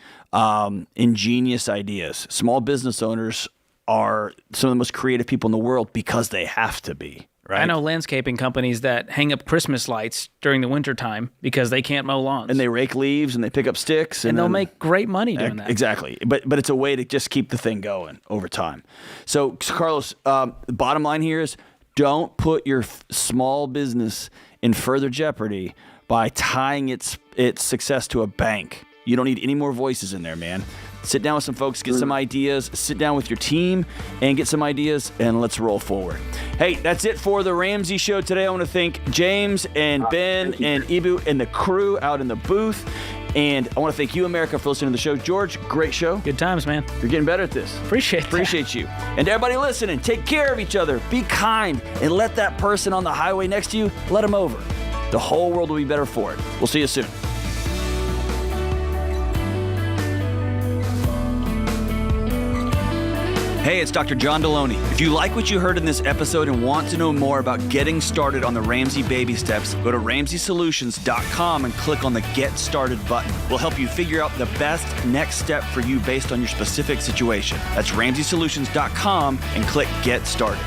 ingenious ideas. Small business owners are some of the most creative people in the world because they have to be. Right. I know landscaping companies that hang up Christmas lights during the wintertime because they can't mow lawns. And they rake leaves and they pick up sticks. And they'll make great money doing that. Exactly. But it's a way to just keep the thing going over time. So Carlos, the bottom line here is don't put your small business in further jeopardy by tying its success to a bank. You don't need any more voices in there, man. Sit down with some folks, get some ideas, sit down with your team and get some ideas, and let's roll forward. Hey, that's it for the Ramsey Show today. I want to thank James and Ben and Ibu and the crew out in the booth. And I want to thank you, America, for listening to the show. George, great show. Good times, man. You're getting better at this. Appreciate you. And everybody listening, take care of each other. Be kind and let that person on the highway next to you, let them over. The whole world will be better for it. We'll see you soon. Hey, it's Dr. John Deloney. If you like what you heard in this episode and want to know more about getting started on the Ramsey baby steps, go to RamseySolutions.com and click on the Get Started button. We'll help you figure out the best next step for you based on your specific situation. That's RamseySolutions.com and click Get Started.